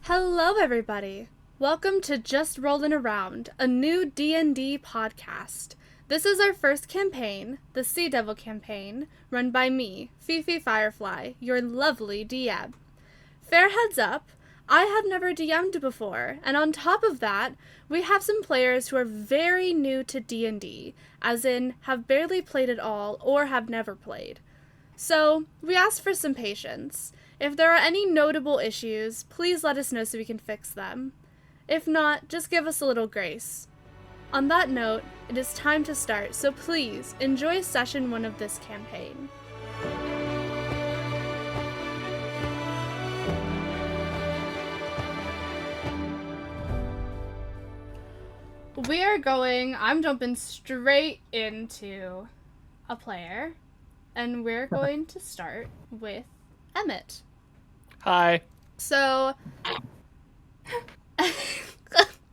Hello, everybody. Welcome to Just Rollin' Around, a new D&D podcast. This is our first campaign, the Sea Devil campaign, run by me, Fifi Firefly, your lovely DM. Fair heads up, I have never DM'd before, and on top of that, we have some players who are very new to D&D, as in have barely played at all or have never played. So, we ask for some patience. If there are any notable issues, please let us know so we can fix them. If not, just give us a little grace. On that note, it is time to start, so please enjoy session 1 of this campaign. I'm jumping straight into a player, and we're going to start with Emmet. Hi. So,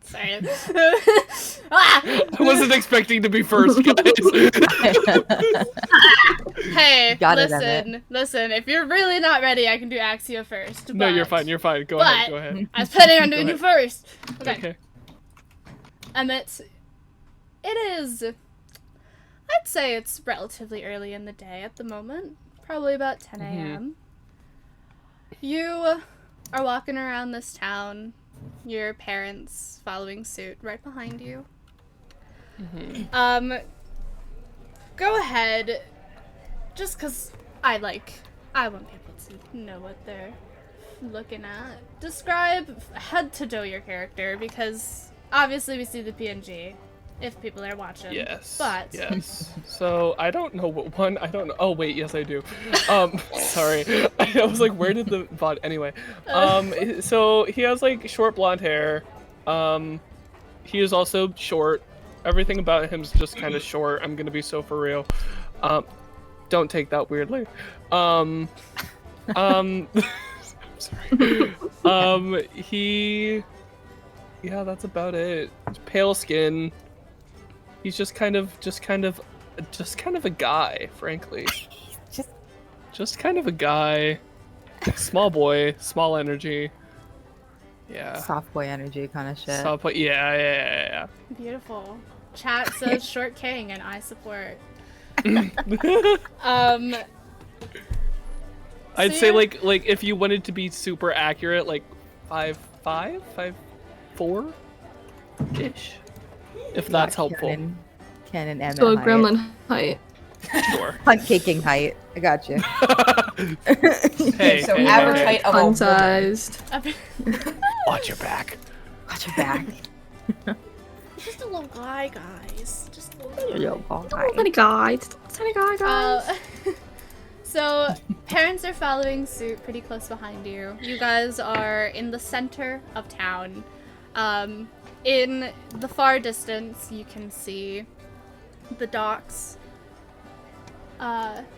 sorry. I wasn't expecting to be first, guys. Hey, It, listen, if you're really not ready, I can do Axia first. No, you're fine. Go ahead. I was planning on doing you first. Okay. Emmet, it is, I'd say it's relatively early in the day at the moment. Probably about 10 a.m. You are walking around this town, your parents following suit right behind you. Go ahead, just 'cause I want people to know what they're looking at. Describe head to toe your character, because obviously we see the PNG, if people are watching. Yes. But yes. So I don't know what one. I don't know. Oh wait, yes I do. Sorry. I was like, where did the bot? Anyway. So he has like short blonde hair. He is also short. Everything about him is just kind of short. I'm gonna be so for real. Don't take that weirdly. Sorry. Yeah, that's about it. Pale skin. He's just kind of a guy, frankly. Just kind of a guy. Small boy, small energy. Yeah. Soft boy energy kind of shit. Soft boy, yeah. beautiful. Chat says short king, and I support. I'd say like if you wanted to be super accurate, like 5'5", 5'4" ish. If that's helpful. Canon Emmet So height. gremlin height. Sure. Punt caking height. I got you. Hey, So hey, average hey. height of Fun a woman. sized. Watch your back. Watch your back. Just a little guy, guys. Just a little Yo, guy. Tiny guy. Tiny guy, guys. So, parents are following suit pretty close behind you. You guys are in the center of town. In the far distance, you can see the docks,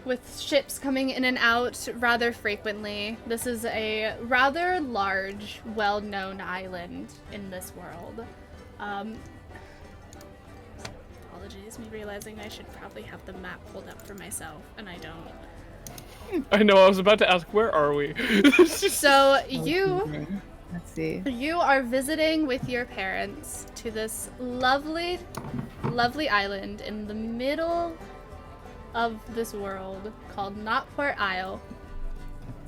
with ships coming in and out rather frequently. This is a rather large, well-known island in this world. Apologies, me realizing I should probably have the map pulled up for myself, and I don't. I know, I was about to ask, where are we? So, Let's see. You are visiting with your parents to this lovely, lovely island in the middle of this world called Knotport Isle.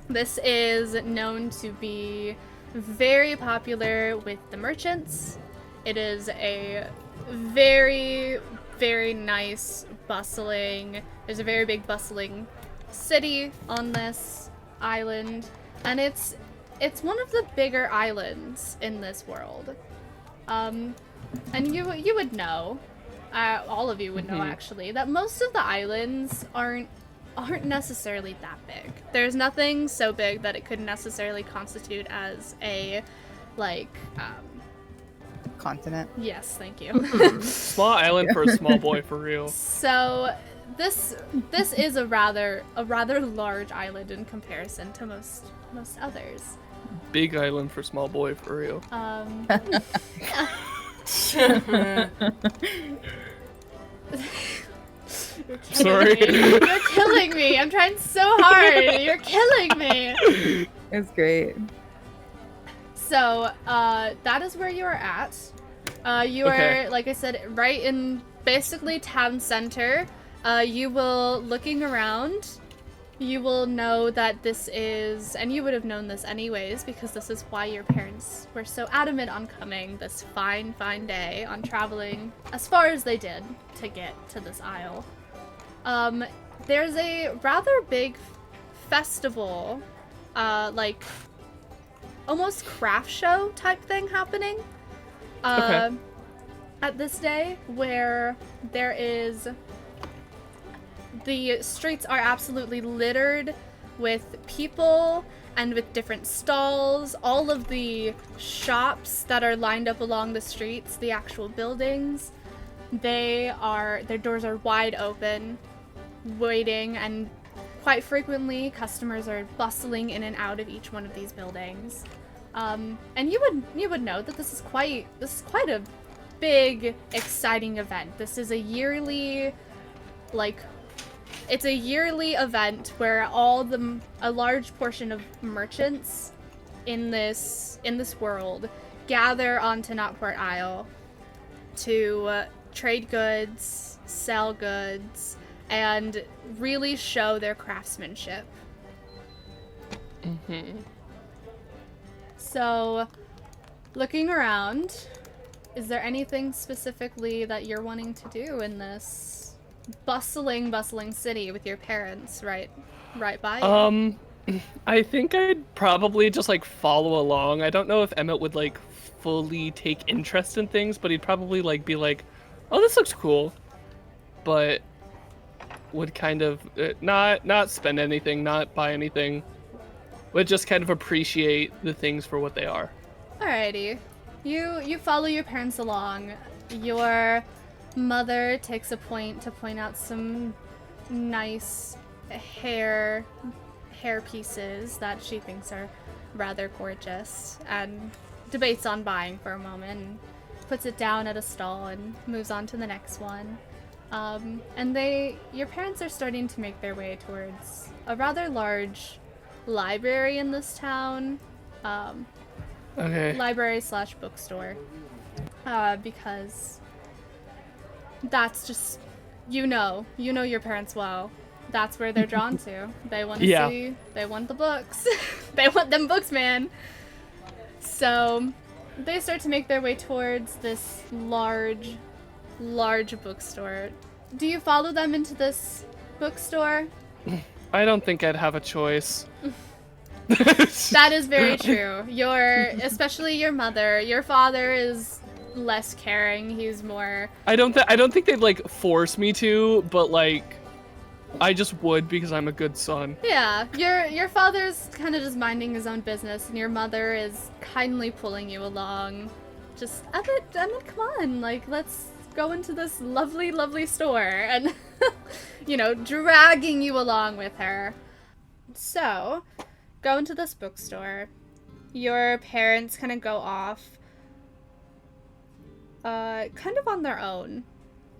This is known to be very popular with the merchants. It is a very, very nice, there's a very big bustling city on this island, and it's one of the bigger islands in this world. And you would know, all of you would know actually, that most of the islands aren't necessarily that big. There's nothing so big that it could necessarily constitute as a, Continent. yes, thank you. Small island for a small boy, for real. So this is a rather large island in comparison to most others. Big island for small boy, for real. Sorry. You're killing me. I'm trying so hard. You're killing me. It's great. So, that is where you are at. You Okay. are, like I said, right in basically town center. You will, looking around, you will know that this is, and you would have known this anyways, because this is why your parents were so adamant on coming this fine, fine day, on traveling as far as they did to get to this isle. There's a rather big festival, like, almost craft show type thing happening. Okay. At this day, where there is, the streets are absolutely littered with people and with different stalls. All of the shops that are lined up along the streets, the actual buildings, their doors are wide open, waiting, and quite frequently customers are bustling in and out of each one of these buildings. And you would know that this is quite a big, exciting event. This is a yearly, it's a yearly event where a large portion of merchants in this world gather onto Knotport Isle to trade goods, sell goods, and really show their craftsmanship. Mm-hmm. So, looking around, is there anything specifically that you're wanting to do in this bustling city with your parents right by you? I think I'd probably just like follow along. I don't know if Emmet would like fully take interest in things, but he'd probably like be like, "Oh, this looks cool," but would kind of not spend anything, not buy anything, would just kind of appreciate the things for what they are. Alrighty. You follow your parents along. Your mother takes a point to point out some nice hair pieces that she thinks are rather gorgeous, and debates on buying for a moment, and puts it down at a stall and moves on to the next one. And your parents are starting to make their way towards a rather large library in this town. Okay. Library/bookstore. Because that's just, you know your parents well. That's where they're drawn to. They want to see, they want the books. They want them books, man. So they start to make their way towards this large bookstore. Do you follow them into this bookstore? I don't think I'd have a choice. That is very true. Especially your mother. Your father is less caring. He's more. I don't think they'd like force me to, but like, I just would because I'm a good son. Yeah, your father's kind of just minding his own business, and your mother is kindly pulling you along. Just, Emmet, come on, like, let's go into this lovely, lovely store, and, dragging you along with her. So, go into this bookstore. Your parents kind of go off, kind of on their own.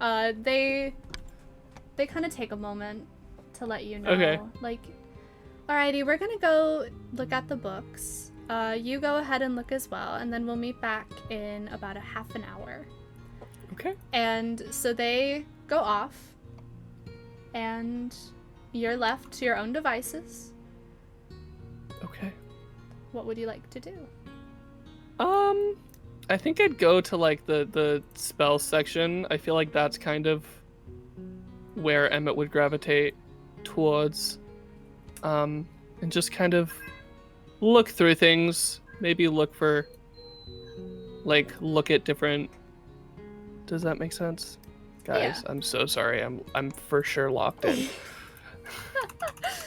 They kind of take a moment to let you know. Okay. Like, alrighty, we're gonna go look at the books. You go ahead and look as well, and then we'll meet back in about a half an hour. Okay. And so they go off, and you're left to your own devices. Okay. What would you like to do? I think I'd go to like the spell section. I feel like that's kind of where Emmet would gravitate towards, and just kind of look through things. Maybe look at different. Does that make sense, guys? Yeah. I'm so sorry. I'm for sure locked in.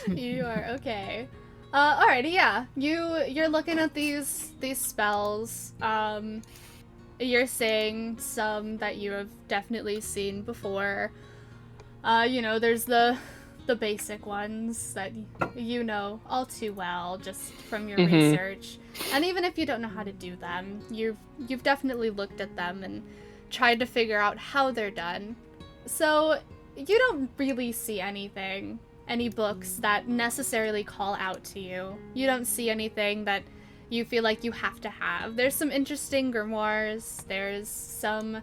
You are okay. Alrighty, yeah. You're looking at these spells. You're seeing some that you have definitely seen before. There's the basic ones that you know all too well just from your research. And even if you don't know how to do them, you've definitely looked at them and tried to figure out how they're done. So you don't really see any books that necessarily call out to you. You don't see anything that you feel like you have to have. There's some interesting grimoires. There's some...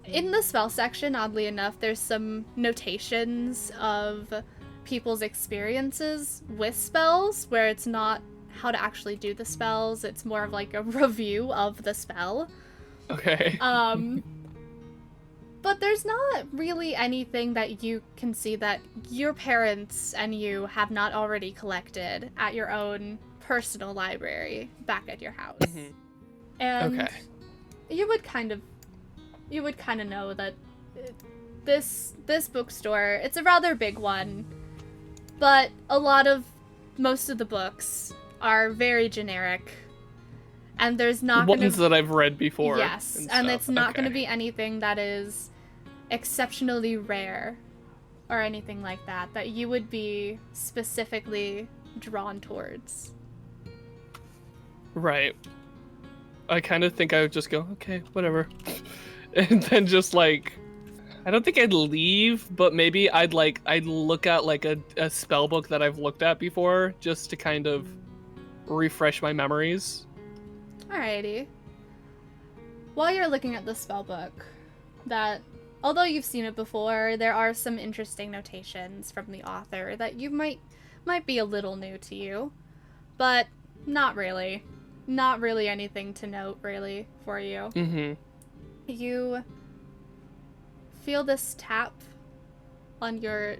In the spell section, oddly enough, there's some notations of people's experiences with spells, where it's not how to actually do the spells, it's more of like a review of the spell. Okay. But there's not really anything that you can see that your parents and you have not already collected at your own personal library back at your house. Mm-hmm. And Okay. you would kind of know that this bookstore, it's a rather big one, but most of the books are very generic, and there's not going to... Ones that I've read before. Yes, and it's not going to Okay. be anything that is exceptionally rare or anything like that you would be specifically drawn towards. Right. I kind of think I would just go, okay, whatever. And then just like, I don't think I'd leave, but maybe I'd look at like a spell book that I've looked at before just to kind of refresh my memories. Alrighty. While you're looking at the spell book, that although you've seen it before, there are some interesting notations from the author that you might be a little new to you, but not really. Not really anything to note, really, for you. Mm-hmm. You feel this tap on your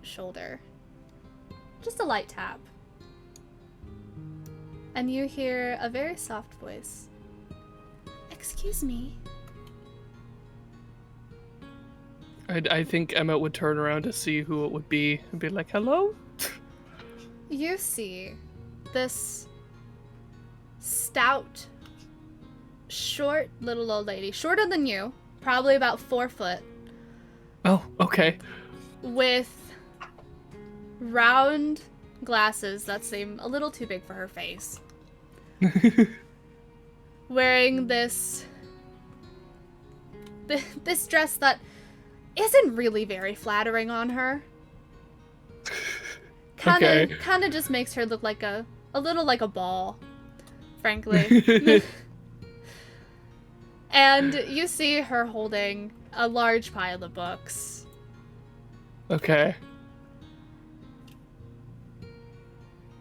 shoulder. Just a light tap. And you hear a very soft voice. Excuse me. I think Emmet would turn around to see who it would be and be like, hello? You see this stout, short little old lady, shorter than you, probably about 4 foot, Oh, okay. with round glasses that seem a little too big for her face. Wearing this dress that isn't really very flattering on her. Okay. Kind of just makes her look like a little like a ball, frankly. And you see her holding a large pile of books. Okay.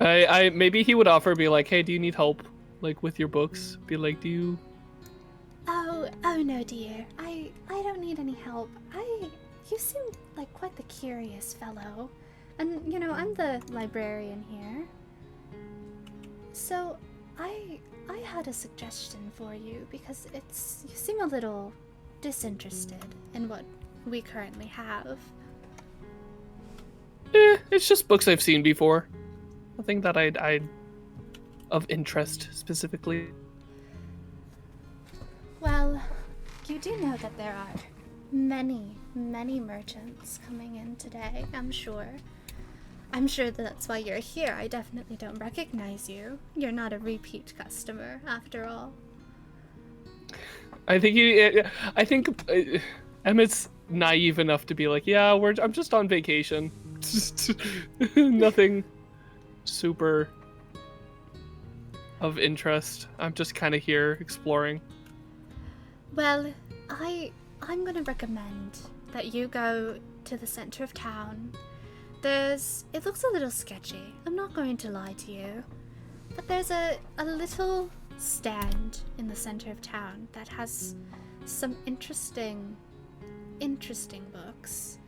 I maybe he would offer, be like, hey, do you need help, like, with your books? Be like, do you... Oh no, dear. I don't need any help. You seem like quite the curious fellow. And, you know, I'm the librarian here. So, I had a suggestion for you because you seem a little disinterested in what we currently have. It's just books I've seen before. Nothing that I'd of interest, specifically. Well, you do know that there are many, many merchants coming in today, I'm sure. I'm sure that's why you're here. I definitely don't recognize you. You're not a repeat customer, after all. I think Emmett's naive enough to be like, yeah, I'm just on vacation. Nothing super of interest. I'm just kind of here exploring. Well, I'm gonna recommend that you go to the center of town. It looks a little sketchy, I'm not going to lie to you, but there's a little stand in the center of town that has some interesting books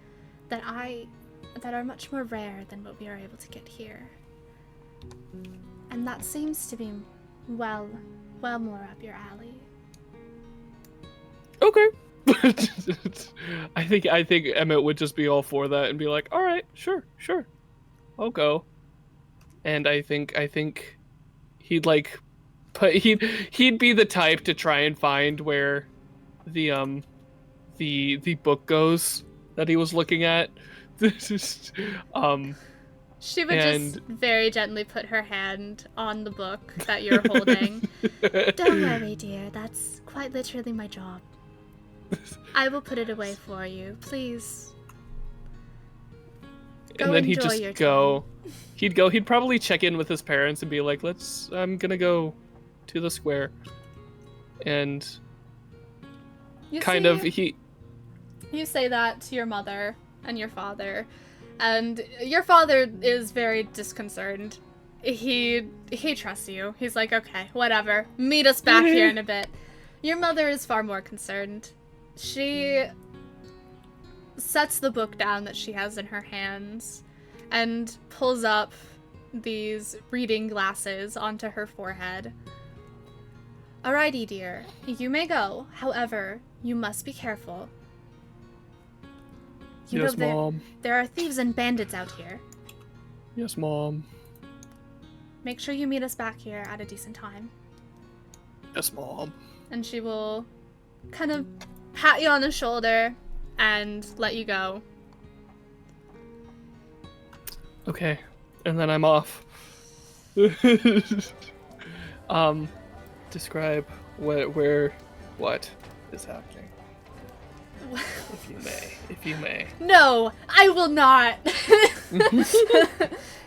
that are much more rare than what we are able to get here. And that seems to be well more up your alley. Okay. I think Emmet would just be all for that and be like, all right, sure, I'll go. And I think he'd like, he'd be the type to try and find where the book goes that he was looking at. She would just very gently put her hand on the book that you're holding. Don't worry, dear, that's quite literally my job. I will put it away for you, please. And then he'd enjoy just your go. He'd probably check in with his parents and be like, I'm gonna go to the square, and You he say that to your mother and your father, and your father is very disconcerted. He trusts you. He's like, okay, whatever. Meet us back here in a bit. Your mother is far more concerned. She sets the book down that she has in her hands and pulls up these reading glasses onto her forehead. Alrighty, dear. You may go. However, you must be careful. Yes, Mom. There are thieves and bandits out here. Yes, Mom. Make sure you meet us back here at a decent time. Yes, Mom. And she will kind of pat you on the shoulder and let you go. Okay, and then I'm off. Describe what is happening. If you may. No, I will not.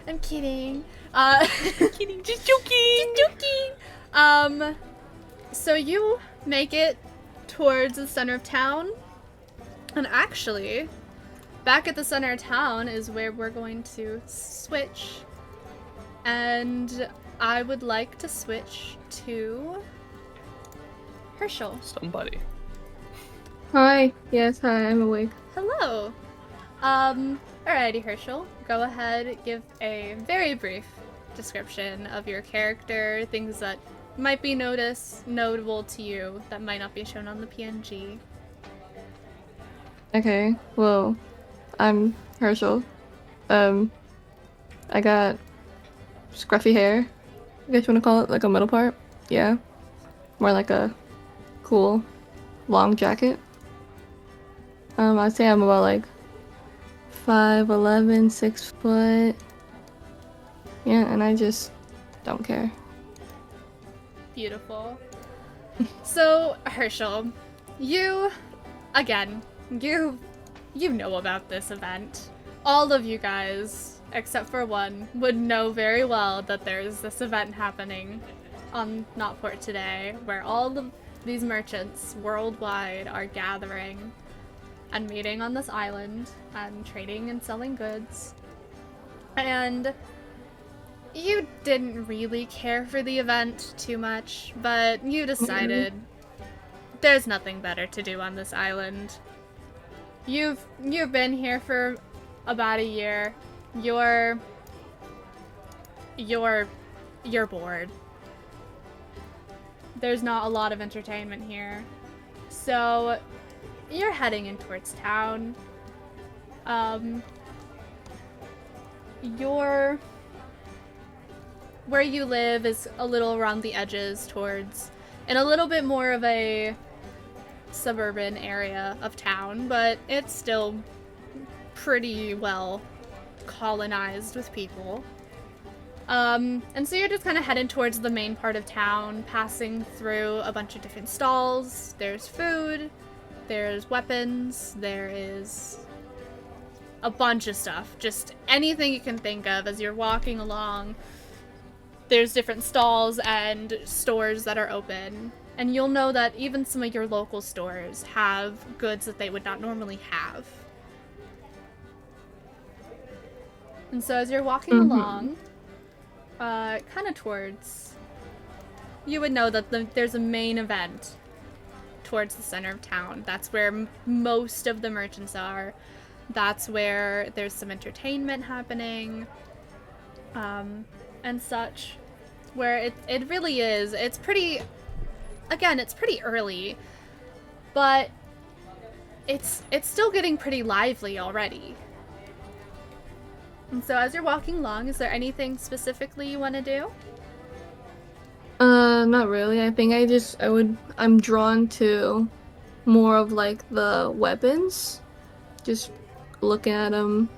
I'm kidding. Kidding, just joking. So you make it towards the center of town, and actually, back at the center of town is where we're going to switch, and I would like to switch to Herschel. Somebody. Hi. Yes, hi, I'm awake. Hello. Alrighty, Herschel. Go ahead, give a very brief description of your character, things that might be notable to you that might not be shown on the PNG. Okay, well, I'm Herschel. I got scruffy hair. I guess you wanna call it, like a middle part? Yeah. More like a cool long jacket. I'd say I'm about like 5'11", 6 foot. Yeah, and I just don't care. Beautiful. So, Herschel, you know about this event. All of you guys, except for one, would know very well that there's this event happening on Notport today, where all of these merchants worldwide are gathering and meeting on this island and trading and selling goods. And you didn't really care for the event too much, but you decided there's nothing better to do on this island. You've been here for about a year. You're bored. There's not a lot of entertainment here. So you're heading in towards town. Where you live is a little around the edges towards, in a little bit more of a suburban area of town, but it's still pretty well colonized with people. And so you're just kind of heading towards the main part of town, passing through a bunch of different stalls. There's food, there's weapons, there is a bunch of stuff. Just anything you can think of as you're walking along. There's different stalls and stores that are open. And you'll know that even some of your local stores have goods that they would not normally have. And so as you're walking along, kind of towards, you would know that there's a main event towards the center of town. That's where most of the merchants are. That's where there's some entertainment happening, and such. Where it really is. It's pretty early, but it's still getting pretty lively already. And so as you're walking along, is there anything specifically you want to do? Not really. I think I'm drawn to more of like the weapons. Just looking at them,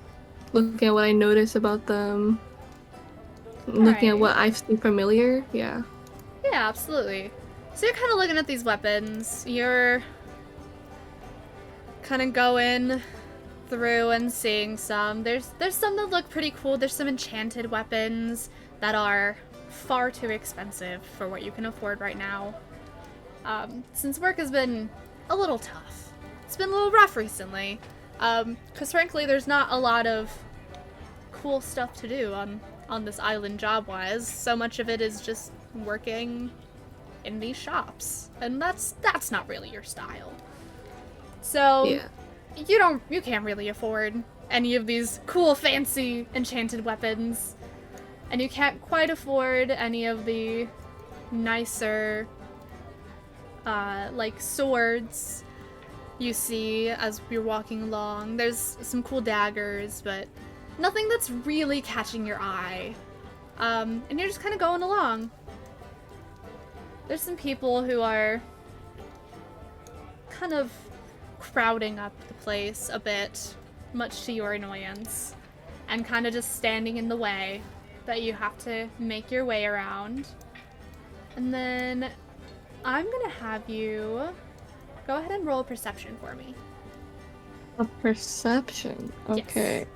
looking at what I notice about them, looking at what I've seen familiar. Yeah. Yeah, absolutely. So you're kind of looking at these weapons. You're kind of going through and seeing some. There's some that look pretty cool. There's some enchanted weapons that are far too expensive for what you can afford right now. Since work has been a little tough. It's been a little rough recently. Because frankly, there's not a lot of cool stuff to do on this island job-wise. So much of it is just working in these shops. And that's not really your style. So Yeah. you can't really afford any of these cool, fancy, enchanted weapons. And you can't quite afford any of the nicer, like, swords you see as you're walking along. There's some cool daggers, but nothing that's really catching your eye. And you're just kind of going along. There's some people who are kind of crowding up the place a bit, much to your annoyance, and kind of just standing in the way that you have to make your way around. And then I'm gonna have you go ahead and roll a perception for me. A perception. Okay. Yes.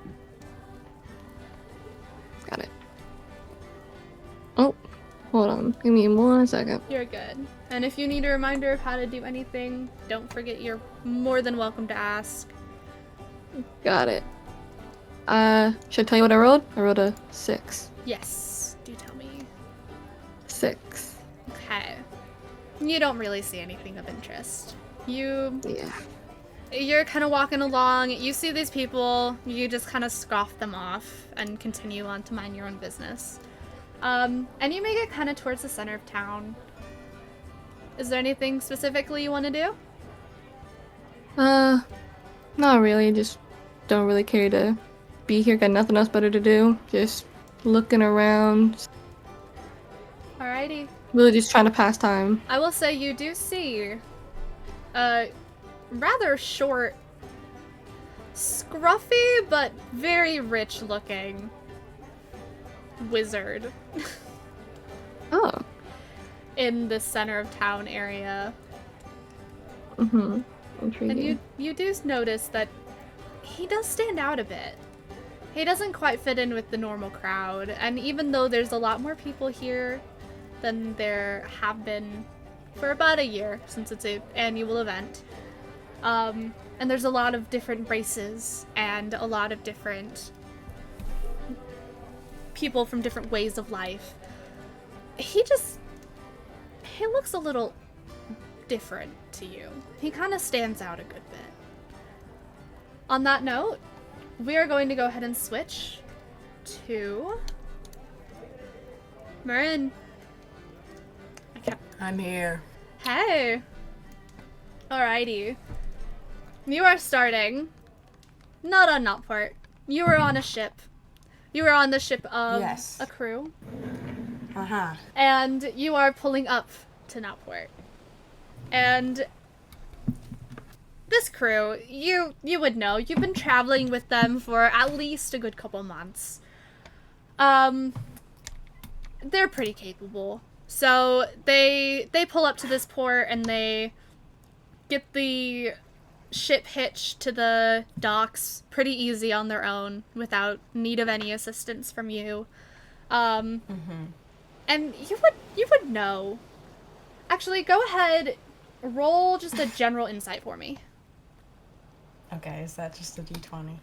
Got it. Oh, hold on. Give me 1 second. You're good. And if you need a reminder of how to do anything, don't forget you're more than welcome to ask. Got it. Should I tell you what I rolled? I rolled a 6. Yes, do tell me. 6. Okay. You don't really see anything of interest. Yeah. You're kind of walking along, you see these people, you just kind of scoff them off and continue on to mind your own business. And you make it kind of towards the center of town. Is there anything specifically you want to do? Not really. Just don't really care to be here. Got nothing else better to do. Just looking around. Alrighty. Really just trying to pass time. I will say you do see a rather short, scruffy, but very rich looking wizard Oh. in the center of town area. Mm-hmm. And Intriguing. you do notice that he does stand out a bit. He doesn't quite fit in with the normal crowd, and even though there's a lot more people here than there have been for about a year since it's an annual event, and there's a lot of different races and a lot of different people from different ways of life, he looks a little different to you. He kind of stands out a good bit. On that note, we are going to go ahead and switch to Marin. I'm here. Hey. Alrighty. You are starting not on Notport. You were on a ship. You were on the ship of Yes. a crew. Uh-huh. And you are pulling up to Notport. And this crew, you would know. You've been traveling with them for at least a good couple months. They're pretty capable. So they pull up to this port and they get the ship hitched to the docks pretty easy on their own without need of any assistance from you. And you would know. Actually, go ahead, roll just a general insight for me. Okay, is that just a d20?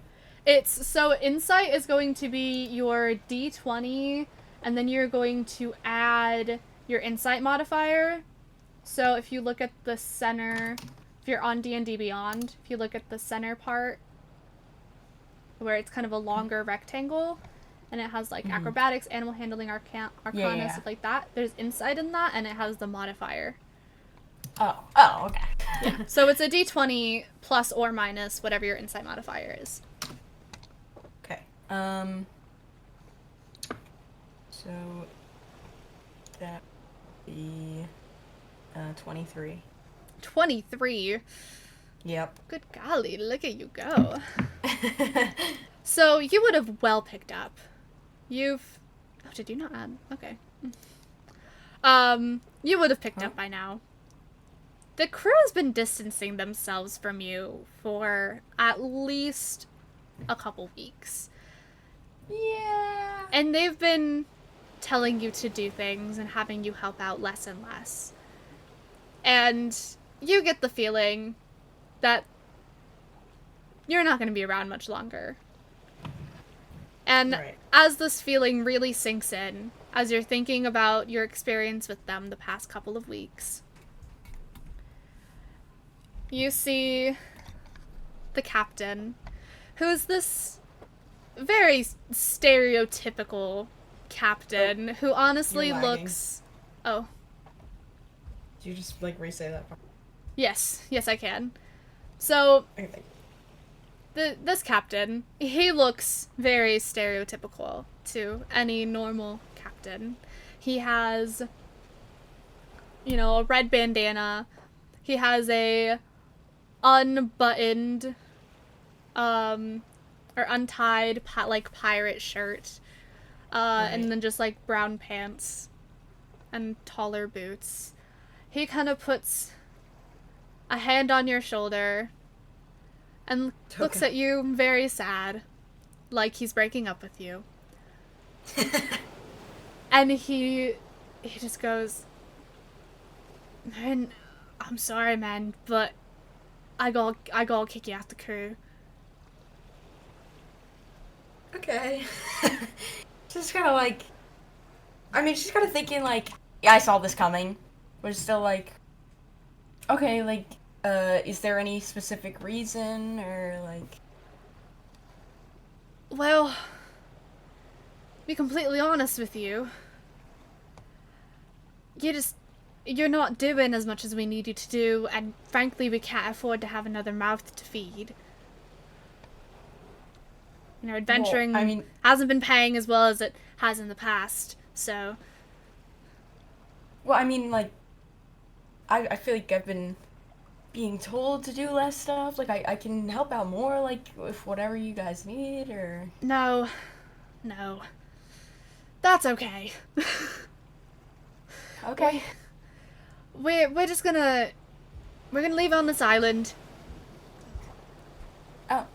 So insight is going to be your d20, and then you're going to add your insight modifier. So if you look at the center, if you're on D&D Beyond, if you look at the center part, where it's kind of a longer rectangle, and it has like acrobatics, animal handling, arcana, Yeah. stuff like that, there's insight in that, and it has the modifier. Oh, okay. Yeah. So it's a d20 plus or minus whatever your insight modifier is. Okay. So that would be 23. 23. Yep. Good golly, look at you go. So you would have well picked up. Oh, did you not add? Okay. You would have picked up by now. The crew has been distancing themselves from you for at least a couple weeks. Yeah. And they've been telling you to do things and having you help out less and less. And you get the feeling that you're not going to be around much longer. And Right. as this feeling really sinks in, as you're thinking about your experience with them the past couple of weeks, you see the captain, who is this very stereotypical captain who honestly You're lagging. looks... Oh, Do you just like re-say that part? yes, I can. So, Okay. this captain, he looks very stereotypical to any normal captain. He has, a red bandana. He has a unbuttoned, or untied, pirate shirt. And then just, brown pants and taller boots. He kind of puts a hand on your shoulder and looks at you very sad, like he's breaking up with you. And he just goes, "Man, I'm sorry, man, but I gotta kick you out the crew." Okay. She's kind of like, I mean, she's kind of thinking like, yeah, I saw this coming, but it's still like, okay, like, is there any specific reason or like? Well, to be completely honest with you, you're not doing as much as we need you to do, and frankly, we can't afford to have another mouth to feed. Adventuring I mean- hasn't been paying as well as it has in the past, so... Well, I mean, like, I feel like I've been being told to do less stuff. Like, I can help out more, like, with whatever you guys need, or... No. That's okay. Okay. We're just gonna... We're gonna leave on this island. Oh.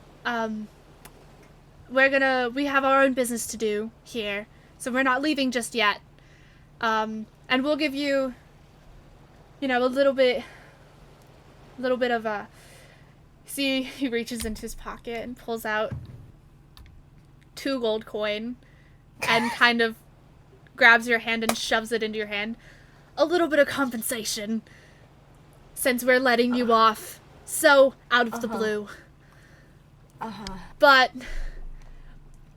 We have our own business to do here, so we're not leaving just yet. And we'll give you, a little bit of a... See, he reaches into his pocket and pulls out 2 gold coin and kind of grabs your hand and shoves it into your hand. A little bit of compensation, since we're letting you off so out of the blue. But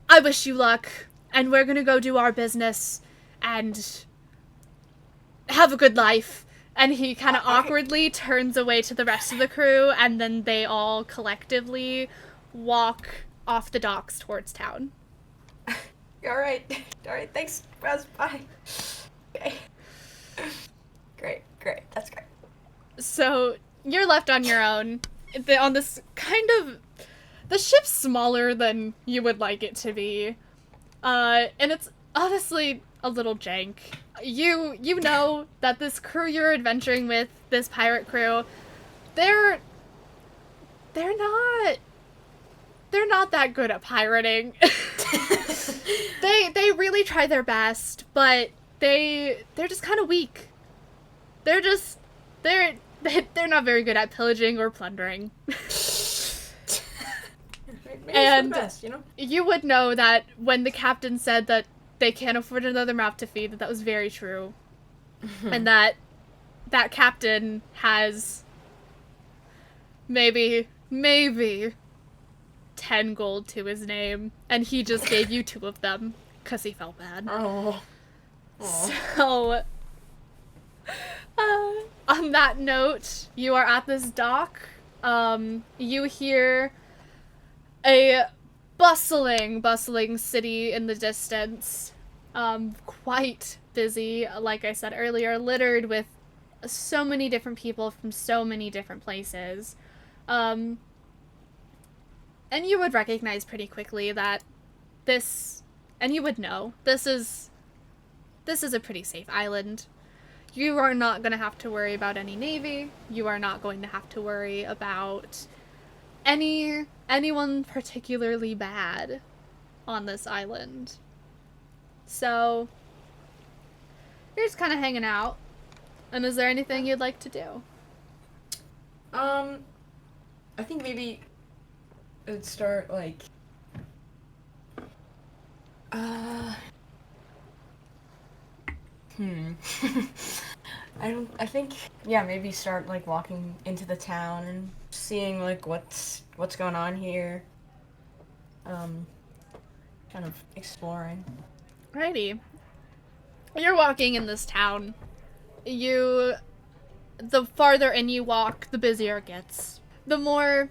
I wish you luck, and we're gonna go do our business and have a good life. And he kind of awkwardly turns away to the rest of the crew, and then they all collectively walk off the docks towards town. All right, thanks, Raz, bye. Okay. Great, that's great. So you're left on your own on this kind of... The ship's smaller than you would like it to be. And it's honestly a little jank. You know that this crew you're adventuring with, this pirate crew, they're not that good at pirating. They really try their best, but they're just kind of weak. They're not very good at pillaging or plundering. Maybe And it's the best, you would know that when the captain said that they can't afford another mouth to feed, that was very true. And that captain has maybe 10 gold to his name, and he just gave you 2 of them because he felt bad. Oh. So, on that note, you are at this dock. You hear a bustling city in the distance. Quite busy, like I said earlier, littered with so many different people from so many different places. And you would recognize pretty quickly that you would know, this is a pretty safe island. You are not going to have to worry about any navy. You are not going to have to worry about anyone particularly bad on this island. So, You're just kind of hanging out. And is there anything you'd like to do? I think maybe it'd start like I think yeah, maybe start like walking into the town and seeing like what's going on here. Kind of exploring. Righty. You're walking in this town. The farther in you walk, the busier it gets. The more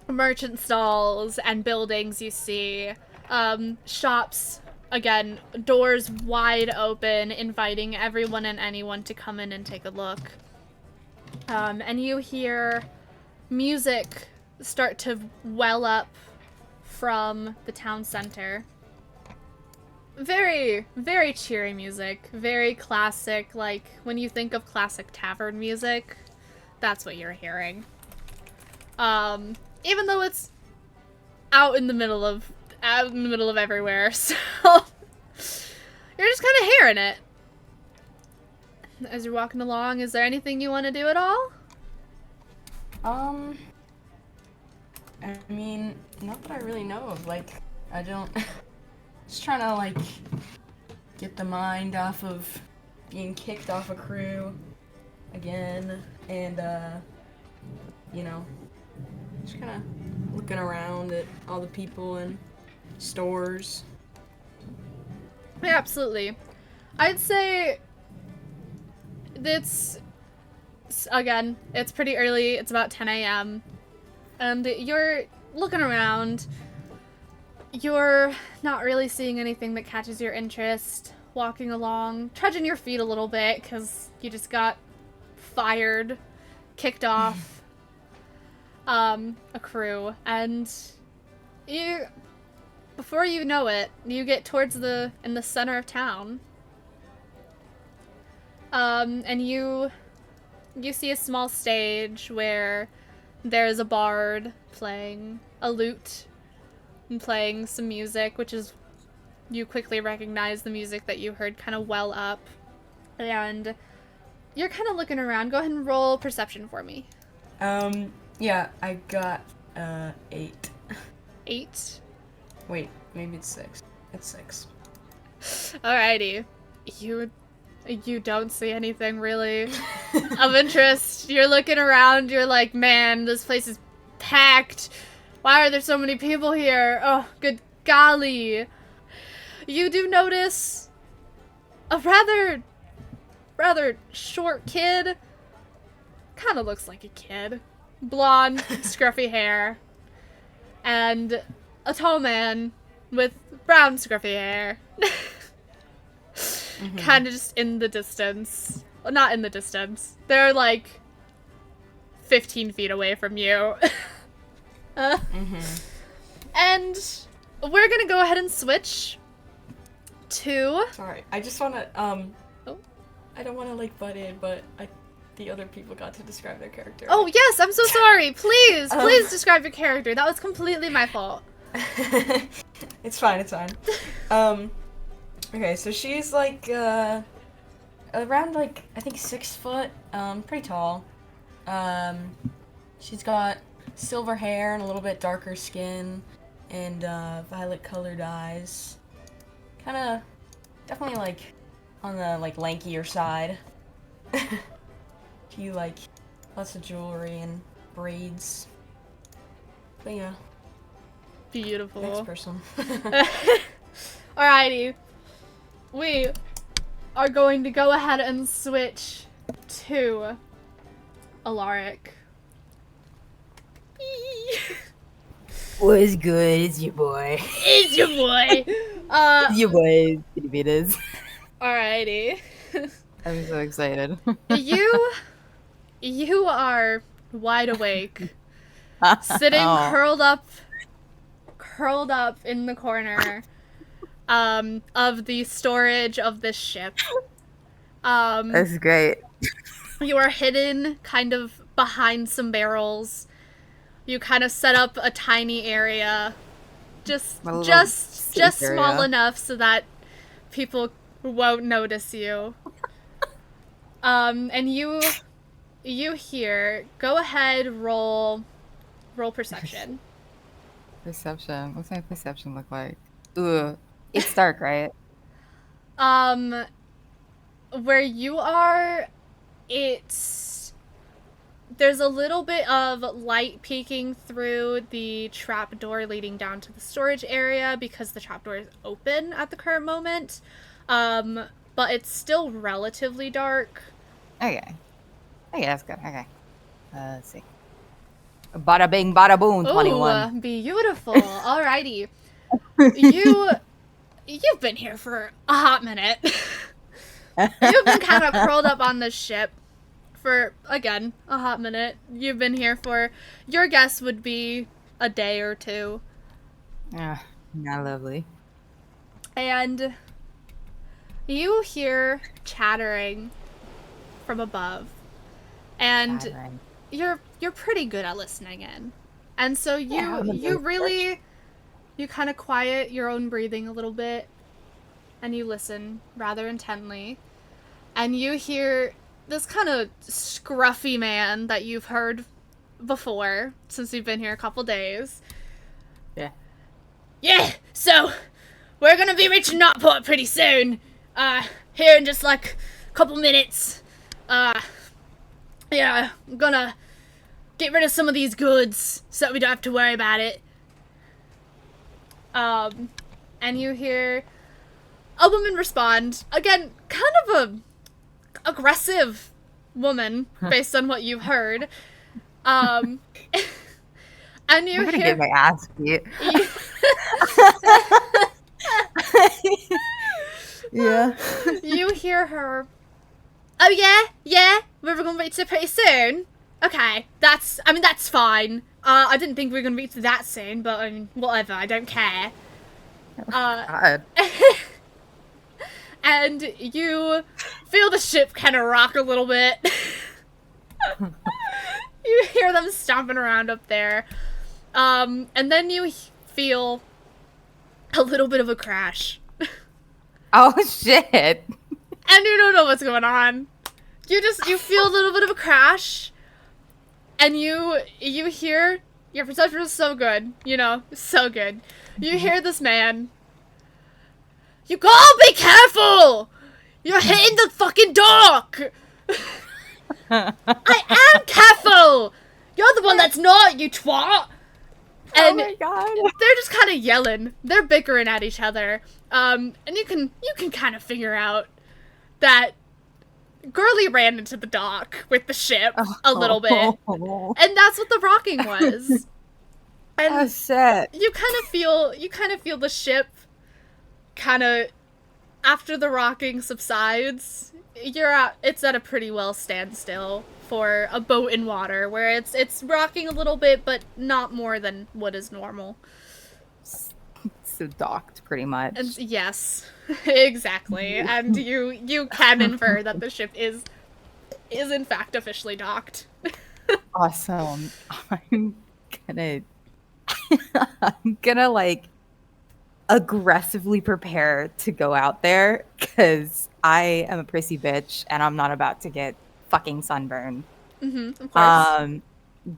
merchant stalls and buildings you see. Shops, again, doors wide open, inviting everyone and anyone to come in and take a look. And you hear music start to well up from the town center. Very, very cheery music. Very classic, like, when you think of classic tavern music, that's what you're hearing. Even though it's out in the middle of everywhere, so you're just kind of hearing it. As you're walking along, is there anything you want to do at all? I mean, not that I really know of. Like, I don't. Just trying to like get the mind off of being kicked off a crew again, and you know, just kind of looking around at all the people and stores. Yeah, absolutely. I'd say it's pretty early. It's about 10 a.m. And you're looking around. You're not really seeing anything that catches your interest. Walking along, trudging your feet a little bit because you just got kicked off a crew, and before you know it, you get towards in the center of town. And you see a small stage where there's a bard playing a lute and playing some music, which is, you quickly recognize the music that you heard kind of well up. And you're kind of looking around. Go ahead and roll perception for me. Yeah, I got 8. 8? Wait, maybe it's 6. It's 6. Alrighty. You don't see anything really of interest. You're looking around, you're like, man, this place is packed. Why are there so many people here? Oh, good golly. You do notice a rather short kid. Kind of looks like a kid. Blonde, scruffy hair. And a tall man with brown scruffy hair. Kind of just in the distance. Well, not in the distance. They're like 15 feet away from you. And we're gonna go ahead and switch to... Sorry, I just wanna, Oh. I don't wanna, like, butt in, but the other people got to describe their character. Oh, yes, I'm so sorry. Please describe your character. That was completely my fault. It's fine, it's fine. Okay, so she's, like, around, like, I think 6 foot, pretty tall. She's got silver hair and a little bit darker skin, and, violet-colored eyes. Kinda, definitely, like, on the, like, lankier side. She, like, lots of jewelry and braids. But, yeah. Beautiful. Next person. Alrighty. We are going to go ahead and switch to Alaric. What's good? It's your boy. It's your boy. It's your boy, Kitty Beaters. Alrighty. I'm so excited. You are wide awake, sitting curled up in the corner of the storage of this ship. That's great. You are hidden kind of behind some barrels. You kind of set up a tiny area, just small enough so that people won't notice you. And you hear. Go ahead, roll perception. Perception. What's my perception look like? Ugh. It's dark, right? Where you are, there's a little bit of light peeking through the trapdoor leading down to the storage area because the trapdoor is open at the current moment. But it's still relatively dark. Okay. Okay, that's good. Okay. Let's see. Bada bing, bada boom, 21. Ooh, beautiful. Alrighty. You've been here for a hot minute. You've been kind of curled up on this ship for, again, a hot minute. You've been here for, your guess would be a day or two. Ah, not lovely. And you hear chattering from above. And Chattering. you're pretty good at listening in. And so Yeah, I'm a you good really, you kind of quiet your own breathing a little bit. And you listen rather intently. And you hear this kind of scruffy man that you've heard before since you've been here a couple days. Yeah. Yeah, so we're gonna be reaching Knotport pretty soon. Here in just like a couple minutes. Yeah, I'm gonna get rid of some of these goods so that we don't have to worry about it. And you hear a woman respond. Again, kind of a aggressive woman based on what you've heard. And you I'm gonna hear get my ass beat. Yeah. you hear her. Oh yeah, we're gonna reach there pretty soon. Okay, that's fine. I didn't think we were gonna reach that soon, but I mean, whatever. I don't care. God. And you feel the ship kind of rock a little bit. You hear them stomping around up there. And then you feel a little bit of a crash. Oh shit. And you don't know what's going on. You feel a little bit of a crash. And you hear, your perception is so good, so good. You hear this man. You gotta be careful! You're hitting the fucking dock! I am careful! You're the one that's not, you twat! And Oh my god. they're just kind of yelling. They're bickering at each other. And you can kind of figure out that Girly ran into the dock with the ship a little bit. And that's what the rocking was. And Oh shit. you kind of feel the ship kind of, after the rocking subsides, it's at a pretty well standstill for a boat in water, where it's rocking a little bit, but not more than what is normal. So docked, pretty much. And yes, exactly. And you can infer that the ship is in fact officially docked. Awesome. I'm gonna like aggressively prepare to go out there because I am a prissy bitch and I'm not about to get fucking sunburned. Of course.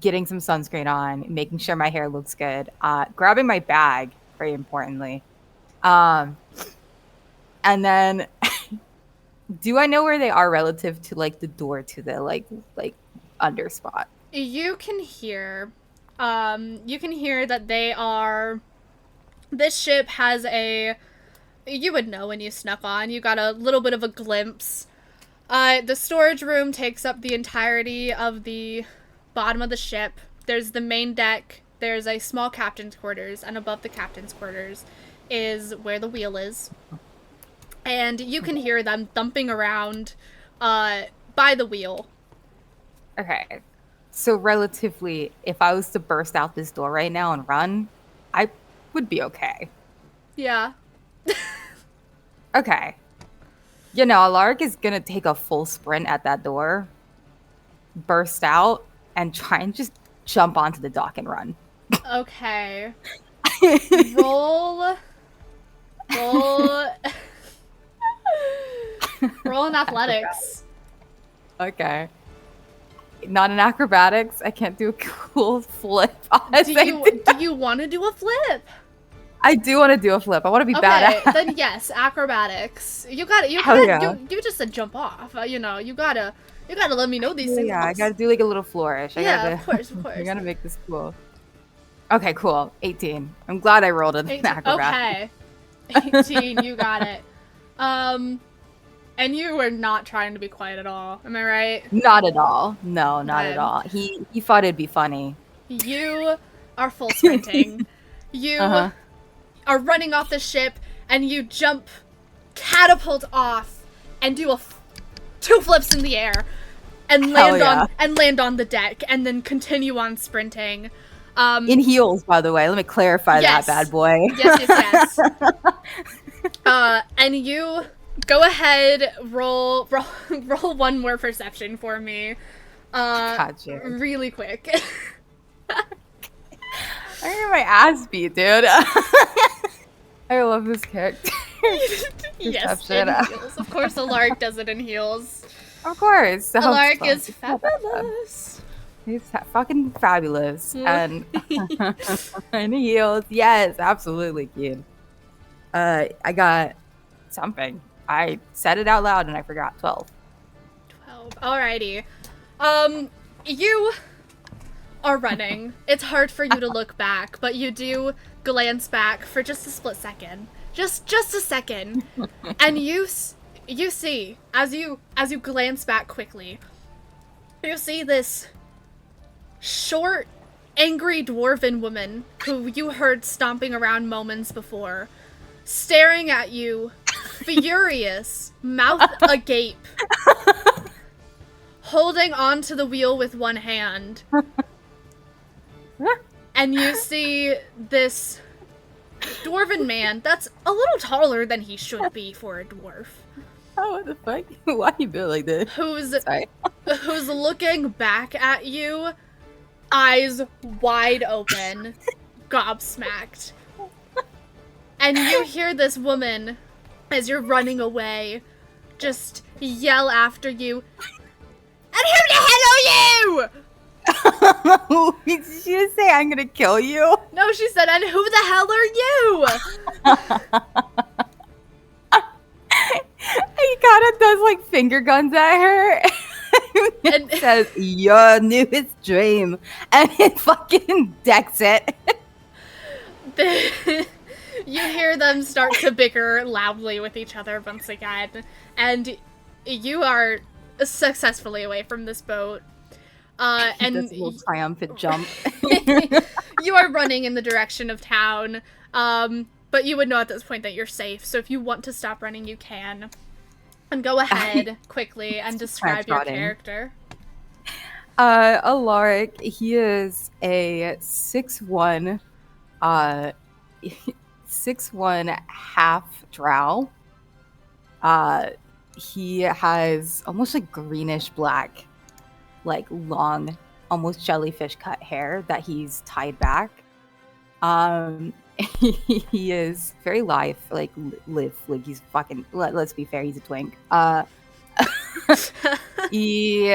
Getting some sunscreen on, making sure my hair looks good, grabbing my bag, very importantly. And then do I know where they are relative to like the door to the like under spot? You can hear that they are. This ship has you would know when you snuck on. You got a little bit of a glimpse. The storage room takes up the entirety of the bottom of the ship. There's the main deck. There's a small captain's quarters, and above the captain's quarters is where the wheel is. And you can hear them thumping around by the wheel. Okay. So relatively, if I was to burst out this door right now and run, I would be okay. Yeah. Okay. Alaric is gonna take a full sprint at that door, burst out, and try and just jump onto the dock and run. Okay. Roll Roll an athletics. Okay. Not in acrobatics. I can't do a cool flip. Do you want to do a flip? I do want to do a flip. I want to be Okay, badass. then yes, acrobatics. You Hell yeah. you just said jump off. You know, you gotta let me know these things. Yeah, I gotta do like a little flourish. Of course. I gotta make this cool. Okay, cool. 18. I'm glad I rolled an acrobat. Okay. 18, you got it. And you were not trying to be quiet at all. Am I right? Not at all. No, not Okay. at all. He thought it'd be funny. You are full sprinting. You Uh-huh. are running off the ship, and you jump, catapult off, and do 2 flips in the air, and land on the deck, and then continue on sprinting. In heels, by the way. Let me clarify Yes. that bad boy. Yes. And you go ahead, roll one more perception for me. Gotcha. Really quick. I get my ass beat, dude. I love this character. Yes, in Perception. heels. Of course, Alaric does it in heels. Of course. Alaric is fabulous. He's fucking fabulous. Mm. And in heels. Yes, absolutely, kid. I got something. I said it out loud and I forgot. 12. 12. Alrighty. You are running. It's hard for you to look back, but you do glance back for just a split second. Just a second. And you see, as you glance back quickly, you see this short, angry dwarven woman who you heard stomping around moments before, staring at you, furious, mouth agape, holding onto the wheel with one hand. And you see this dwarven man that's a little taller than he should be for a dwarf. Oh, what the fuck? Why you feel like this? Sorry. Who's looking back at you, eyes wide open, gobsmacked. And you hear this woman, as you're running away, just yell after you, "And who the hell are you?" Did she just say I'm gonna kill you? No, she said, "And who the hell are you?" He kind of does like finger guns at her. And It says your newest dream, and it fucking decks it. you hear them start to bicker loudly with each other once again, and you are successfully away from this boat. And Does a little triumphant jump. you are running in the direction of town, but you would know at this point that you're safe, so if you want to stop running, you can. And go ahead quickly and describe your character. Alaric, he is a 6'1", 6'1" half drow. He has almost like greenish black, like long, almost jellyfish cut hair that he's tied back. He is very like he's fucking, let's be fair, he's a twink. He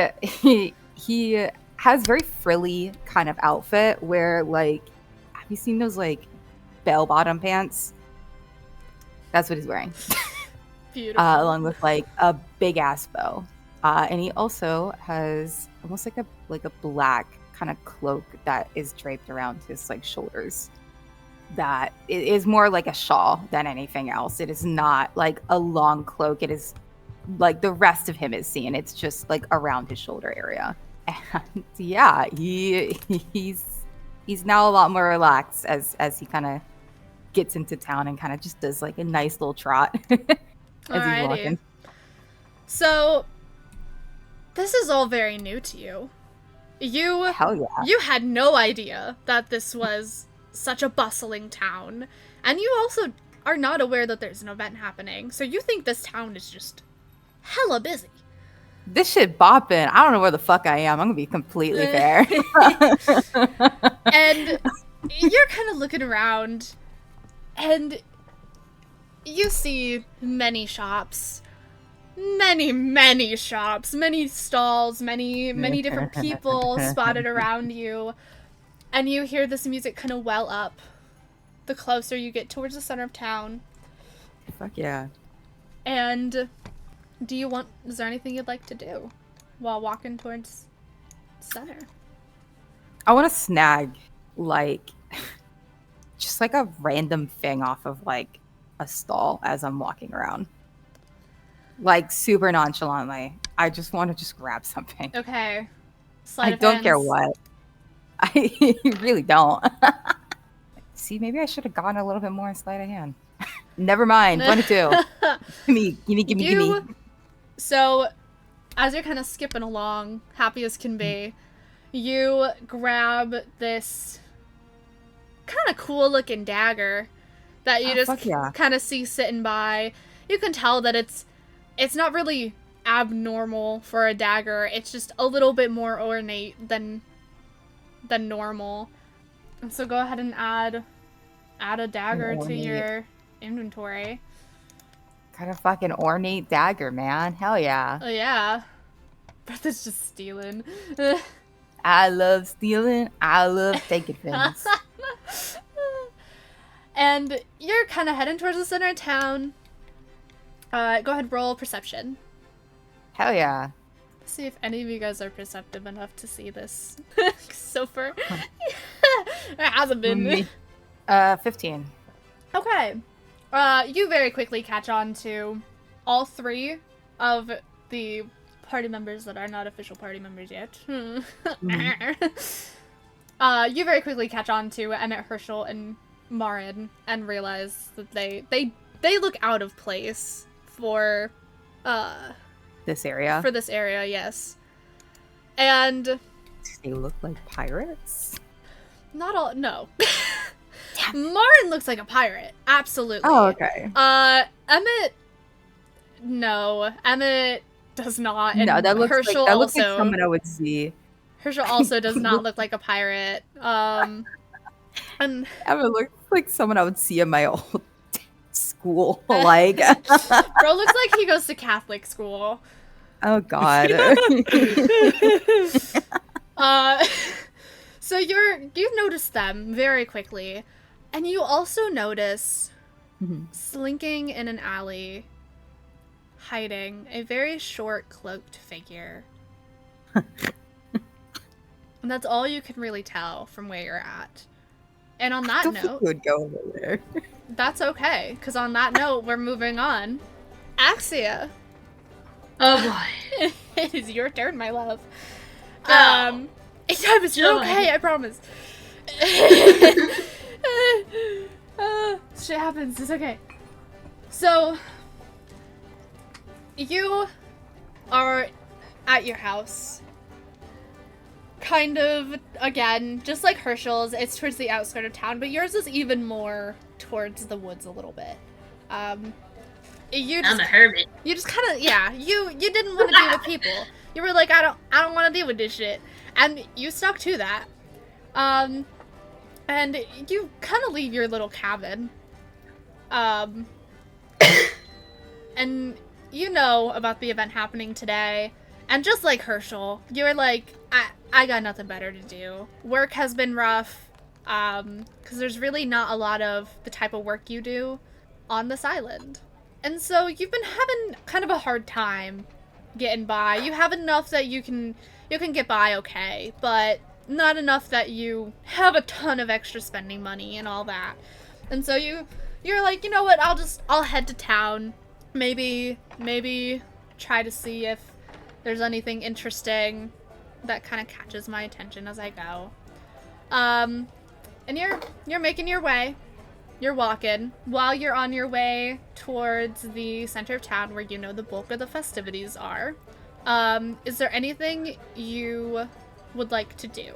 has very frilly kind of outfit where, like, have you seen those like bell bottom pants? That's what he's wearing. Beautiful. Along with like a big ass bow. And he also has almost like a black kind of cloak that is draped around his like shoulders. That it is more like a shawl than anything else. It is not like a long cloak. It is like the rest of him is seen. It's just like around his shoulder area. And yeah, he's now a lot more relaxed as he kind of gets into town and kind of just does like a nice little trot as he's walking. So this is all very new to you. Hell yeah. You had no idea that this was such a bustling town, and you also are not aware that there's an event happening, so you think this town is just hella busy. This shit bopping. I don't know where the fuck I am. I'm gonna be completely fair. And you're kind of looking around, and you see many shops, many shops, many stalls, many different people spotted around you. And you hear this music kind of well up the closer you get towards the center of town. Fuck yeah. And is there anything you'd like to do while walking towards center? I want to snag, like, just like a random thing off of, like, a stall as I'm walking around. Like, super nonchalantly. I just want to just grab something. Okay. I don't care what. I really don't. See, maybe I should have gotten a little bit more in sleight of hand. Never mind. 22. Gimme. So, as you're kind of skipping along, happy as can be, you grab this kind of cool looking dagger that you just kind of see sitting by. You can tell that it's not really abnormal for a dagger. It's just a little bit more ornate than normal. And so go ahead and add a dagger to your inventory. Kind of fucking ornate dagger, man. Hell yeah. Oh yeah. Bertha's just stealing. I love stealing. I love taking things. And you're kind of heading towards the center of town. Go ahead, roll perception. Hell yeah. See if any of you guys are perceptive enough to see this. So far, it hasn't been. 15. Okay. You very quickly catch on to all three of the party members that are not official party members yet. You very quickly catch on to Emmet, Herschel, and Marin and realize that they look out of place for this area. For this area, yes. And they look like pirates? Not all. No. Marin looks like a pirate. Absolutely. Oh, okay. Emmet. No, Emmet does not. And no, that looks Herschel like also. Someone I would see. Herschel also does not look like a pirate. And Emmet looks like someone I would see in my old school. Like, bro looks like he goes to Catholic school. Oh God. So you've noticed them very quickly, and you also notice slinking in an alley, hiding a very short cloaked figure. And that's all you can really tell from where you're at. And on that note, would go over there. That's okay, because on that note, we're moving on. Axia. Oh boy. It is your turn, my love. Oh. It's you're okay, I promise. Shit happens, it's okay. So, you are at your house. Kind of, again, just like Herschel's, it's towards the outskirts of town, but yours is even more towards the woods a little bit. I'm a hermit. You just kind of, yeah, you didn't want to deal with people. You were like, I don't want to deal with this shit. And you stuck to that. And you kind of leave your little cabin. And you know about the event happening today. And just like Herschel, you're like, I got nothing better to do. Work has been rough, because there's really not a lot of the type of work you do on this island. And so you've been having kind of a hard time getting by. You have enough that you can get by okay, but not enough that you have a ton of extra spending money and all that. And so you're like, you know what, I'll head to town. Maybe try to see if there's anything interesting that kind of catches my attention as I go. And you're making your way. You're walking. While you're on your way towards the center of town where you know the bulk of the festivities are, is there anything you would like to do?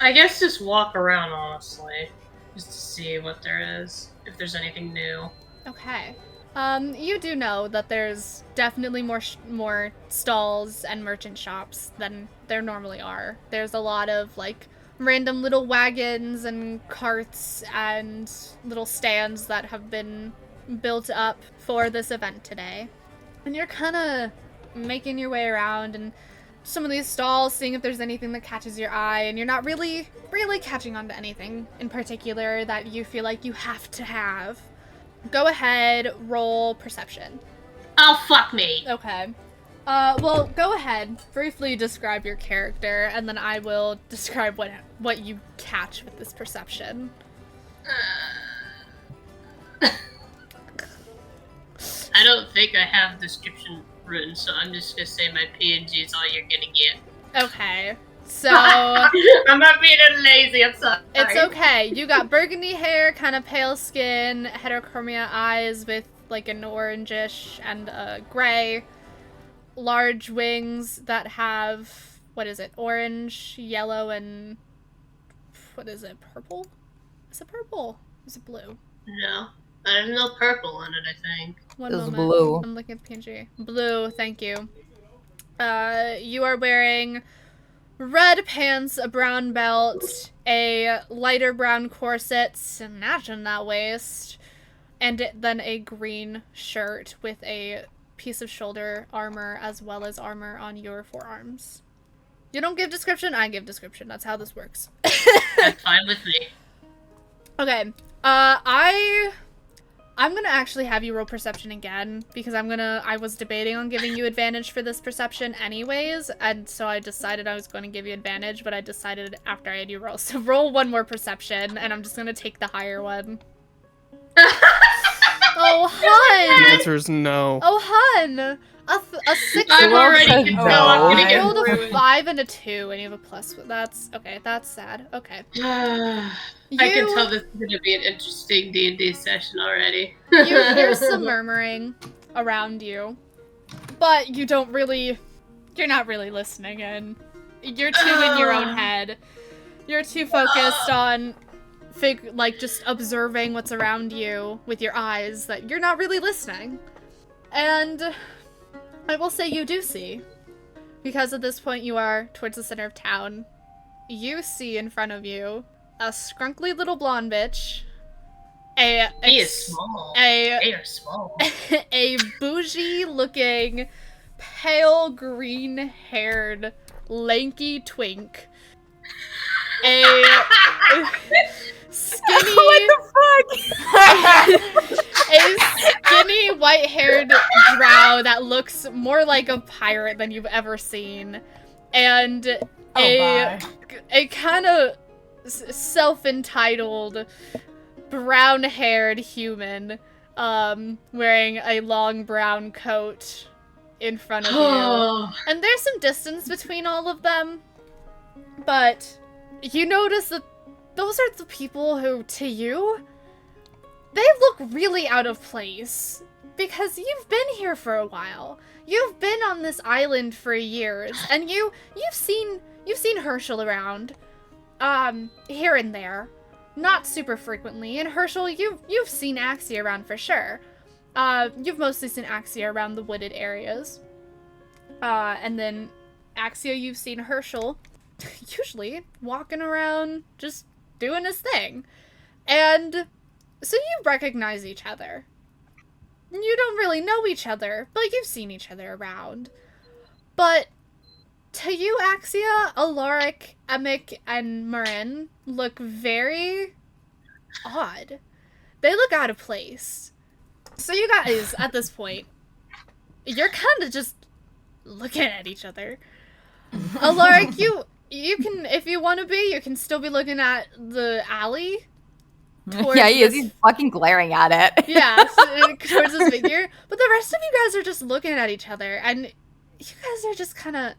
I guess just walk around, honestly. Just to see what there is. If there's anything new. Okay. You do know that there's definitely more stalls and merchant shops than there normally are. There's a lot of, like, random little wagons and carts and little stands that have been built up for this event today. And you're kind of making your way around and some of these stalls, seeing if there's anything that catches your eye, and you're not really catching on to anything in particular that you feel like you have to have. Go ahead, roll perception. Oh, fuck me. Okay. Well, go ahead. Briefly describe your character, and then I will describe what you catch with this perception. I don't think I have description written, so I'm just gonna say my PNG is all you're gonna get. Okay. So... I'm not being lazy, I'm sorry. It's okay. You got burgundy hair, kind of pale skin, heterochromia eyes with like an orangish and a gray. Large wings that have, what is it, orange, yellow, and... What is it, purple? Is it purple? Is it blue? No. There's no purple in it, I think. One It was moment. blue. I'm looking at PNG. Blue, thank you. You are wearing red pants, a brown belt, a lighter brown corset, imagine that waist, and then a green shirt with a piece of shoulder armor as well as armor on your forearms. You don't give description, I give description. That's how this works. That's fine with me. Okay. I'm gonna actually have you roll perception again, because I was debating on giving you advantage for this perception anyways, and so I decided I was going to give you advantage, but I decided after I had you roll. So roll one more perception, and I'm just gonna take the higher one. Oh, hun! The answer is no. Oh, hun! A 6 I'm already can No. tell I'm gonna I get rolled a ruined. 5 and a 2, and you have a plus. That's okay. That's sad. Okay. I can tell this is gonna be an interesting D&D session already. You hear some murmuring around you, but you don't really. You're not really listening in. You're too in your own head. You're too focused on just observing what's around you with your eyes that you're not really listening. And I will say you do see, because at this point you are towards the center of town. You see in front of you a scrunkly little blonde bitch. He is small. They are small. A bougie-looking, pale green-haired, lanky twink. A skinny... What the fuck? A skinny, white-haired drow that looks more like a pirate than you've ever seen. And a kind of self-entitled, brown-haired human wearing a long brown coat in front of you. And there's some distance between all of them, but you notice that those are the people who, to you, they look really out of place, because you've been here for a while. You've been on this island for years, and you've seen Herschel around, here and there, not super frequently. And Herschel, you've seen Axia around for sure. You've mostly seen Axia around the wooded areas, and then Axia, you've seen Herschel, usually walking around, just doing his thing, and so you recognize each other. You don't really know each other, but you've seen each other around. But to you, Axia, Alaric, Emmet, and Marin look very odd. They look out of place. So you guys, at this point, you're kind of just looking at each other. Alaric, you can, if you want to be, you can still be looking at the alley. Yeah, he is. He's fucking glaring at it. Yeah, towards his figure. But the rest of you guys are just looking at each other, and you guys are just kind of...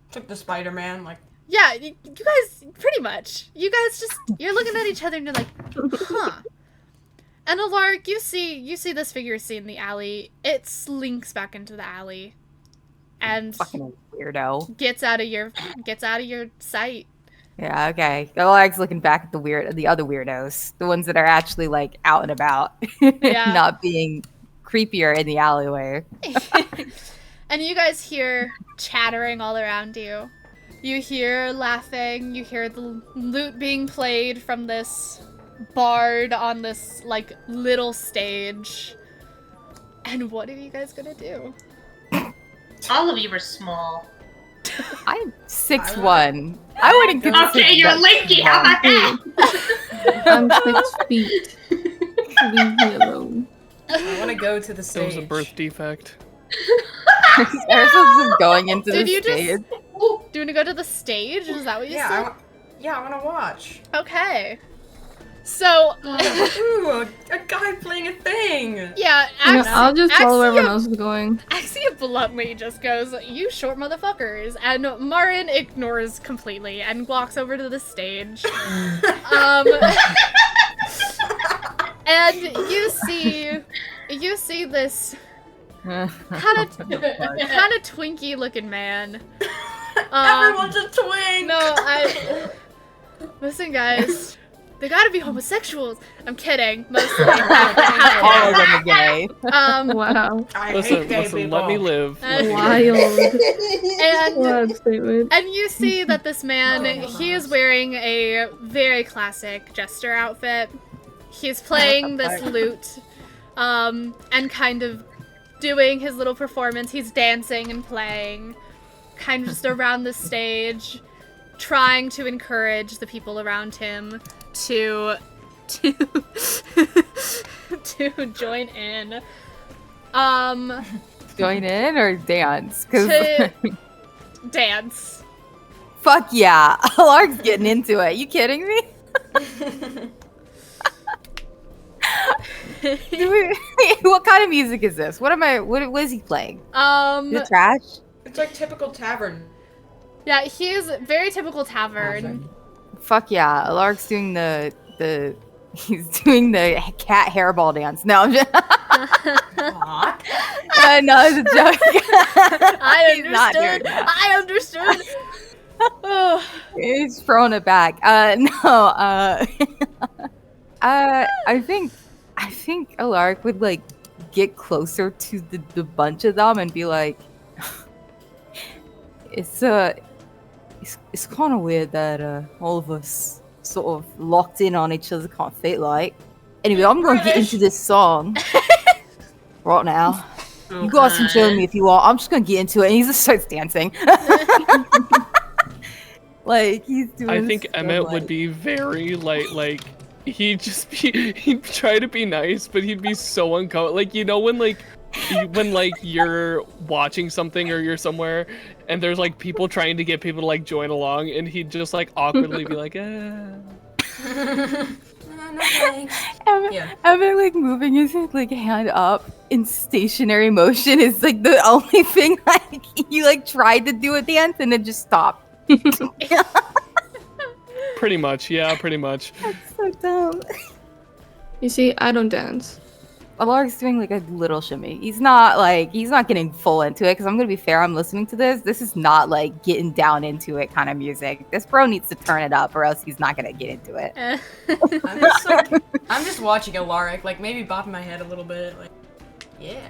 It's like the Spider-Man, like... Yeah, you guys, pretty much. You guys just, you're looking at each other and you're like, huh. And Alaric, you see this figure in the alley. It slinks back into the alley. And Fucking weirdo. gets out of your sight. Yeah, okay. Alaric's looking back at the other weirdos, the ones that are actually like out and about, Yeah. not being creepier in the alleyway. And you guys hear chattering all around you. You hear laughing, you hear the lute being played from this bard on this, like, little stage. And what are you guys gonna do? All of you are small. I'm 6'1". I wouldn't consider Okay, you're that lanky. How about that? I'm 6 feet. Leave me alone. I want to go to the It stage. was a birth defect. Herschel's just going into Did the you just- stage. Do you want to go to the stage? Is that what you said? I want to watch. Okay. So, Ooh, a guy playing a thing. yeah, You know, I'll just follow where everyone else is going. Axia bluntly just goes, "You short motherfuckers," and Marin ignores completely and walks over to the stage. And you see this kind of twinky looking man. Everyone's a twink. No, listen, guys. They gotta be homosexuals. I'm kidding, mostly. All of them are gay. Wow. I Listen, hate gay listen, people. let me live. Wild. And Wild statement. And you see that this man, he is wearing a very classic jester outfit. He's playing this lute, and kind of doing his little performance. He's dancing and playing, kind of just around the stage, trying to encourage the people around him to join in. Join in or dance? 'Cause To dance. fuck yeah, Alaric's getting into it. You kidding me? What kind of music is this? What is he playing? Is it trash? It's like typical tavern. Yeah, he is very typical tavern. Fuck yeah, Alaric's doing he's doing the cat hairball dance. No, I'm just What? no, it's a joke. I He's not doing understood. that. I understood. Oh. He's throwing it back. I think Alaric would like get closer to the bunch of them and be like, it's kind of weird that all of us sort of locked in on each other, can't fake like. Anyway, I'm gonna get into this song right now. You guys can join me if you want. I'm just gonna get into it, and he just starts dancing. Like he's doing. I think Emmet would be very like he'd try to be nice, but he'd be so uncomfortable. Like, you know, when you're watching something or you're somewhere and there's like people trying to get people to like join along, and he'd just like awkwardly be like, No thanks. Emmet like moving his like hand up in stationary motion is like the only thing like he like tried to do a dance and it just stopped. pretty much, yeah, pretty much. That's so dumb. You see, I don't dance. Alaric's doing like a little shimmy. He's not getting full into it, because I'm gonna be fair, I'm listening to this. This is not like getting down into it kind of music. This bro needs to turn it up or else he's not gonna get into it. I'm just watching Alaric, like maybe bopping my head a little bit, like, yeah.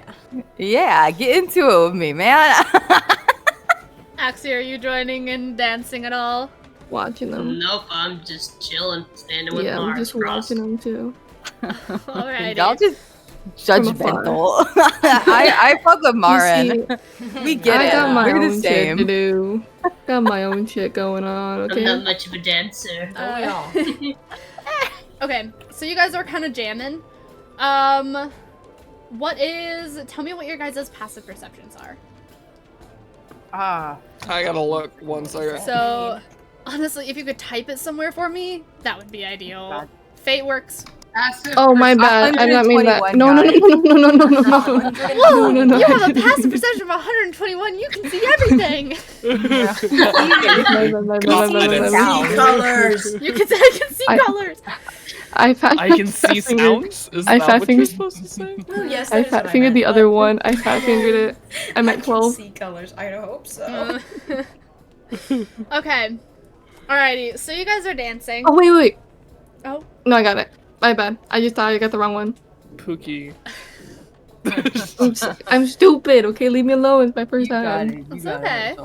Yeah, get into it with me, man. Axie, are you joining and dancing at all? Watching them. Nope, I'm just chilling, standing with Yeah, my I'm arms just crossed. watching them too. Alrighty. Y'all just judgmental. From I fuck with Marin. You We get I it. got my We're the own shit same. to do. Got my own shit going on, I'm okay? not much of a dancer. Don't we all? Okay, so you guys are kind of jamming. Tell me what your guys' passive perceptions are. Ah. I gotta look one second. So, honestly, if you could type it somewhere for me, that would be ideal. God. Fate works. Oh, my bad. I did not mean that. 121 No. Whoa! No, no. You have a passive perception of 121. You can see everything. Colors. I can see colors. I can see sounds? Is I that fat what you're fingered- supposed to say? Oh, yes, I that is what fat fingered the meant, other but- one. I fat fingered it. I'm at 12. I can see colors. I hope so. Okay. Alrighty, so you guys are dancing. Oh, wait. Oh. No, I got it. My bad. I just thought I got the wrong one. Pookie. Oops. I'm stupid, okay? Leave me alone. It's my first time. It's okay.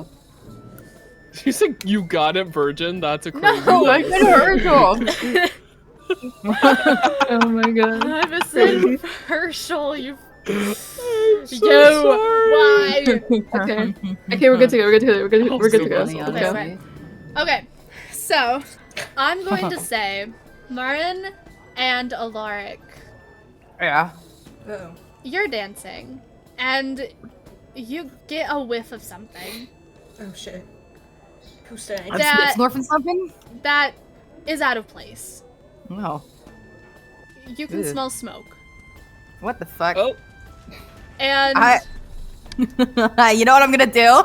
You said you got it, virgin? That's a crazy. No, I said Herschel. Oh my god. I was saying Herschel, you. so Why? Okay. Okay, we're good to go. We're good to go. We're good to go. funny, Let's go. honestly. Okay, so I'm going to say Marin and Alaric, Yeah. Oh. you're dancing, and you get a whiff of something Oh shit. Who's saying? That- It's Norfin something? that is out of place. No. You can Ew. smell smoke. What the fuck? Oh, And You know what I'm gonna do?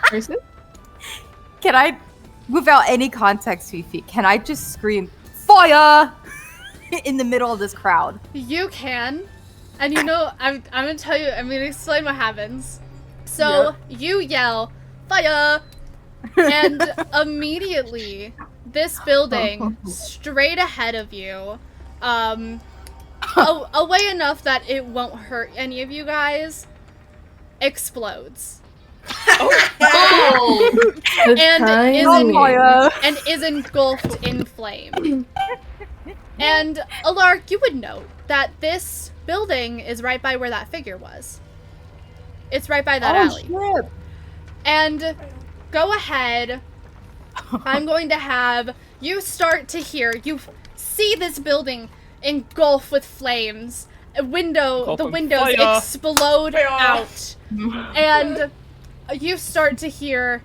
Person? Can I, without any context, Fifi, can I just scream fire in the middle of this crowd? you can, and you know, I'm gonna tell you, I'm gonna explain what happens. So you yell, fire! And immediately, this building straight ahead of you, away enough that it won't hurt any of you guys, explodes. Oh! And is engulfed in flame. And Alaric, you would note that this building is right by where that figure was. It's right by that alley. Shit. And go ahead. I'm going to have you start to hear. You see this building engulf with flames. The windows fire. explode out. And you start to hear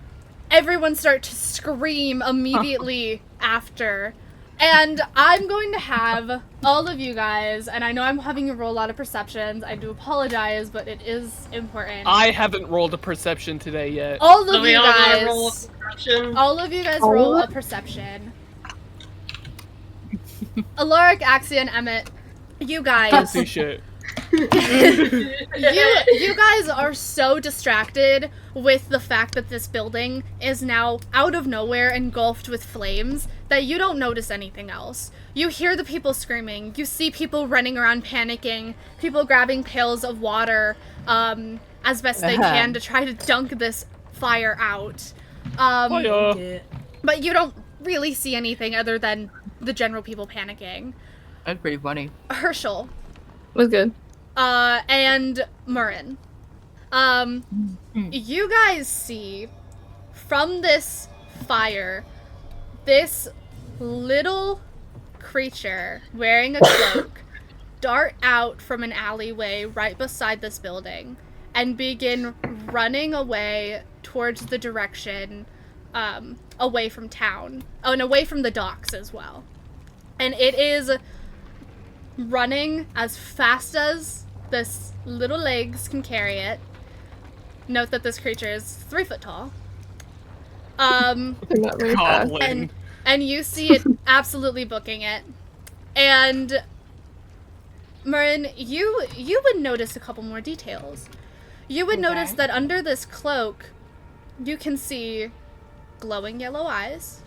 everyone start to scream immediately after. And I'm going to have all of you guys, and I know I'm having you roll a lot of perceptions. I do apologize, but it is important. I haven't rolled a perception today yet. All So of we you all gotta roll a guys. perception. All of you guys roll a perception. Alaric, Axia, and Emmet, you Don't guys. see shit. You guys are so distracted with the fact that this building is now out of nowhere engulfed with flames that you don't notice anything else. You hear the people screaming, you see people running around panicking, people grabbing pails of water as best they can to try to dunk this fire out. Fire. But you don't really see anything other than the general people panicking. That's pretty funny. Herschel, Was good. and Marin. You guys see from this fire this little creature wearing a cloak dart out from an alleyway right beside this building and begin running away towards the direction away from town. Oh, and away from the docks as well. And it is running as fast as this little legs can carry it. Note that this creature is 3 foot tall. They're not very fast. Goblin. And you see it absolutely booking it. And Marin, you would notice a couple more details. You would notice that under this cloak, you can see glowing yellow eyes.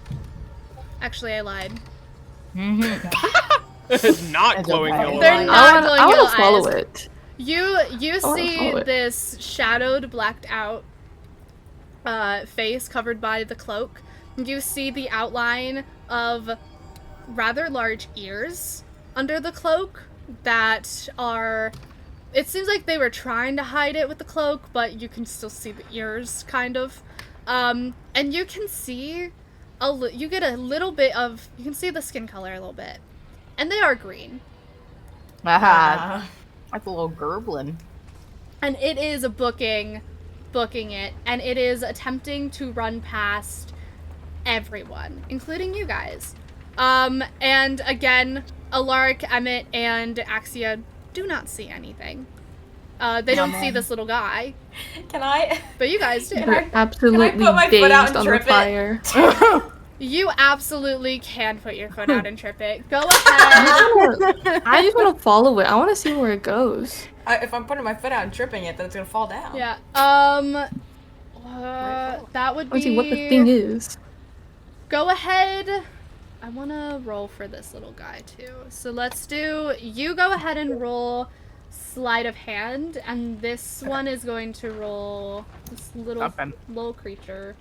Actually, I lied. It's not glowing okay. yellow. They're eyes. not glowing I yellow want to follow eyes. it. You wanna see follow it. this shadowed, blacked out face covered by the cloak. You see the outline of rather large ears under the cloak that are... It seems like they were trying to hide it with the cloak, but you can still see the ears, kind of. And you can see... you get a little bit of... You can see the skin color a little bit. And they are green. Aha. That's a little gerblin. And it is booking it, and it is attempting to run past everyone, including you guys. And again, Alaric, Emmet, and Axia do not see anything. They don't see this little guy, Can I? but you guys do. They're absolutely put my foot out dazed and on the trip it? fire. You absolutely can put your foot out and trip it. Go ahead. I just want to follow it. I want to see where it goes. If I'm putting my foot out and tripping it, then it's gonna fall down. Yeah. That would I want to see be... what the thing is. Go ahead. I want to roll for this little guy too. So let's do, you go ahead and roll sleight of hand, and this one is going to roll this little creature.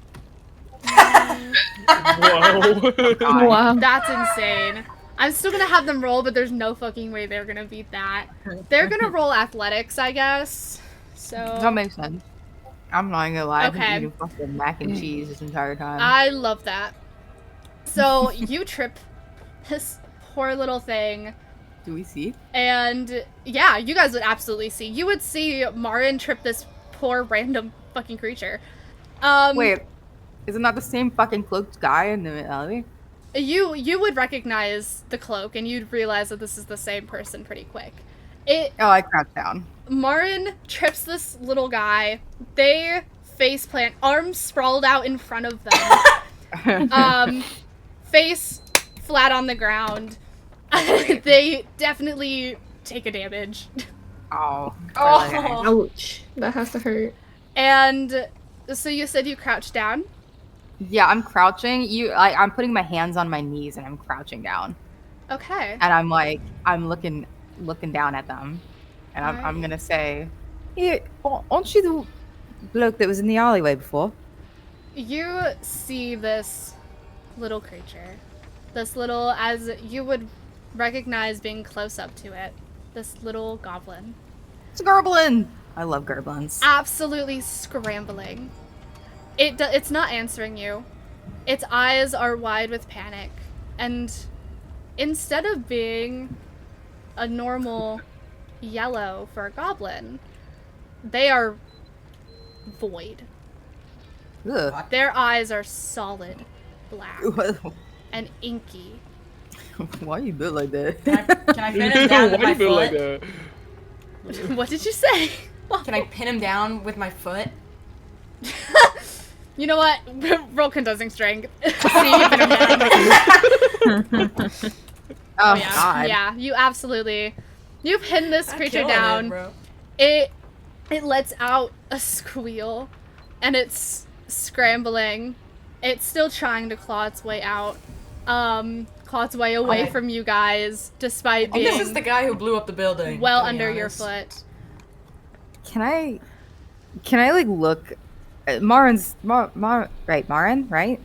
Whoa. Wow. That's insane. I'm still gonna have them roll, but there's no fucking way they're gonna beat that. They're gonna roll athletics, I guess. So That makes sense. I'm not gonna lie. I've been Okay. eating fucking mac and cheese this entire time. I love that. So you trip this poor little thing. Do we see? And yeah, you guys would absolutely see. You would see Marin trip this poor random fucking creature. Wait, isn't that the same fucking cloaked guy in the alley? You would recognize the cloak and you'd realize that this is the same person pretty quick. Oh, I crouched down. Marin trips this little guy. They faceplant, arms sprawled out in front of them. Face flat on the ground. They definitely take a damage. Oh. Ouch. That has to hurt. And so you said you crouched down? Yeah, I'm crouching. I'm putting my hands on my knees and I'm crouching down. Okay. And I'm like, I'm looking down at them, and I'm Alright. gonna say, "Yeah, aren't you the bloke that was in the alleyway before?" You see this little creature. This little, as you would recognize being close up to it, this little goblin. It's a goblin. I love goblins. Absolutely scrambling. It's not answering you. Its eyes are wide with panic. And instead of being a normal yellow for a goblin, they are void. Ugh. Their eyes are solid black and inky. Why you built like that? Can I pin him down with Why my do you feel like foot? that? What did you say? Can I pin him down with my foot? You know what? Roll conducting strength. See you pin him down. Oh, yeah. God. Yeah, you absolutely. You pin this I'm creature killing it, down. bro. It lets out a squeal, and it's scrambling. It's still trying to claw its way out. Claw its way away Okay. from you guys, despite I think being this is the guy who blew up the building. well to be under your honest. foot. Can I like look? Marin's right? Marin, right?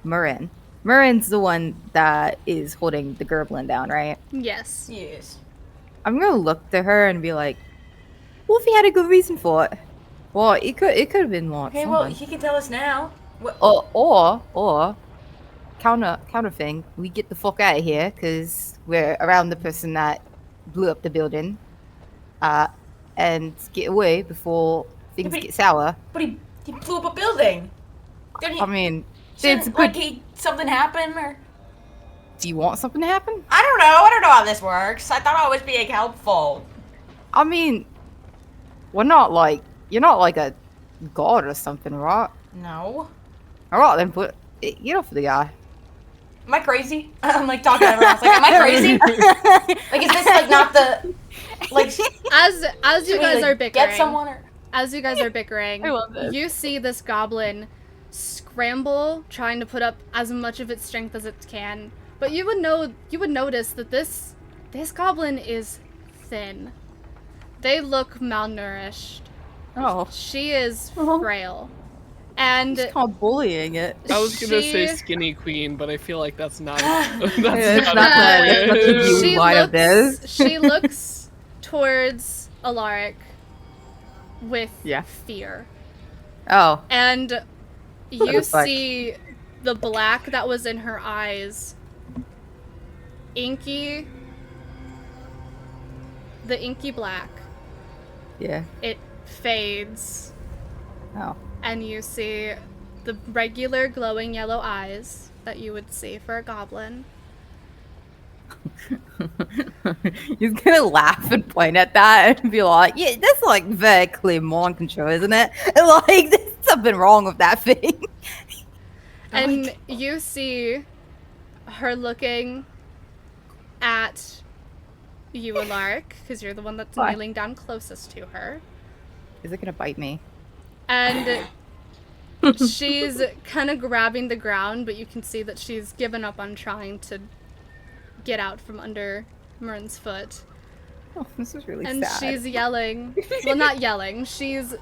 Marin. Marin's the one that is holding the goblin down, right? Yes. Yes. I'm gonna look to her and be like, "Well, if he had a good reason for it, well, it could have been like Okay, well, something." he can tell us now. What? Or counter thing, we get the fuck out of here because we're around the person that blew up the building, and get away before things but- get sour. But he blew up a building. Didn't he? I mean, shouldn't, it's a like good. something happened or? Do you want something to happen? I don't know. I don't know how this works. I thought I was being helpful. I mean, you're not like a god or something, right? No. All right, then get off the guy. Am I crazy? I'm like talking to everyone else. Like, am I crazy? Like, is this like not the like? As you should we, guys like, are bickering, Get someone or? as you guys are bickering, I love this. you see this goblin scramble, trying to put up as much of its strength as it can. But you would notice that this goblin is thin. They look malnourished. Oh, She is frail. And she's called bullying it. I was gonna say She- skinny queen, but I feel like that's not. It's that's not not that. That's appropriate. not the line of this. she looks towards Alaric with Yeah. fear. Oh, And you the fuck? see the black that was in her eyes. The inky black. yeah. It fades. Oh. And you see the regular glowing yellow eyes that you would see for a goblin. He's gonna laugh and point at that and be like, "Yeah, that's like very clear mind control, isn't it? And like, there's something wrong with that thing." And you see her looking at you, Alaric, because you're the one that's Why? kneeling down closest to her. Is it gonna bite me? And she's kind of grabbing the ground, but you can see that she's given up on trying to get out from under Marin's foot. Oh, this is really And sad. she's yelling. Well, not yelling. She's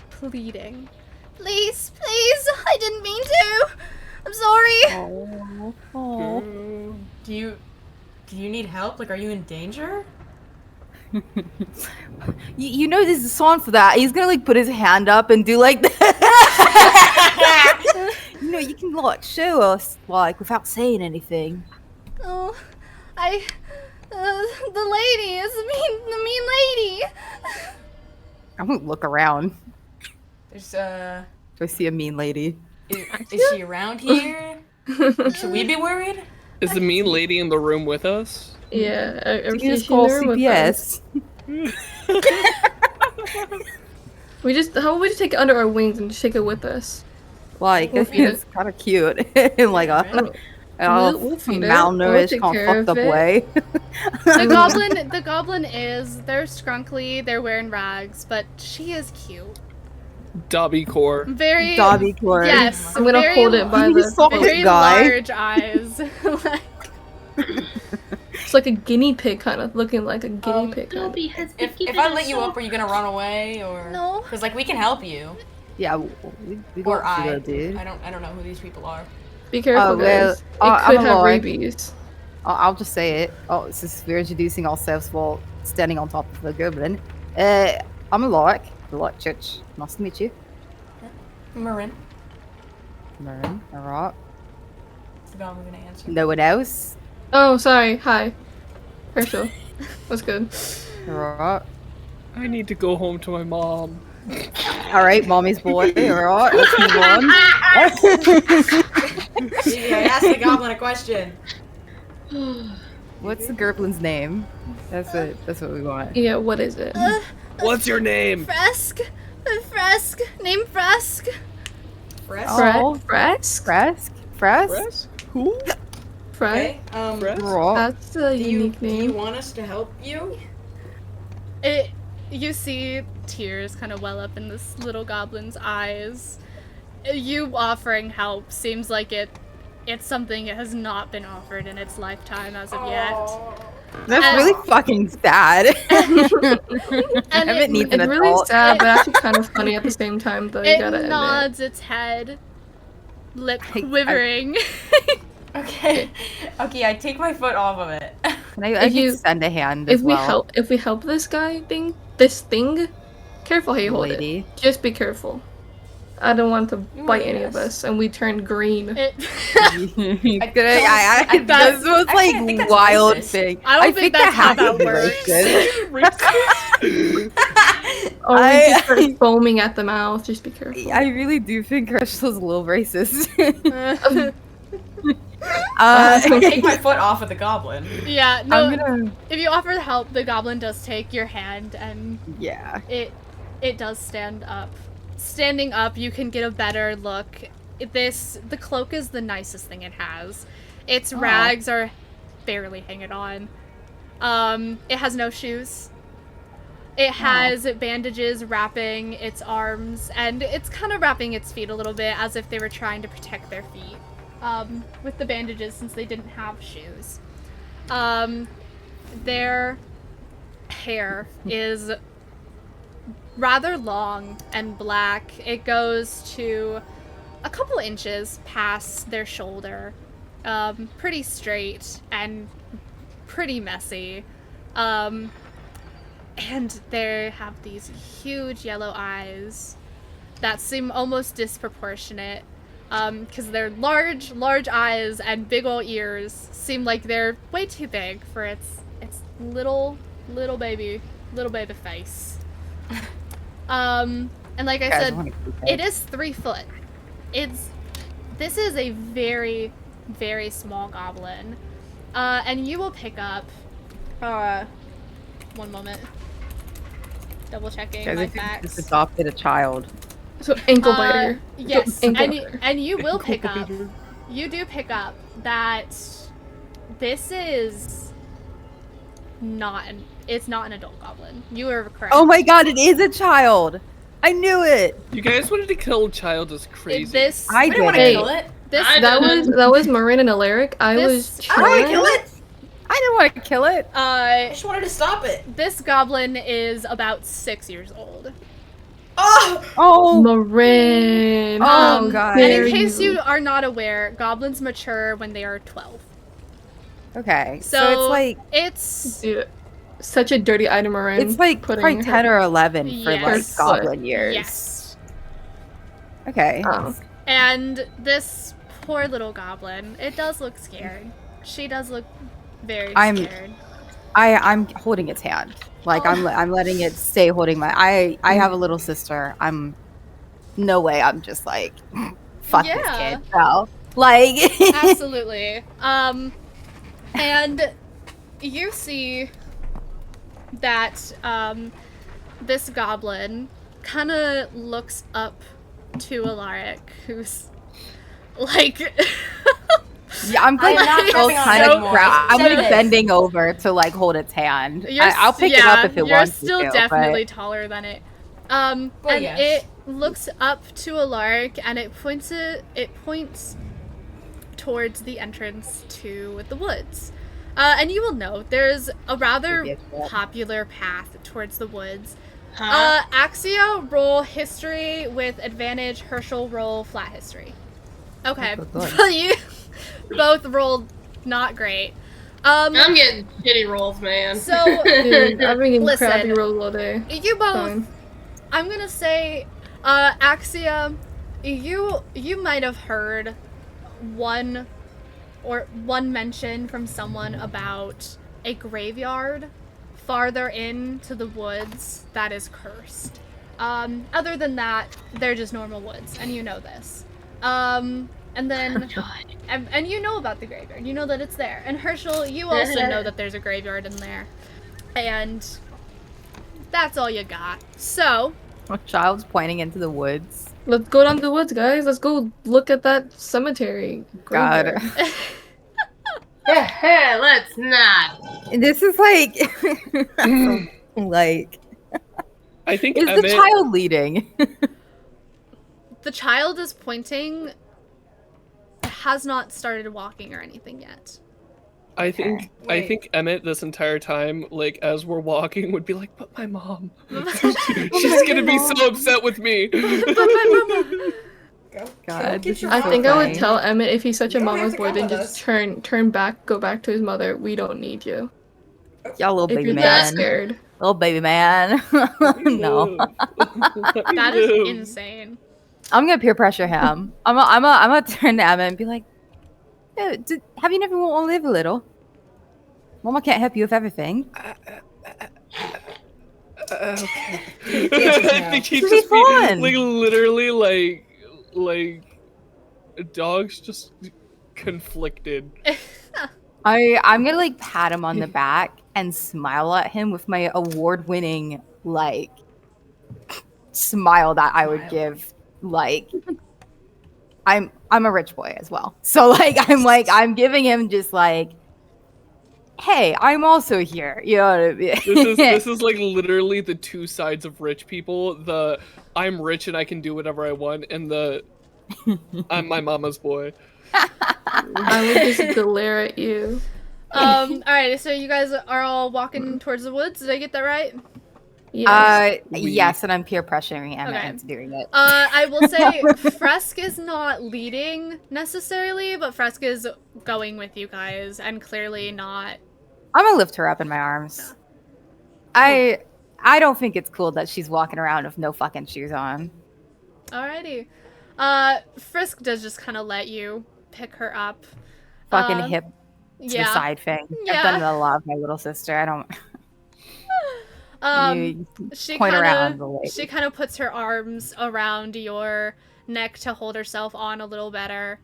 pleading. Please, please, I didn't mean to. I'm sorry. Oh. Do you need help? Like, are you in danger? You know there's a song for that. He's gonna like put his hand up and do like that. You know, you can like show us like without saying anything. Oh, the lady is the mean lady. I'm gonna look around. There's Do I see a mean lady? is she around here? Should we be worried? Is the mean lady in the room with us? Yeah, You can is just she in call the room with us? CPS. How about we just take it under our wings and just take it with us? Like, I We'll think feed it's kind of cute. In like a We'll feed it. We'll malnourished, take kind care of fucked of up it. way. The goblin they're scrunkly, they're wearing rags, but she is cute. Dobby core. Very Dobby cord. Yes, I'm gonna very, hold it by You saw the. this very guy. large eyes. Like, It's like a guinea pig, kind of looking like a guinea pig. Kind of. Dobby has been If given I a let you up, soft- are you gonna run away or? No. Because like we can help you. Yeah, we Or got you I. there, dude. I don't know who these people are. Be careful, Oh, well, guys. It I'm could have alive. rabies. I'll just say it. Oh, since we're introducing ourselves while standing on top of the goblin. I'm Alaric Church. Nice to meet you. Marin. Marin, alright. It's the goblin gonna answer. No one else? Oh, sorry. Hi, Herschel. What's good? Alright. I need to go home to my mom. Alright, mommy's boy. Alright, let's move on. I asked the goblin a question. What's the goblin's name? That's it. That's what we want. Yeah, what is it? What's your name? Fresk. Name Fresk. Fresk. Oh. Fresk? Fresk? Fresk? Press? Who? Fresk? Okay. Fresk? Right. That's a Do you unique name. want us to help you? you see tears kind of well up in this little goblin's eyes. You offering help seems like it's something it has not been offered in its lifetime as of yet. That's And- really fucking sad. And Emmet needs an It's really adult. sad, but actually kind of funny at the same time, though. You it gotta admit. nods its head, lip I- quivering. Okay. Okay, I take my foot off of it. Can I If can you- send a hand If as we well? help this thing, careful how you hold Lady. it. Just be careful. I don't want to bite any of yes. us, and we turn green. It, This was I like think that's wild racist. thing. I don't think that's how has to that be works. racist. Or we I- just start foaming at the mouth. Just be careful. I really do think Herschel's a little racist. I take my foot off of the goblin. yeah, no. I'm gonna. If you offer help, the goblin does take your hand, and Yeah. it does stand up. Standing up, you can get a better look. The cloak is the nicest thing it has. Its rags are barely hanging on. It has no shoes. It has bandages wrapping its arms, and it's kind of wrapping its feet a little bit as if they were trying to protect their feet. With the bandages, since they didn't have shoes. Their hair is rather long and black. It goes to a couple inches past their shoulder. Pretty straight and pretty messy. And they have these huge yellow eyes that seem almost disproportionate. Because their large eyes and big ol' ears seem like they're way too big for its little baby face. And like I said, it is 3 foot. This is a very, very small goblin. And you will pick up, one moment. Double checking Guys, my I think facts. just adopted a child. So ankle biter. Yes, Ankle and biter. you will pick up. You do pick up that this is not it's not an adult goblin. You were correct. Oh my god, it is a child! I knew it! You guys wanted to kill a child is crazy. This I We didn't want to did it. kill it. this That was Marin and Alaric. I This- was I don't want to trying. kill it. I didn't want to kill it. I just wanted to stop it. this goblin is about 6 years old. Oh! Oh! Marin. Oh, how God. And dare in case you are not aware, goblins mature when they are 12. Okay, So, so it's like. it's Dude, such a dirty item around. It's like putting probably 10 or 11 for like Yes. goblin years. Yes. Okay. Oh. And this poor little goblin, it does look scared. She does look very scared. I'm holding its hand. Like I'm letting it stay holding my. I have a little sister. No way. I'm just like fuck this kid. No. Like Absolutely. And you see that this goblin kind of looks up to Alaric, who's like yeah, I'm like not still stepping on kind it of anymore. I'm Said like it. bending over to like hold its hand. I'll pick it up if it wants to. You're still definitely taller than it. And yes. it looks up to Alaric and it points towards the entrance to the woods. And you will note there's a rather popular path towards the woods. Axia, roll history with advantage. Herschel, roll flat history. Okay. You both rolled not great. I'm getting shitty rolls, man. So, Dude, I've been getting Listen. crappy rolls all day. you both, Fine. I'm gonna say, Axia, you might have heard one mention from someone about a graveyard farther into the woods that is cursed. Other than that, they're just normal woods, and you know this. And then, and you know about the graveyard. You know that it's there. And Herschel, you also know that there's a graveyard in there. And that's all you got. So, A child's pointing into the woods. Let's go down to the woods, guys. Let's go look at that cemetery. God. Graveyard. Let's not. This is like like I think is Emmet, the child leading? the child is pointing, has not started walking or anything yet. I think Emmet this entire time, like as we're walking, would be like, "But my mom, she's gonna be so upset with me." God, this is I so think I would funny. tell Emmett if he's such a You don't have mama's to boy, come then with just us. turn back, go back to his mother. We don't need you. Yeah, little If baby you're that man. scared. Little baby man. No. That is insane. I'm gonna peer pressure him. I'm gonna turn to Emma and be like, "Yeah, have you never want to live a little? Mama can't help you with everything." Okay. Yes, I think he'd It'll be just be fun. like literally like dogs just conflicted. I'm gonna like pat him on the back and smile at him with my award-winning like smile that I would give. Like I'm a rich boy as well, so like I'm giving him just like, hey, I'm also here. You know what I mean? This is like literally the two sides of rich people. The I'm rich and I can do whatever I want, and the I'm my mama's boy. I would just glare at you. Alright, so you guys are all walking towards the woods. Did I get that right? Yes. Yes, and I'm peer pressuring Emma Okay. into doing it. I will say Fresk is not leading necessarily, but Fresk is going with you guys and clearly not. I'm gonna lift her up in my arms. I don't think it's cool that she's walking around with no fucking shoes on. Alrighty. Frisk does just kind of let you pick her up. Fucking hip to the Yeah. side thing. Yeah. I've done it a lot with my little sister. I don't. You She point around kind the of lake. she kind of puts her arms around your neck to hold herself on a little better.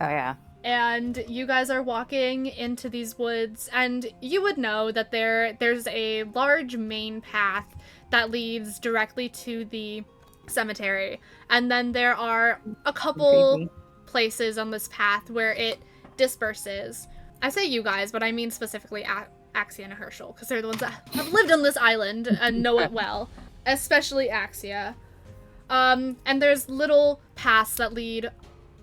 Oh yeah. And you guys are walking into these woods, and you would know that there's a large main path that leads directly to the cemetery, and then there are a couple Creepy. places on this path where it disperses. I say you guys, but I mean specifically Axia and Herschel, because they're the ones that have lived on this island and know it well, especially Axia. And there's little paths that lead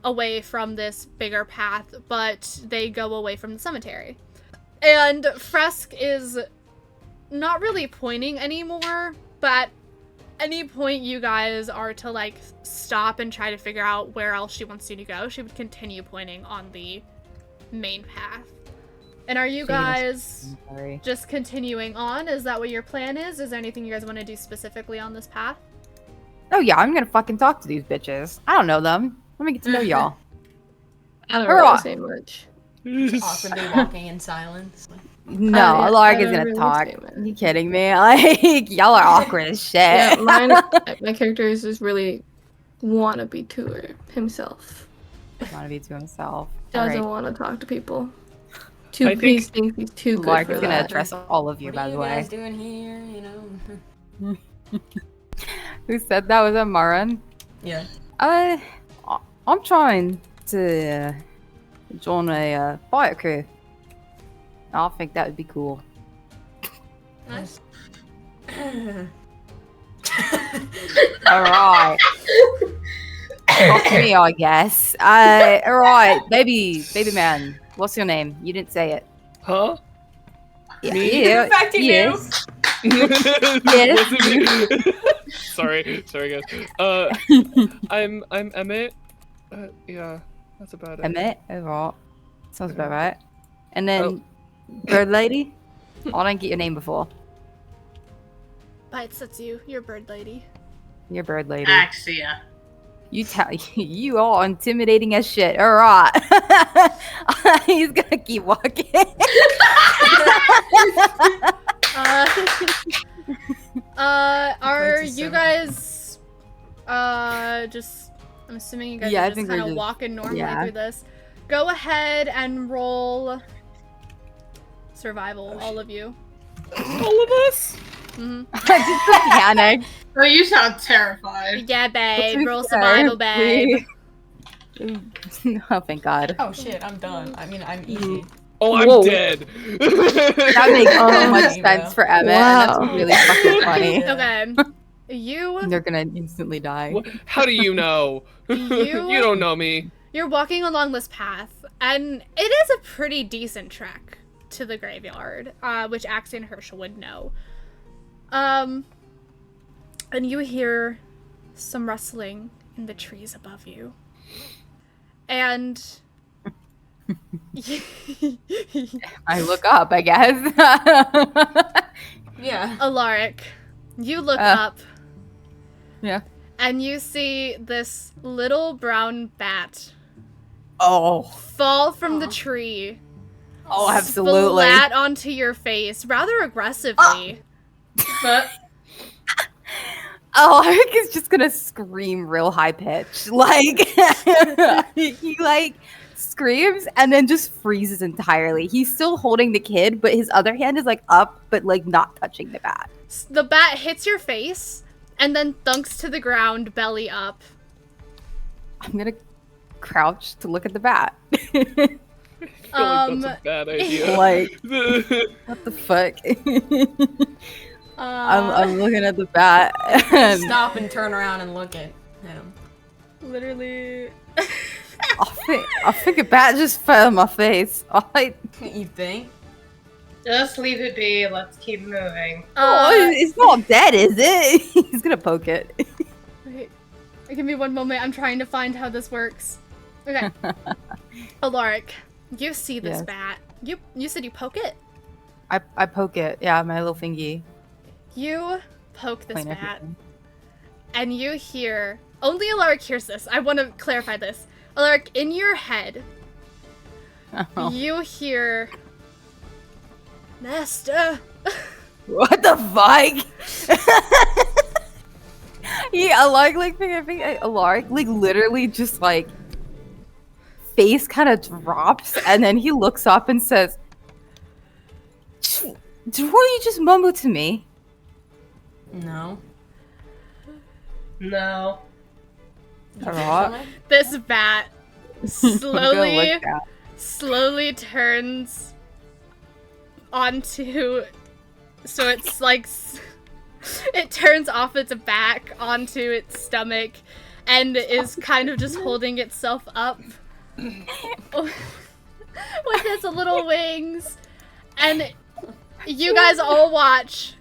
away from this bigger path, but they go away from the cemetery. And Fresk is not really pointing anymore, but at any point you guys are to like stop and try to figure out where else she wants you to go, she would continue pointing on the main path. And are you Jeez. guys I'm sorry. just continuing on? Is that what your plan is? Is there anything you guys want to do specifically on this path? Oh yeah, I'm gonna fucking talk to these bitches. I don't know them. Let me get to know y'all. I don't Hurrah. really say much. Awkwardly walking in silence. No, yeah, Alaric I is don't gonna really talk. say much. You kidding me? Like y'all are awkward as shit. Yeah, my character is just really wannabe tour himself. Want to be to himself. Doesn't Alright. want to talk to people. I He think- thinks he's too good Alaric for is gonna that. address all of you, What by are the you way. guys doing here? You know. Who said that? Was that Marin? Yeah. I'm trying to join a fire crew. I think that would be cool. Nice. Alright. Fuck me, I guess. Alright, baby man. What's your name? You didn't say it. Huh? Me? Yeah, In fact, he yes. Was it me? sorry, guys. I'm Emmet. Yeah, that's about it. Emmet? Alright. Sounds about right. And then, Bird Lady? I didn't get your name before. Bites, that's you. You're Bird Lady. You're Bird Lady. Axia. You are intimidating as shit. Alright. He's gonna keep walking. Are Place is you so- guys just I'm assuming you guys Yeah, I are just think we're kind of just- walking normally yeah. through this. Go ahead and roll survival, all of you. All of us? Hmm. Just a panic. Oh, you sound terrified. Yeah, babe. Roll survival, babe. Oh, thank God. Oh shit, I'm done. I mean, I'm easy. Oh, I'm Whoa. dead. That makes so much Yeah. sense for Emmet, Wow. and that's really fucking funny. Yeah. Okay. You They're gonna instantly die. What- How do you know? You- You don't know me. You're walking along this path, and it is a pretty decent trek to the graveyard, which Axie and Herschel would know. And you hear some rustling in the trees above you. And I look up, I guess. Yeah. Alaric, you look Uh. up Yeah. and you see this little brown bat Oh. fall from the tree, Oh, absolutely. splat onto your face rather aggressively. But Oh, Eric is just gonna scream real high pitch. Like he like screams and then just freezes entirely. He's still holding the kid, but his other hand is like up, but like not touching the bat. The bat hits your face and then thunks to the ground, belly up. I'm gonna crouch to look at the bat. I feel like that's a bad idea. Like, what the fuck? I'm looking at the bat. And Stop and turn around and look at him. literally. I think a bat just fell on my face. You think? just leave it be. Let's keep moving. It's not dead, is it? He's gonna poke it. Wait, give me one moment. I'm trying to find how this works. Okay. Alaric, you see this Yes. bat. You said you poke it? I poke it. Yeah, my little fingy. You poke this Plain bat, everything. and you hear. Only Alaric hears this. I want to clarify this. Alaric, in your head, Oh. you hear. Master. What the fuck? Yeah, Alaric, Alaric, like, literally just, like, face kind of drops, and then he looks up and says, "What you just mumble to me?" No. No. Alright. This bat I'm gonna look down. slowly turns onto, so it's like it turns off its back onto its stomach and is kind of just holding itself up with its little wings, and you guys all watch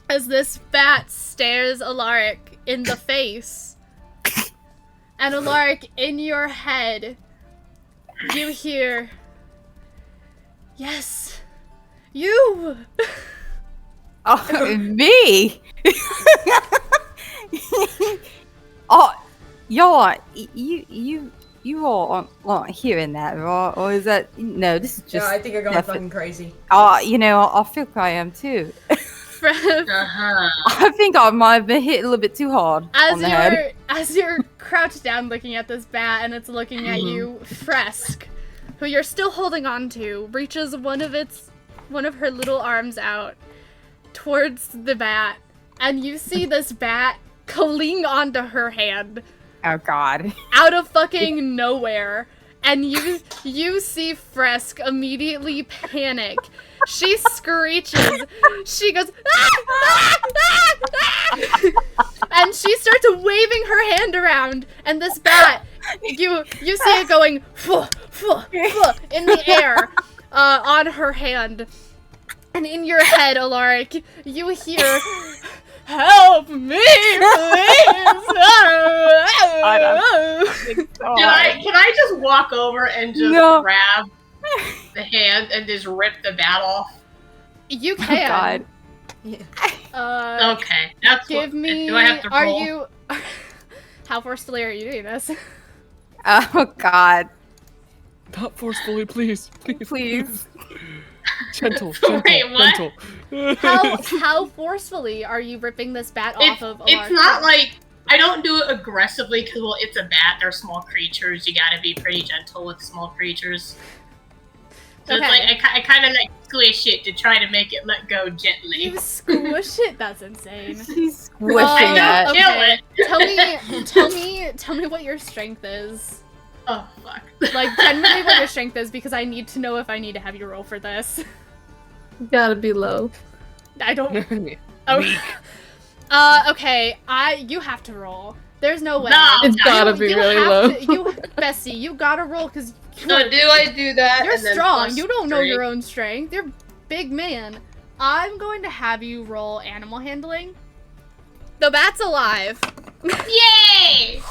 as this bat stares Alaric in the face. And Alaric, in your head, you hear, Yes. You. Oh, me? Oh, y'all, you all aren't hearing that, right? Or is that no? This is just. Yeah, I think you're going fucking crazy. You know, I feel like I am too. Uh-huh. I think I might have been hit a little bit too hard on the head. As you're crouched down looking at this bat and it's looking at you, Fresk, who you're still holding on to, reaches one of her little arms out towards the bat, and you see this bat cling onto her hand Oh God! out of fucking nowhere. And you see Fresk immediately panic. She screeches. She goes, "Ah! Ah! Ah! Ah!" And she starts waving her hand around. And this bat, you see it going "Fuh, fuh, fuh," in the air on her hand. And in your head, Alaric, you hear, "Help me, please!" Can I just walk over and just grab the hand and just rip the bat off? You can. God. Okay, that's Give me. Do I have to roll? Are you? How forcefully are you doing this? Oh God! Not forcefully, please. Please. Gentle, Wait, what? gentle. How forcefully are you ripping this bat off of Alaric? It's not like I don't do it aggressively because well, it's a bat. They're small creatures. You gotta be pretty gentle with small creatures. So Okay. it's like I kind of like squish it to try to make it let go gently. You squish it. That's insane. She's squishing I don't it. kill it. Tell me what your strength is. Oh fuck! Like generally what your strength is, because I need to know if I need to have you roll for this. Gotta be low. I don't. Okay. You have to roll. There's no way. No, It's gotta be really low. Bessie, you gotta roll because So do I do that? you're and then strong. plus You don't know 3? your own strength. You're a big man. I'm going to have you roll animal handling. The bat's alive. Yay!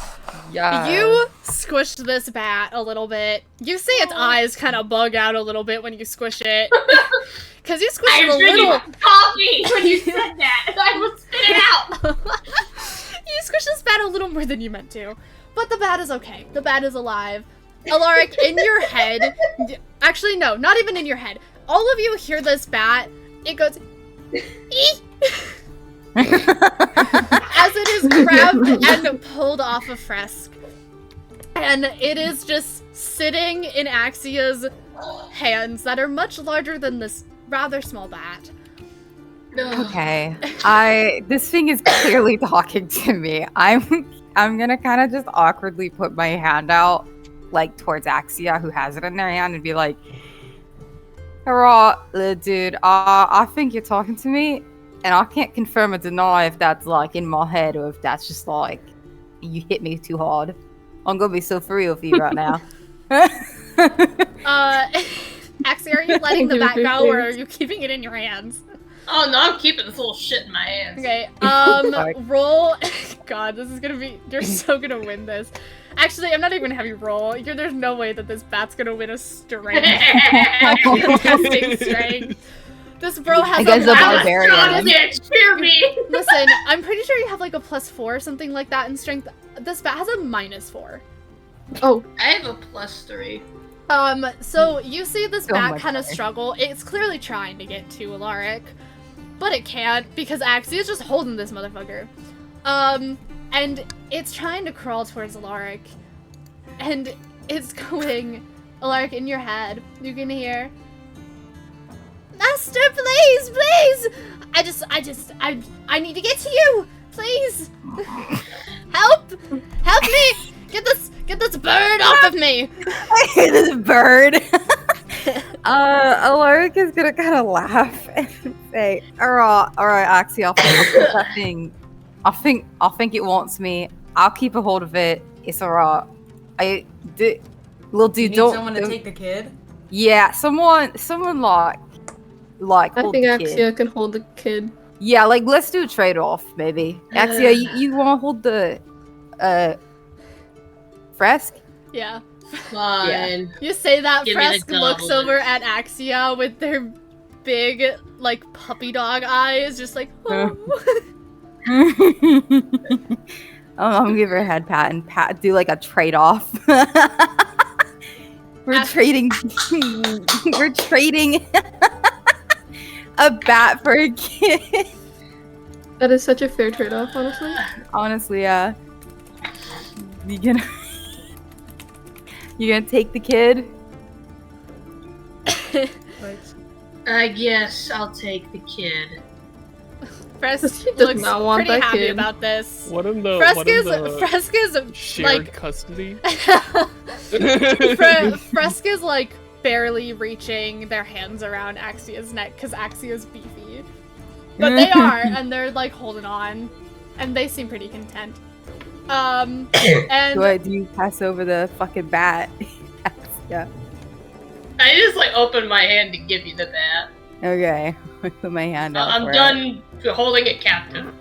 Yeah. You squished this bat a little bit. You see its eyes kind of bug out a little bit when you squish it. Because you squished I it was a drinking little. coffee when you said that. I will spit it out. You squished this bat a little more than you meant to. But the bat is okay. The bat is alive. Alaric, in your head. Actually, no, not even in your head. All of you hear this bat. It goes. Eek! As it is grabbed and pulled off of Fresk. And it is just sitting in Axia's hands that are much larger than this rather small bat. Okay. This thing is clearly talking to me. I'm gonna kind of just awkwardly put my hand out, like towards Axia, who has it in their hand, and be like, "Hurrah, little dude. I think you're talking to me, and I can't confirm or deny if that's like in my head or if that's just like you hit me too hard. I'm gonna be so for real with you right now." Axia, are you letting the bat go, or are you keeping it in your hands? Oh no, I'm keeping this little shit in my hands. Okay, Sorry. roll. God, this is gonna be. You're so gonna win this. Actually, I'm not even gonna have you roll. There's no way that this bat's gonna win a strength. A contesting strength. This bro has I guess a +4. barbarian. Cheer me! Listen, I'm pretty sure you have like a +4 or something like that in strength. This bat has a -4. Oh, I have a +3. So you see this So bat much kind of better. struggle. It's clearly trying to get to Alaric, but it can't because Axie is just holding this motherfucker. And it's trying to crawl towards Alaric, and it's going. Alaric, in your head, you can hear, "Master, please, please! I need to get to you! Please! Help! Help me! Get this bird off of me!" This bird. Alaric is gonna kind of laugh and say, "All right, Axie, I'll put that thing. I think it wants me. I'll keep a hold of it. It's alright. Little You dude, need don't. someone to take the kid? Yeah, someone like. I hold think the kid. Axia can hold the kid. Yeah, like let's do a trade-off, maybe. Axia, you want to hold the Fresk? Yeah. Fine. You say that, Give me the Fresk looks goblin. over at Axia with their big, like, puppy dog eyes, just like, oh. I'm gonna give her a head pat and do like a trade off. We're trading a bat for a kid. That is such a fair trade-off, honestly. Honestly, yeah. You gonna take the kid? I guess I'll take the kid. Fresk He does looks not want pretty that happy kid. about this. What in the Fresk is shared like custody? Fresk is like barely reaching their hands around Axia's neck because Axia's beefy. But they are, and they're like holding on, and they seem pretty content. And Do you pass over the fucking bat? Yeah. I just like open my hand to give you the bat. Okay. I put my hand out. I'm for done holding it captive.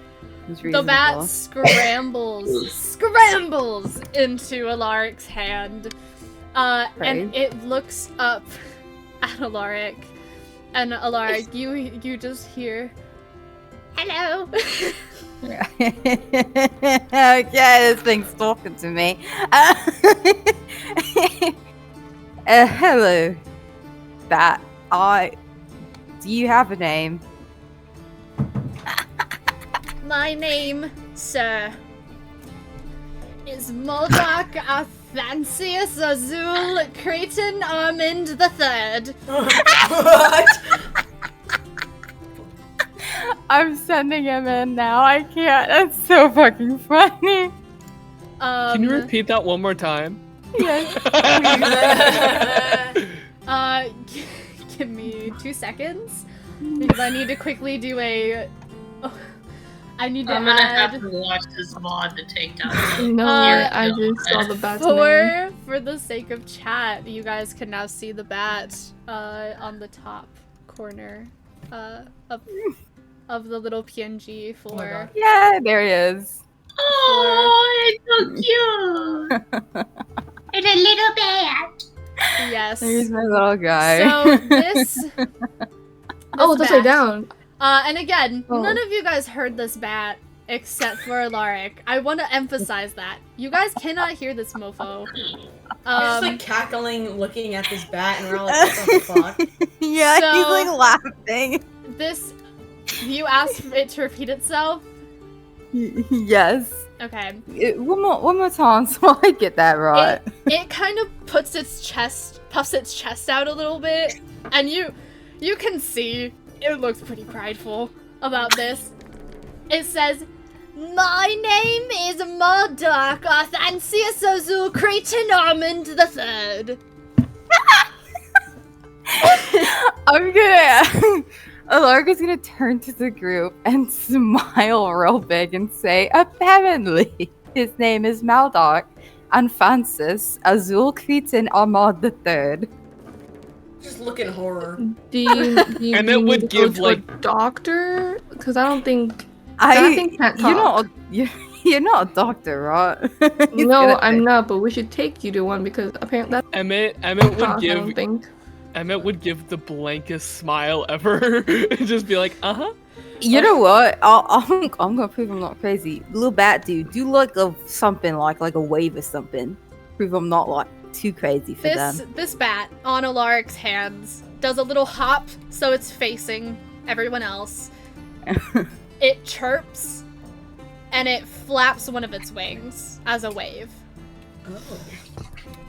It's the bat reasonable. scrambles into Alaric's hand, and it looks up at Alaric, and Alaric, you just hear, "Hello." Okay, this thing's talking to me. Hello, bat. Do you have a name? My name, sir, is Moldok Athansius Azul Cretan Armand III. What? I'm sending him in now. I can't. That's so fucking funny. Can you repeat that one more time? Yes. Give me 2 seconds because I need to quickly do a. I need to I'm gonna add have to watch this mod to take down. No, I just saw the bat's name. for the sake of chat. You guys can now see the bat on the top corner of the little PNG for. Yeah, there he is. Oh, it's so cute! It's a little bat. Yes. There's my little guy. So this. Oh, it's upside down. And again, Oh. none of you guys heard this bat except for Alaric. I want to emphasize that. You guys cannot hear this mofo. He's just like cackling, looking at this bat, and we're all like, what the fuck? Yeah, So- he's like laughing. This. You asked it to repeat itself? Yes. Okay. One more time so I get that right. It kind of puffs its chest out a little bit, and you can see it looks pretty prideful about this. It says, "My name is Marduk Athansius Ozul Cretan Armand III." I'm gonna. Alaric is gonna turn to the group and smile real big and say, "Apparently, his name is Maldoc and Francis Azul Cretan Armand III." Just look in horror. Do you And it would need to go give, to like- a doctor? Because I don't think that thing can't talk. You're not a doctor, right? He's No, gonna I'm say- not. But we should take you to one because apparently that Emmet I would don't give think. the blankest smile ever and just be like, uh-huh. You know what? I'm gonna prove I'm not crazy. Little bat dude, do like something like a wave or something. Prove I'm not like too crazy for them. This bat on Alaric's hands does a little hop so it's facing everyone else. It chirps and it flaps one of its wings as a wave.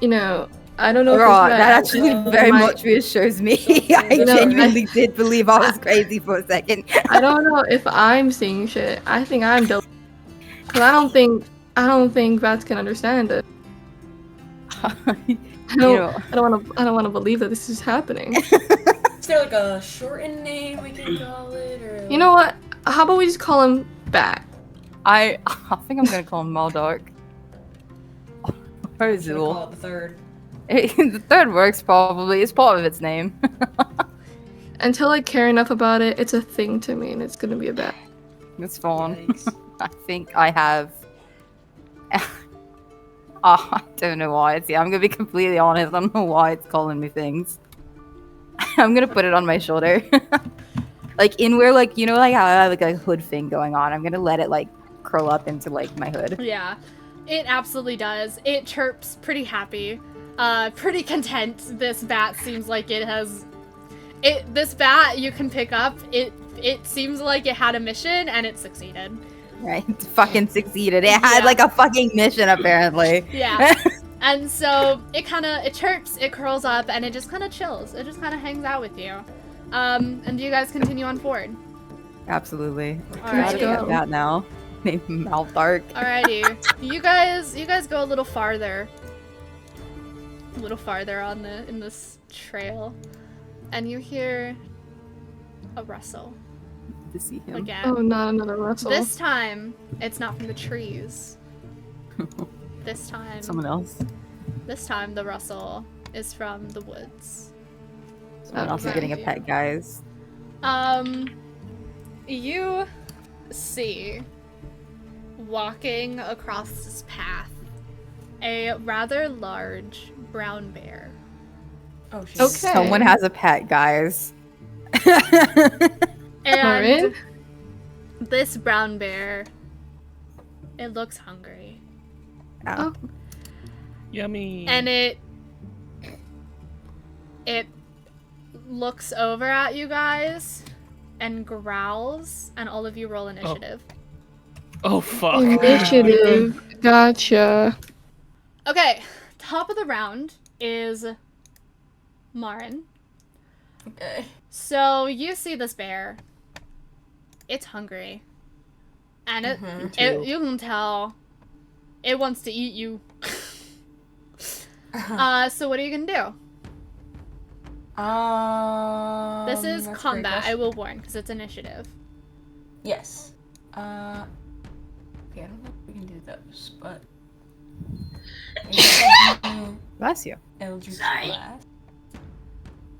You know, I don't know. Right, if that it's actually very much reassures me. I You know, genuinely did believe I was crazy for a second. I don't know if I'm seeing shit. I think I'm dope. Cause I don't think bats can understand it. I don't want to believe that this is happening. Is there like a shortened name we can call it, or? You know what? How about we just call him Bat? I think I'm gonna call him Maldark. Or Should I Azul. call it the third? The third works probably. It's part of its name. Until I care enough about it, it's a thing to me, and it's gonna be a bat. It's fine. Yikes. I think I have. Oh, I don't know why. I'm gonna be completely honest. I don't know why it's calling me things. I'm gonna put it on my shoulder. Like in where, like, you know, like how I have like a hood thing going on. I'm gonna let it like curl up into like my hood. Yeah, it absolutely does. It chirps pretty happy, pretty content. This bat seems like it has. This bat you can pick up. It seems like it had a mission and it succeeded. Right, it fucking succeeded. It had like a fucking mission apparently. Yeah. And so it chirps, it curls up, and it just kind of chills. It just kind of hangs out with you. And you guys continue on forward. Absolutely. Alrighty. Got that now. Named Malthark. Alrighty. You guys go a little farther. In this trail. And you hear a rustle. To see him. Again. Oh, not another rustle. This time, it's not from the trees. This time, Someone else. This time, the rustle is from the woods. Someone else is getting a pet, guys. You see, walking across this path, a rather large brown bear. Oh shit. Okay. Someone has a pet, guys. And Marin? this brown bear, it looks hungry. Oh. Yummy. And it looks over at you guys and growls, and all of you roll initiative. Oh fuck. Initiative. Gotcha. Okay, top of the round is Marin. Okay. So you see this bear. It's hungry. And it you can tell it wants to eat you. So what are you gonna do? This is That's a great combat, I question. will warn, because it's initiative. Yes. Okay, I don't know if we can do those, but. Bless you. Eldritch Sorry. Blast.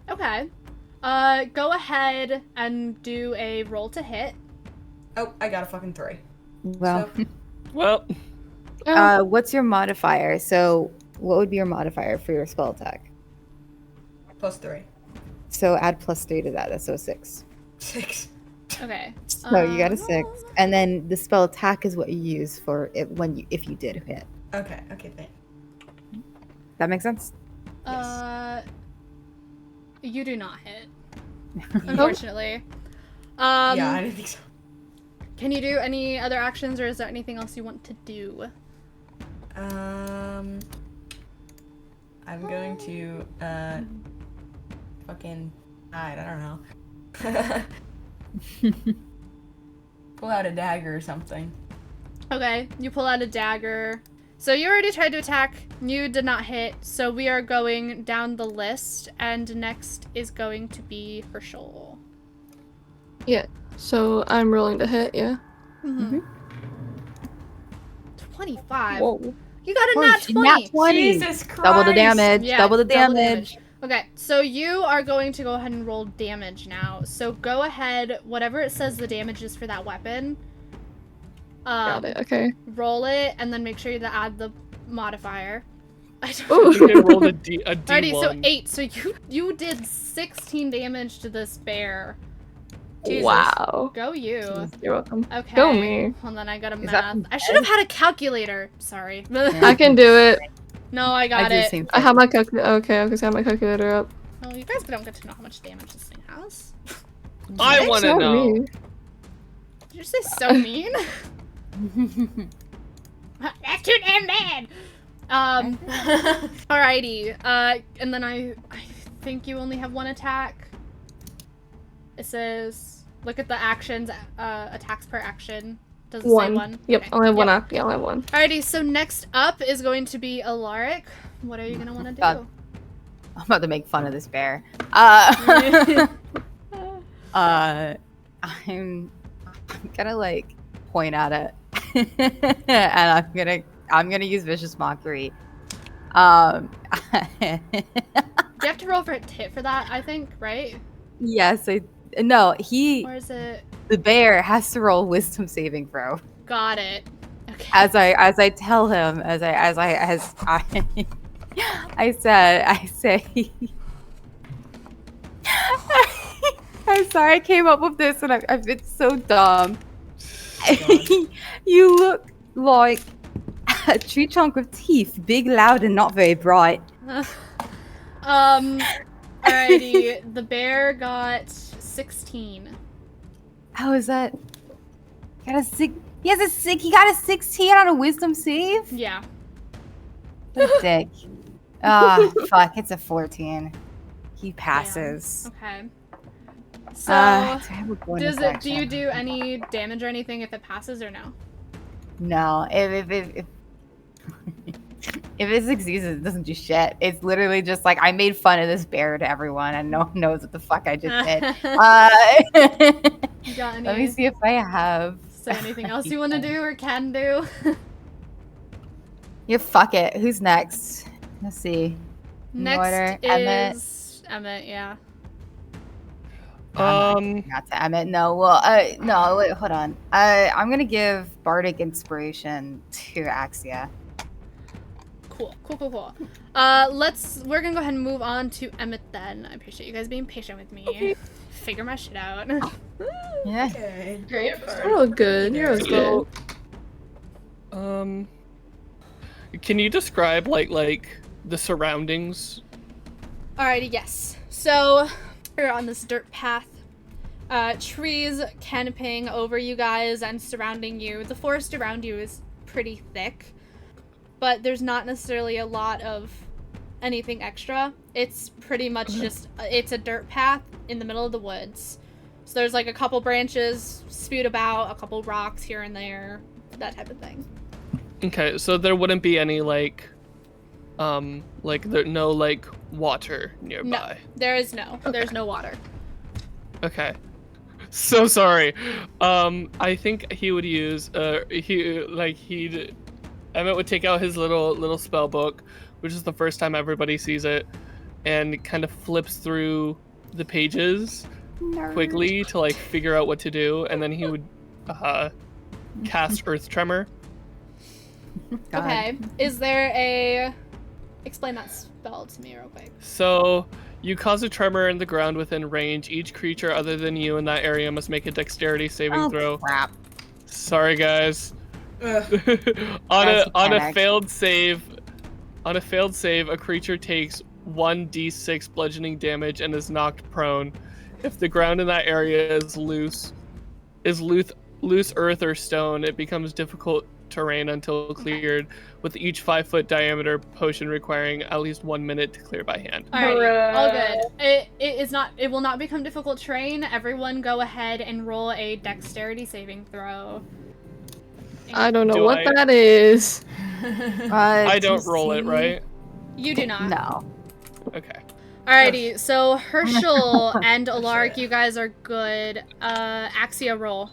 Okay. Go ahead and do a roll to hit. Oh, I got a fucking 3. Well, So, Well, what's your modifier? So, what would be your modifier for your spell attack? +3. So add +3 to that. So 6. 6. Okay. So you got a 6, and then the spell attack is what you use for it if you did hit. Okay, thanks. That makes sense. You do not hit, unfortunately. Yeah, I didn't think so. Can you do any other actions, or is there anything else you want to do? I'm going to, fucking hide, I don't know. Pull out a dagger or something. Okay, you pull out a dagger. So you already tried to attack. You did not hit. So we are going down the list, and next is going to be Herschel. Yeah. So I'm rolling to hit, yeah? 25. Whoa. You got a Oh, nat 20. nat 20. Jesus Christ! Double the damage. Yeah, double the damage. Okay, so you are going to go ahead and roll damage now. So go ahead, whatever it says the damage is for that weapon. Got it, okay. Roll it, and then make sure to add the modifier. I don't Ooh. you can roll a D1. Alrighty, so 8. So you did 16 damage to this bear. Jesus. Wow. Go you. You're welcome. Okay. Go me. Hold on, I got a Is that math. I should have had a calculator. Sorry. I can do it. No, I got do the it. same I thing. have my calculator. Okay, I have my calculator up. Oh, you guys don't get to know how much damage this thing has. I want to So know. mean. Did you say so mean? That's too damn bad. Alrighty. And then I think you only have one attack. It says, look at the actions, attacks per action. Does it say one? Yep, Okay. I only have one Yep. up. Yeah, I only have one. Alrighty, so next up is going to be Alaric. What are you gonna want to do? God. I'm about to make fun of this bear. I'm gonna like point at it, and I'm gonna use vicious mockery. You have to roll for a hit for that, I think, right? Yes, Or is it? the bear has to roll wisdom saving throw. Got it. as I tell him, I say, I'm sorry I came up with this and I've been so dumb. You look like a tree trunk with teeth, big, loud, and not very bright. Alrighty, the bear got 16. How is that? He got a 16 on a wisdom save? Yeah. What a dick. Ah, fuck, it's a 14. He passes. Okay. So, Do do you do any damage or anything if it passes or no? No, if it succeeds, it doesn't do shit. It's literally just like I made fun of this bear to everyone, and no one knows what the fuck I just did. You got any? Let me see if I have. So anything else you want to do or can do? Yeah, fuck it. Who's next? Let's see. Next Order. is Emmet. Yeah. Not to Emmet. No. Well, no. Wait, hold on. I'm gonna give bardic inspiration to Axia. Cool. We're gonna go ahead and move on to Emmet then. I appreciate you guys being patient with me. Okay. Figure my shit out. Yeah. Okay. Great. You're all good. You're all good. Can you describe like the surroundings? Alrighty, yes. So we're on this dirt path. Trees canopying over you guys and surrounding you. The forest around you is pretty thick, but there's not necessarily a lot of anything extra. It's pretty much just, it's a dirt path in the middle of the woods. So there's like a couple branches spewed about, a couple rocks here and there, that type of thing. Okay, so there wouldn't be any like no like water nearby. No, there's no water. Okay. So sorry. I think he would use Emmet would take out his little spell book, which is the first time everybody sees it, and kind of flips through the pages quickly to like figure out what to do, and then he would cast Earth Tremor. God. Okay. Is there a... Explain that spell to me real quick. So, you cause a tremor in the ground within range. Each creature other than you in that area must make a dexterity saving throw. Crap. Sorry, guys. on a failed save, a creature takes 1d6 bludgeoning damage and is knocked prone. If the ground in that area is loose earth or stone, it becomes difficult terrain until cleared, with each 5-foot diameter potion requiring at least 1 minute to clear by hand. Alright, all good. It will not become difficult terrain. Everyone go ahead and roll a dexterity saving throw. I don't know what that is. I don't roll it, right? You do not. No. Okay. Alrighty, so Herschel and Alaric, you guys are good. Axia, roll.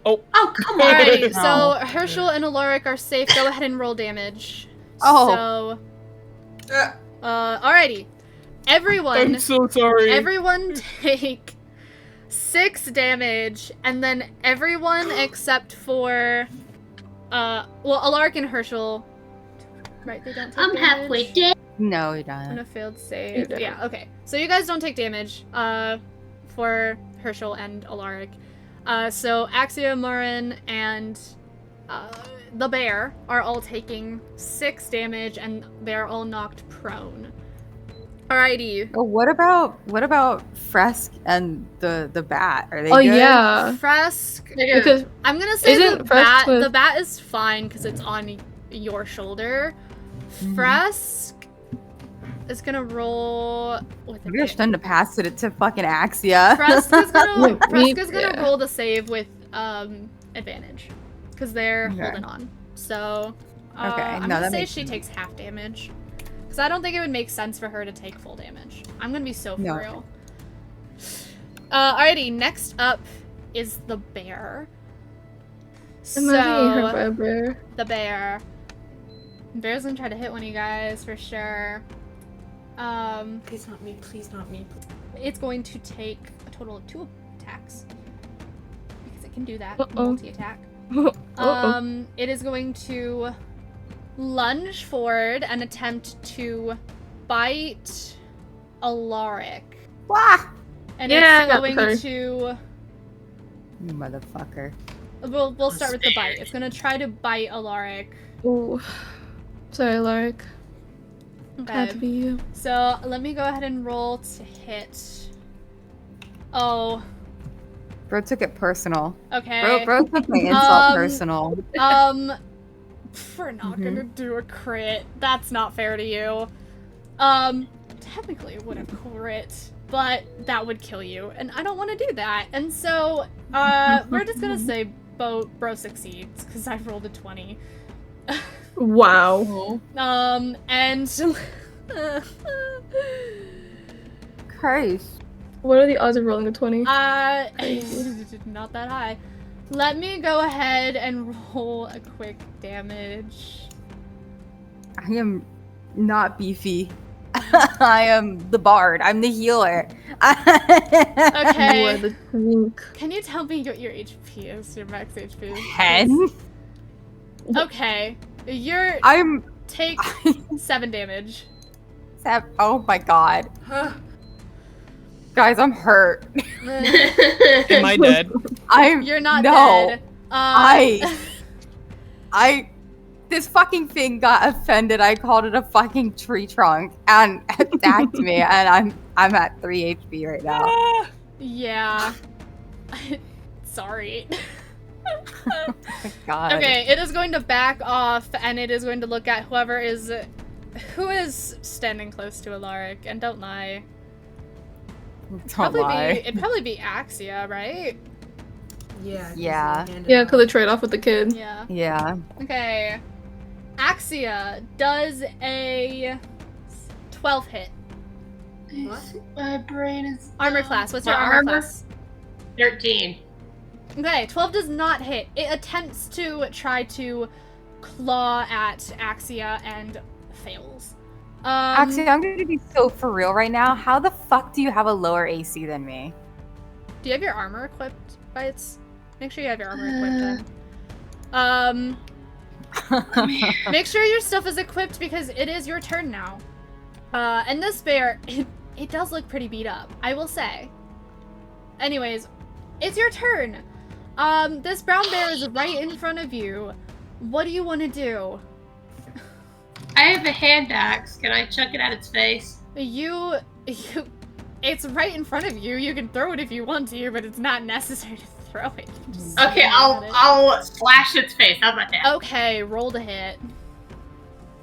Oh, come on! Alrighty, so Herschel and Alaric are safe. Go ahead and roll damage. Oh. So, alrighty. Everyone. I'm so sorry. Everyone take 6 damage, and then everyone except for, Alaric and Herschel. Right, they don't take I'm damage. halfway dead. No, he On doesn't. a failed save. Yeah, okay. So you guys don't take damage, for Herschel and Alaric. So Axia, Marin, and the bear are all taking 6 damage, and they're all knocked prone. Alrighty. Oh, what about Fresk and the bat? Are they Oh good? yeah. Fresk. Because I'm gonna say Isn't the Fresk bat. with- The bat is fine because it's on your shoulder. Fresk is gonna roll with Maybe I shouldn't have passed it to fucking Axia. Fresk is gonna Yeah. roll the save with advantage because they're Okay. holding on. So Okay, I'm no, gonna that say makes she takes half damage because I don't think it would make sense for her to take full damage. I'm gonna be so for No. real. Alrighty, next up is the bear. I'm not getting hurt by a bear. The bear. Bear's gonna try to hit one of you guys for sure. Please not me, please not me. It's going to take a total of 2 attacks because it can do that. Uh-oh. Multi-attack. It is going to lunge forward and attempt to bite Alaric. Wah! And Yeah, it's going sorry. to... You motherfucker. We'll start with the bite. It's gonna try to bite Alaric. Ooh. Sorry, Alaric. Had to Okay. be you. So let me go ahead and roll to hit. Oh, Bro took it personal. okay. Bro took my insult Um, personal. We're not gonna do a crit. That's not fair to you. Technically it would have crit, but that would kill you, and I don't want to do that. And so, we're just gonna say bro succeeds because I rolled a 20. Wow. And Christ. What are the odds of rolling a 20? not that high. Let me go ahead and roll a quick damage. I am not beefy. I am the bard. I'm the healer. You Okay. are the twink. Can you tell me what your HP is? Your max HP? 10? Okay. You're I'm... take 7 damage. Oh my god. Guys, I'm hurt. Am I dead? I'm... You're not no. dead. This fucking thing got offended. I called it a fucking tree trunk and attacked me, and I'm at 3 HP right now. Yeah. Sorry. Oh my god. Okay, it is going to back off, and it is going to look at who is standing close to Alaric, and don't lie. Don't lie. It'd probably be Axia, right? Yeah. Yeah. Yeah, because they trade off with the kid. Yeah. Yeah. Okay. Axia does a 12 hit. What? My brain is Armor class. What's your My armor armor? class? 13. Okay, 12 does not hit. It attempts to try to claw at Axia and fails. Actually, I'm gonna be so for real right now. How the fuck do you have a lower AC than me? Do you have your armor equipped by its... Make sure you have your armor equipped then. Make sure your stuff is equipped because it is your turn now. And this bear, it does look pretty beat up, I will say. Anyways, it's your turn. This brown bear is right in front of you. What do you want to do? I have a hand axe. Can I chuck it at its face? It's right in front of you. You can throw it if you want to, but it's not necessary to throw it. Just Okay, swing at it. I'll slash its face. How about that? Okay, roll to hit.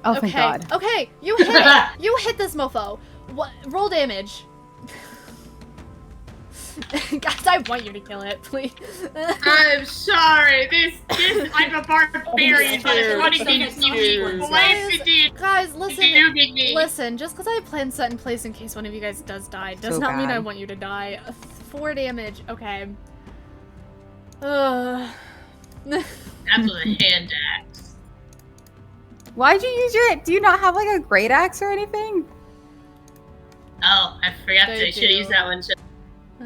Oh, Okay, thank god. okay, you hit. You hit this mofo. What? Roll damage. Guys, I want you to kill it, please. I'm sorry. I'm a barbarian, but it's scared. wanting me to I'm see scared. people. Why is it Guys, listen. doing me? Listen, just because I have plans set in place in case one of you guys does die, does So not mean bad. I want you to die. 4 damage. Okay. Ugh. That's with a hand axe. Why'd you use your... Do you not have like a great axe or anything? Oh, I forgot They to. I should have do. used that one.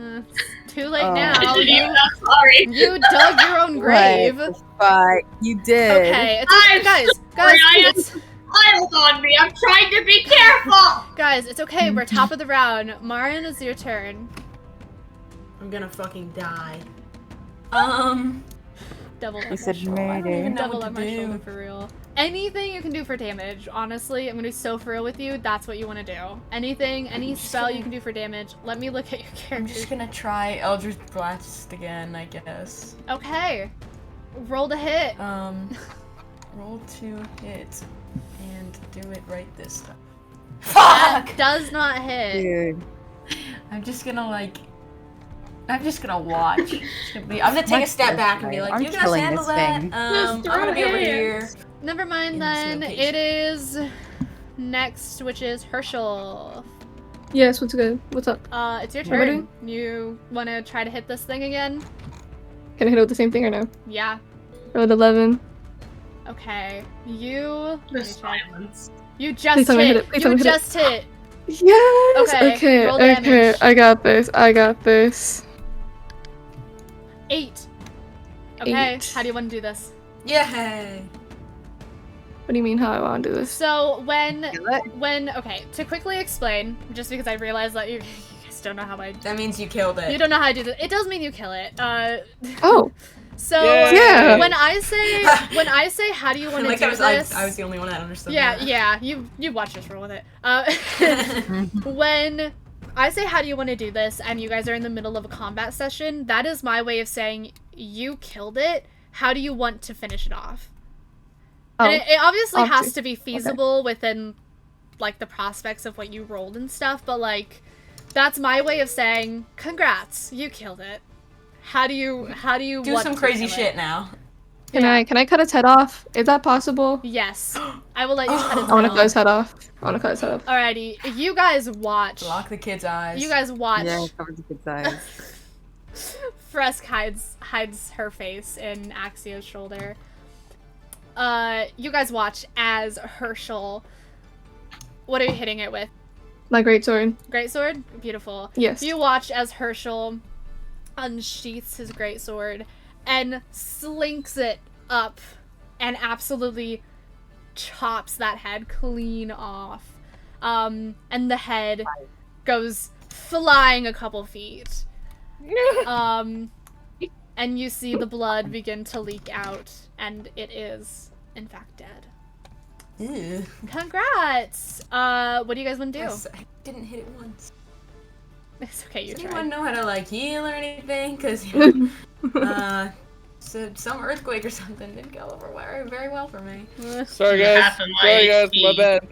It's too late Oh. now. I should You, have I'm sorry. you dug your own grave. What the fuck? You did. Okay, it's okay, I'm guys. sorry, Guys, I it's, piled on me. I'm trying to be careful. guys, it's okay. We're top of the round. Marin, it's your turn. I'm gonna fucking die. Double You on my said shoulder. murder. Double what on to my do. shoulder for real. Anything you can do for damage, honestly, I'm gonna be so for real with you. That's what you want to do. Anything, any spell you can do for damage. Let me look at your I'm character. just gonna try Eldritch Blast again, I guess. Okay. Roll to hit. Roll to hit and do it right this time. That Fuck! does not hit. Dude. I'm just gonna watch. I'm gonna take a step back and be like, I'm you guys killing handle this that. thing. I'm gonna be over here. Never mind In this then. location. It is next, which is Herschel. Yes, what's good? What's up? It's your What am I turn. You want to try to hit this thing again? Can I hit it with the same thing or no? Yeah. Rolled 11. Okay. You. The silence. You Please just tell me I hit hit. it. Please tell You me I hit it. just hit. Yes! Okay, Okay, roll okay. damage. I got this. 8. Okay, 8. how do you want to do this? Yay! What do you mean how I want to do this? So when Kill it? okay, to quickly explain, just because I realized that you guys don't know how I That means you killed it. you don't know how I do this. It does mean you kill it. Oh, So Yeah. when I say how do you want to like do this? I was the only one that understood. Yeah, that. yeah, you watch us roll with it. When I say how do you want to do this and you guys are in the middle of a combat session, that is my way of saying you killed it. How do you want to finish it off? And it obviously has obviously. to be feasible within like the prospects of what you rolled and stuff, but like that's my way of saying congrats, you killed it. How do you Do want some to crazy kill shit it? now. Can I cut its head off? Is that possible? Yes. I will let you cut it I want to cut off. his head off. I want to cut his head off. Alrighty, you guys watch. Block the kid's eyes. You guys watch. Yeah, cover the kid's eyes. Fresk hides her face in Axia's shoulder. You guys watch as Herschel. What are you hitting it with? My greatsword. Greatsword? Beautiful. Yes. You watch as Herschel unsheaths his greatsword and slinks it up and absolutely chops that head clean off. And the head goes flying a couple feet. And you see the blood begin to leak out, and it is, in fact, dead. Ew. Congrats! What do you guys want to do? Yes, I didn't hit it once. It's okay, you Does tried. anyone know how to like heal or anything? Cause so some earthquake or something didn't go over very well for me. Sorry guys. Half of my Sorry guys, HP. my bad.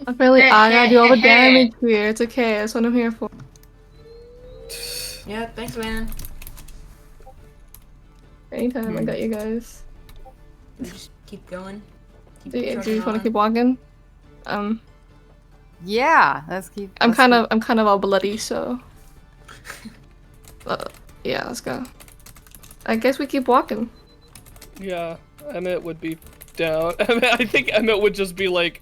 Apparently, I gotta do all the damage here. It's okay. That's what I'm here for. Yeah, thanks, man. Anytime, I got you guys. Just keep going. Keep Do you trucking just want to on. keep walking? Yeah, let's keep. I'm let's kind keep- of all bloody, so. Yeah, let's go. I guess we keep walking. Yeah, Emmet would be down. I think Emmet would just be like,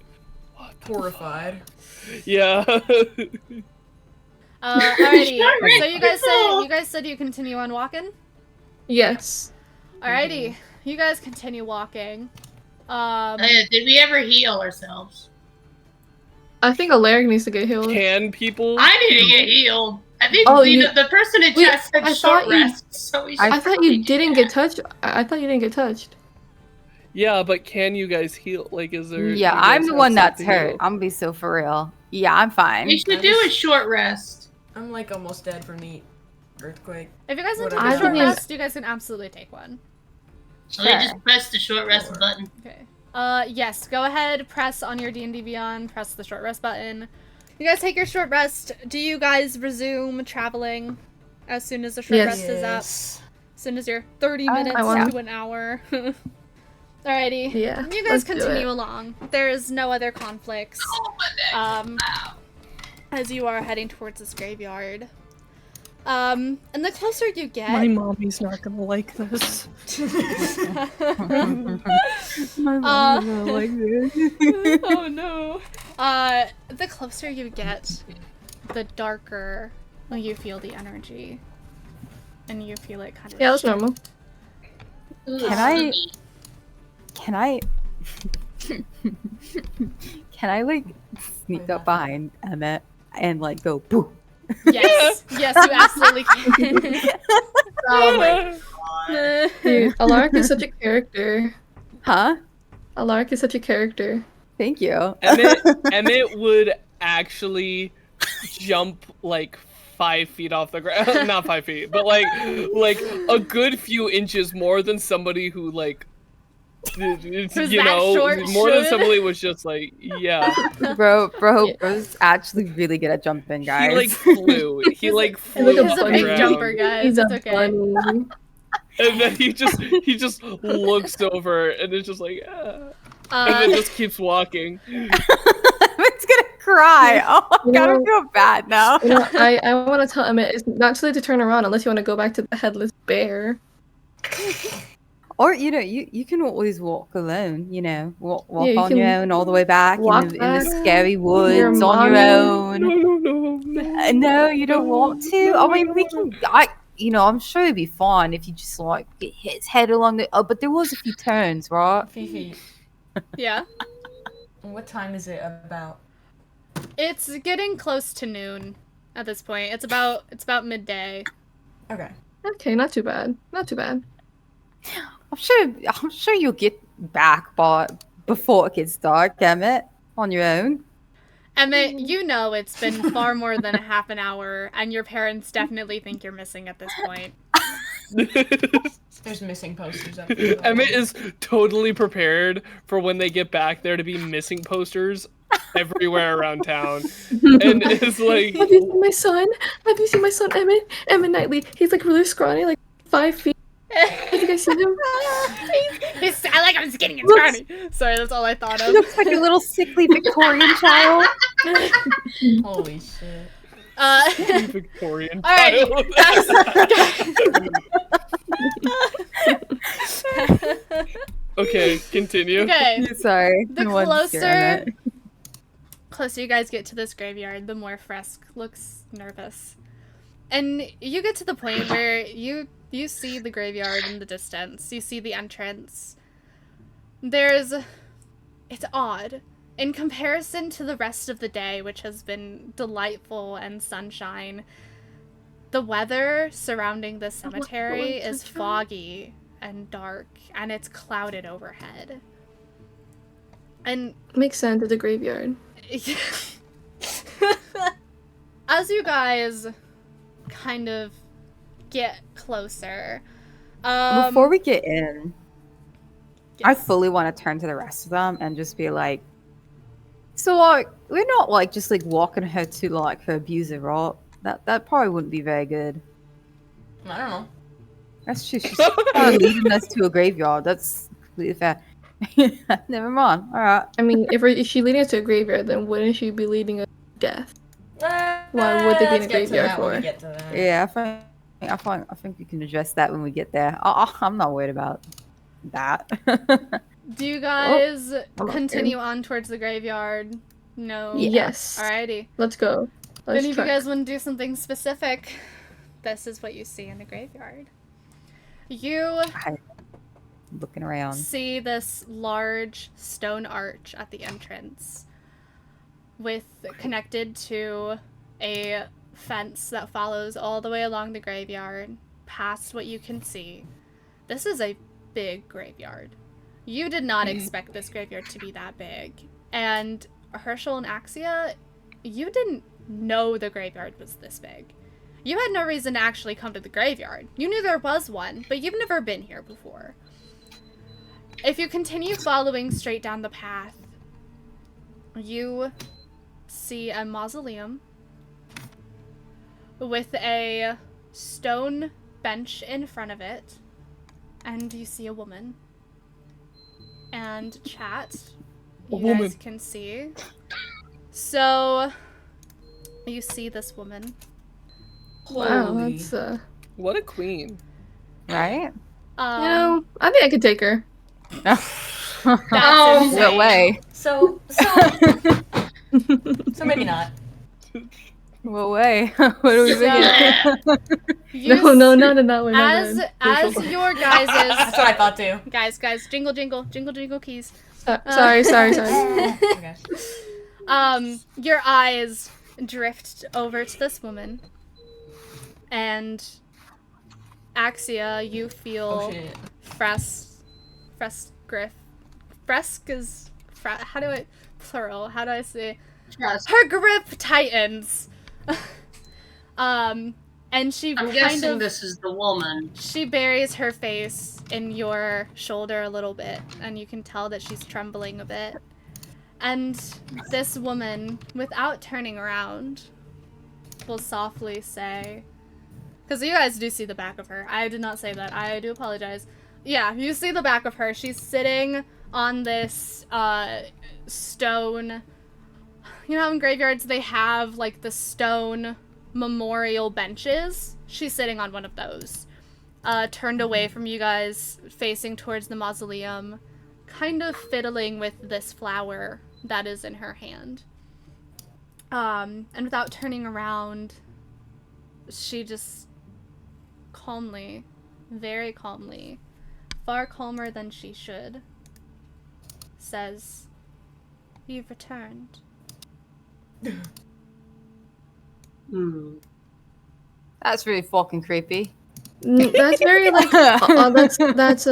Horrified. yeah. Alrighty. Sorry. So you guys said you continue on walking? Yes. Alrighty. You guys continue walking. Did we ever heal ourselves? I think Alaric needs to get healed. Can people? I need to get healed. I think Oh, the person in Wait, chat said I short thought you- rest, so we should I thought probably you didn't get touched. I thought you didn't get touched. Yeah, but can you guys heal? Like, is there? Yeah, you I'm guys the have one that's something to hurt. heal? I'm gonna be so for real. Yeah, I'm fine. We should do a short rest. I'm like almost dead from the earthquake. If you guys want to Whatever. take a short I didn't- rest, you guys can absolutely take one. So we just press the short rest button. Okay. Yes, go ahead, press on your D&D Beyond, press the short rest button. You guys take your short rest. Do you guys resume traveling as soon as the short Yes. rest is up? As soon as you're 30 I minutes wanna- to an hour. Alrighty. Yeah, You guys let's do continue it. along. There's no other conflicts. Oh, my neck. As you are heading towards this graveyard. And the closer you get... My mommy's not gonna like this. My Uh, mom's not like this. oh no. The closer you get, the darker you feel the energy. And you feel it kind of Yeah, that's shift. normal. Can I can I like sneak up behind Emmet and like go boo? Yes, yes, you absolutely can. Oh my Dude, Alaric is such a character. Huh? Alaric is such a character. Thank you. Emmet would actually jump like 5 feet off the ground. Not 5 feet, but like a good few inches more than somebody who like, Who's you that know, short more than should? somebody was just like, yeah. Bro's actually really good at jumping, guys. He like flew. He like He's like flew a off He's a the big ground. jumper, guys. He's It's a okay. bunny. And then he just looks over and it's just like, and then just keeps walking. Emmet's gonna cry. Oh my You god, I know- feel bad now. You know, I want to tell Emmett it's not too late to turn around unless you want to go back to the headless bear. Or you can always walk alone. Walk Yeah, you on can your own all the way back walk in the back scary your woods on your mommy. own. No. No, you don't want to. I mean, we can. I'm sure it'd be fine if you just like get his head along the. Oh, but there was a few turns, right? Fifi, Yeah. what time is it about? It's getting close to noon at this point. It's about midday. Okay. Okay, not too bad. Not too bad. I'm sure you'll get back before it gets dark, Emmett, on your own. Emmet, you know it's been far more than a half an hour, and your parents definitely think you're missing at this point. There's missing posters up. Emmett is totally prepared for when they get back there to be missing posters everywhere around town, and is like, Have you seen my son? Have you seen my son, Emmet? Emmet Knightly. He's like really scrawny, like 5 feet. Have you guys seen him? I like I'm skinny and scrawny. Sorry, that's all I thought He of. looks like a little sickly Victorian child. Holy shit. Victorian Alrighty. child. Okay, continue. Okay. Sorry. The I wanted to scare closer you guys get to this graveyard, the more Fresk looks nervous. And you get to the point where you see the graveyard in the distance. You see the entrance. It's odd. In comparison to the rest of the day, which has been delightful and sunshine, the weather surrounding the cemetery is foggy and dark, and it's clouded overhead. And Makes sense at the graveyard. as you guys kind of get closer, Before we get in, I yes. fully want to turn to the rest of them and just be like, so like we're not like just like walking her to like her abuser, right? That probably wouldn't be very good. I don't know. That's true. She's kind of leading us to a graveyard. That's completely fair. Never mind. All right. I mean, if she leading us to a graveyard, then wouldn't she be leading us to death? Why would they be in a graveyard for? Yeah, I think we can address that when we get there. I'm not worried about that. Do you guys I'm not continue on towards the graveyard? No. Yes. Alrighty. Let's go. Then Let's if try. you guys want to do something specific, this is what you see in the graveyard. You Looking around. see this large stone arch at the entrance connected to a fence that follows all the way along the graveyard past what you can see. This is a big graveyard. You did not expect this graveyard to be that big. And Herschel and Axia, you didn't know the graveyard was this big. You had no reason to actually come to the graveyard. You knew there was one, but you've never been here before. If you continue following straight down the path, you see a mausoleum with a stone bench in front of it, and you see a woman. And chat, you guys can see. So, you see this woman. Wow, that's What a queen. Right? I think I could take her. That's Oh, insane. No way. So maybe not. What way? What are we thinking? You No, not in that way. As your guys' That's what I thought too. guys, jingle jingle keys. Sorry. Okay. Your eyes drift over to this woman, and Axia, you Oh feel shit. Fresk is how do I plural? How do I say? Trust. Her grip tightens. And she I'm kind guessing of this is the woman. she buries her face in your shoulder a little bit, and you can tell that she's trembling a bit. And this woman, without turning around, will softly say, because you guys do see the back of her. I did not say that. I do apologize. Yeah, you see the back of her. She's sitting on this stone. You know how in graveyards they have like the stone memorial benches? She's sitting on one of those. Turned away from you guys, facing towards the mausoleum, kind of fiddling with this flower that is in her hand. And without turning around, she just calmly, very calmly, far calmer than she should, says, "You've returned." That's really fucking creepy. That's very like that's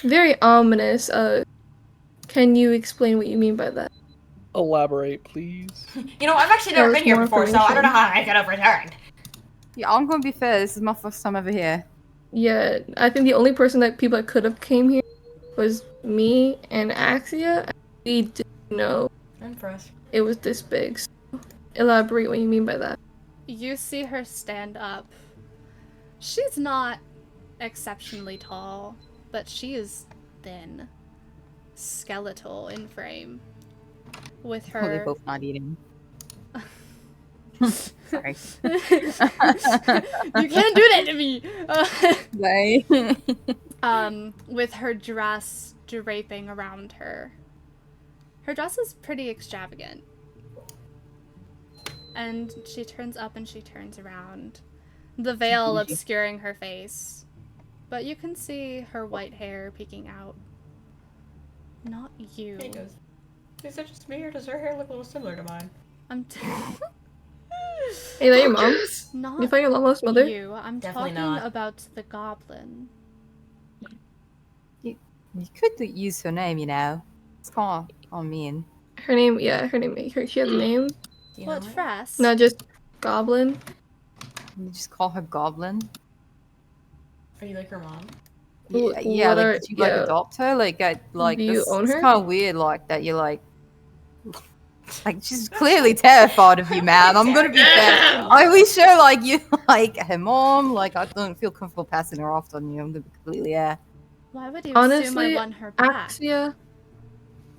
very ominous. Can you explain what you mean by that? Elaborate, please. You know, I've actually never Tell us been here more before, so I don't know information. how I could have returned. Yeah, I'm gonna be fair. This is my first time ever here. Yeah, I think the only person that people that could have came here was me and Axia. We didn't know I'm impressed. it was this big. So elaborate what you mean by that. You see her stand up. She's not exceptionally tall, but she is thin, skeletal in frame. With Oh, they're her. both not eating. Sorry. You can't do that to me! Bye. With her dress draping around her. Her dress is pretty extravagant. And she turns up and she turns around. The veil obscuring her face. But you can see her white hair peeking out. Not you. Hey, is that just me, or does her hair look a little similar to mine? Hey, that your mom? Not You find your long lost mother? you. I'm Definitely talking not. about the goblin. You could use her name, you know. It's kind of mean. Her name, yeah, she has a name. You What, know it? Frass? Not just Goblin. You just call her Goblin. Are you like her mom? Yeah, What like, are- did you like yeah. adopt her? Like, Do you this, own it's her? kind of weird, like that. You're like she's clearly terrified of you, man. I'm gonna be fair. I wish her like you, like her mom. Like, I don't feel comfortable passing her off on you. I'm gonna be completely Why would you assume I Honestly, want her back? Axia.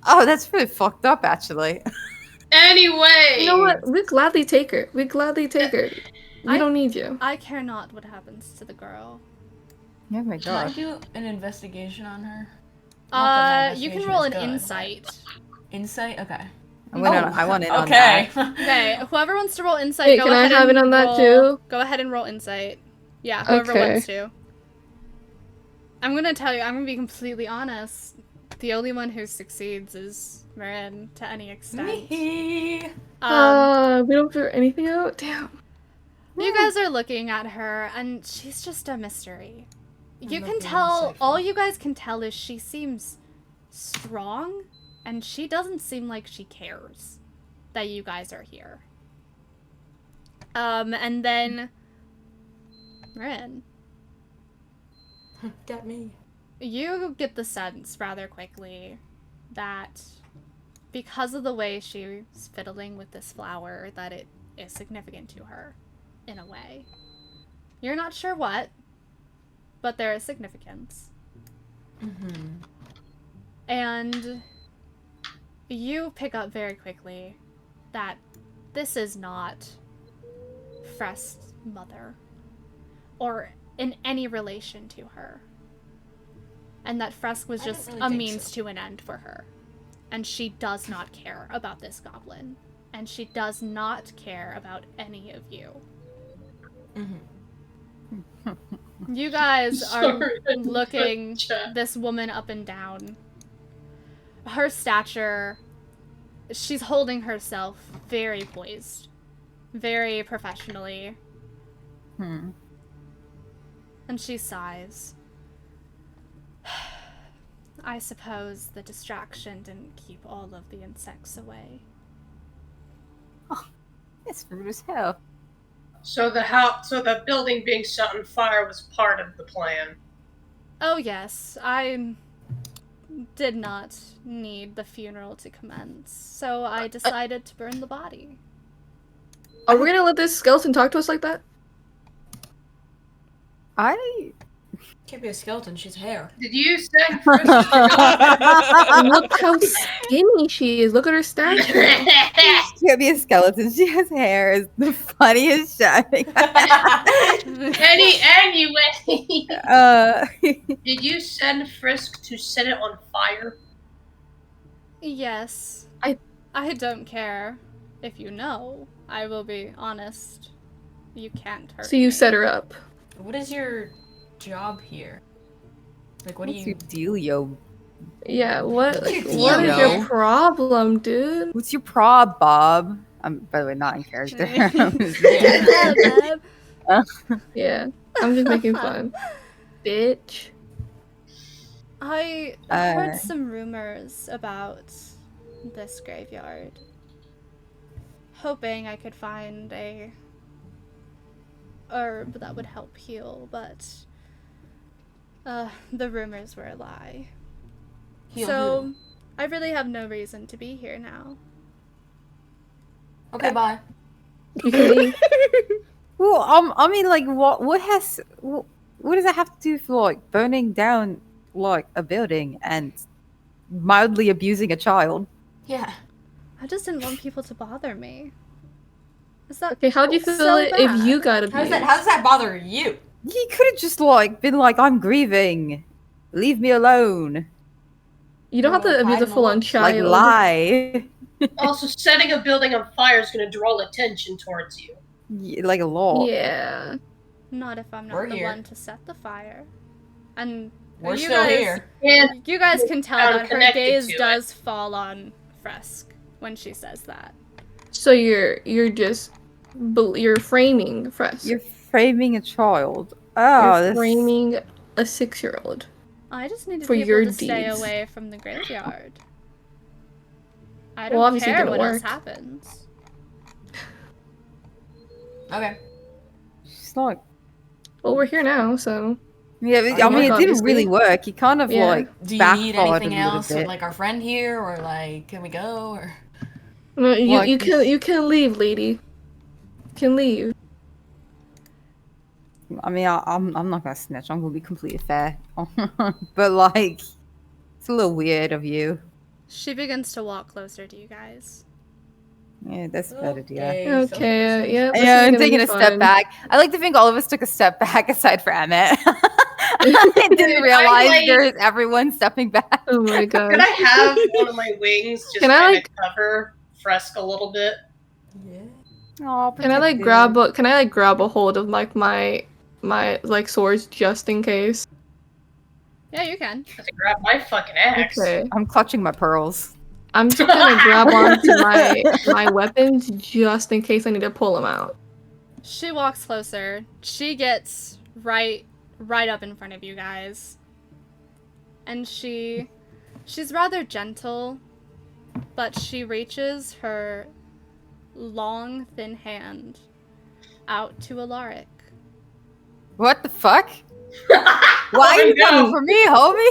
Oh, that's really fucked up, actually. Anyway. You know what? We'd gladly take her. We don't need you. I care not what happens to the girl. Oh my Can I god. do an investigation on her? Not that my You can investigation roll is an good. insight. Insight? Okay. I want in on Okay. that. Okay, whoever wants to roll insight, Wait, go can I ahead have and it on that roll- too? Go ahead and roll insight. Yeah, whoever Okay. wants to. I'm gonna tell you, I'm gonna be completely honest. The only one who succeeds is Marin, to any extent. Me. We don't figure anything out? Damn. You guys are looking at her, and she's just a mystery. You love can the tell, insightful. all you guys can tell is she seems strong, and she doesn't seem like she cares that you guys are here. And then, Marin, Got me. you get the sense rather quickly that because of the way she's fiddling with this flower, that it is significant to her, in a way. You're not sure what, but there is significance. Mm-hmm. And you pick up very quickly that this is not Frest's mother, or in any relation to her. And that Fresk was I just didn't a really think means to an end for her. And she does not care about this goblin. And she does not care about any of you. Mm-hmm. You guys are Sorry, looking chat. this woman up and down. Her stature, she's holding herself very poised, very professionally, Hmm. and she sighs. I suppose the distraction didn't keep all of the insects away. It's rude as hell. So the building being set on fire was part of the plan. Oh yes, I did not need the funeral to commence, so I decided to burn the body. Are we gonna let this skeleton talk to us like that? I Can't be a skeleton, she's hair. Did you send Frisk to Look how skinny she is. Look at her stature. She can't be a skeleton. She has hair. Is the funniest shit. Anyway, did you send Frisk to set it on fire? Yes. I don't care. If you know, I will be honest. You can't hurt So you me. set her up. What is your job here? Like, what do What's you? your dealio? Yeah, what What's your what is deal? your problem, dude? What's your prob, Bob? I'm, by the way, not in character. I'm just- Yeah. Yeah, I'm just making fun. Bitch. I heard some rumors about this graveyard. Hoping I could find a herb that would help heal, but the rumors were a lie. Heal So who? I really have no reason to be here now. Okay, bye. You can leave. Well, I mean, like, what does that have to do for like burning down like a building and mildly abusing a child? Yeah. I just didn't want people to bother me. Is that Okay, how'd you feel so if you bad? got abused? How does that bother you? You could have just like been like, I'm grieving, leave me alone, You don't have to Like, abuse hide a in the full-on woods. like child. lie, Also, setting a building on fire is going to draw attention towards you. like a law. Yeah. Not if I'm We're not the here. one to set the fire. And We're you still guys, here. And You guys can tell I'm that her connected gaze to it. does fall on Fresk when she says that. So you're just you're framing Fresh. You're framing a child. Oh, You're this... framing a 6-year-old. I just need For people your to stay deeds. away from the graveyard. I Well, don't obviously it care didn't what else work. happens. Okay. It's like, Well, we're here now, so yeah, you I mean, it work, didn't really obviously. work. He kind of Yeah. like Do you need backfired anything a little else bit. with like our friend here, or like, can we go? Or no, you Like you can leave, lady. You can leave. I mean, I'm not gonna snitch. I'm gonna be completely fair, but like, it's a little weird of you. She begins to walk closer to you guys. Yeah, that's a bad idea. Okay, yeah. this Yeah, is I'm gonna taking be a step fun. back. I like to think all of us took a step back, aside for Emmet. I didn't realize like- there's everyone stepping back. Oh my god. could I have one of my wings just Can I, kind of like- cover Fresk a little bit? Yeah. Aw, Can I like protective. grab a hold of like my like swords just in case? Yeah, you can. I have to grab my fucking axe. Okay. I'm clutching my pearls. I'm just gonna grab onto my weapons just in case I need to pull them out. She walks closer. She gets right up in front of you guys. And she's rather gentle, but she reaches her long, thin hand out to Alaric. What the fuck? Why are you no. coming for me, homie?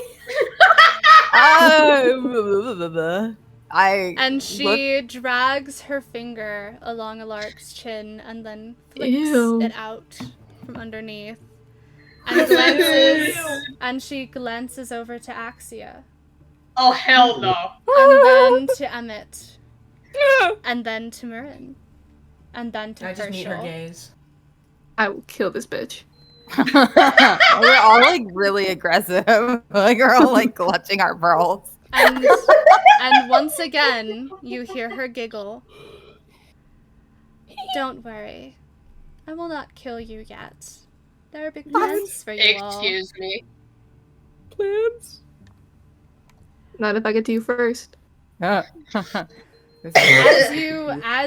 And she drags her finger along Alaric's chin and then flicks Ew. it out from underneath. And glances, and she glances over to Axia. Oh, hell no. And then to Emmet. And then to Marin. And then to I just meet her Herschel. gaze. I will kill this bitch. We're all like really aggressive. Like we're all like clutching our pearls. And once again, you hear her giggle. Don't worry. I will not kill you yet. There are big plans for you all. Excuse me. Plans? Not if I get to you first. As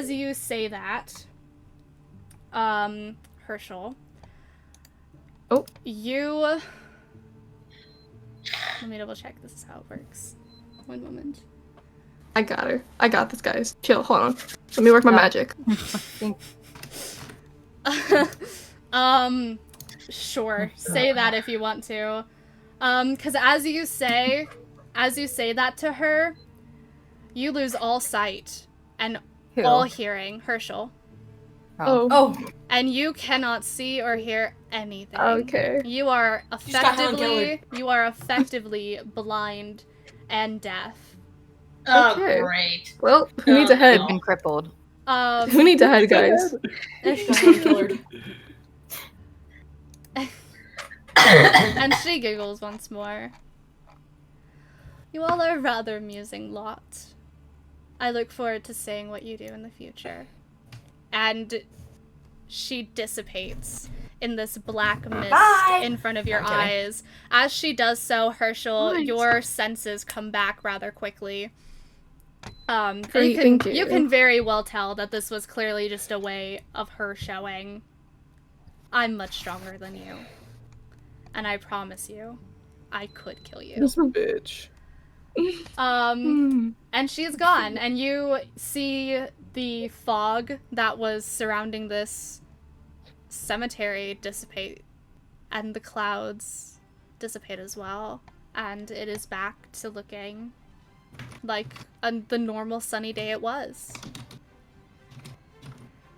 you say that, Herschel. Oh. You. Let me double check. This is how it works. One moment. I got her. I got this, guys. Chill. Hold on. Let me work my magic. Sure. Say that if you want to. Because as you say that to her, you lose all sight and Who? all hearing, Herschel. Oh, And you cannot see or hear anything. Okay. You are She's got Helen effectively blind and deaf. Oh, Okay. great. Well, who needs a head? I've been crippled. Who needs a head, guys? And she giggles once more. You all are a rather amusing lot. I look forward to seeing what you do in the future. And she dissipates in this black mist Bye. in front of your I'm kidding. eyes. As she does so, Herschel, Nice. your senses come back rather quickly. Great, thank you. You can very well tell that this was clearly just a way of her showing, I'm much stronger than you. And I promise you, I could kill you. Bitch. And she's gone, and you see the fog that was surrounding this cemetery dissipate, and the clouds dissipate as well, and it is back to looking like the normal sunny day it was.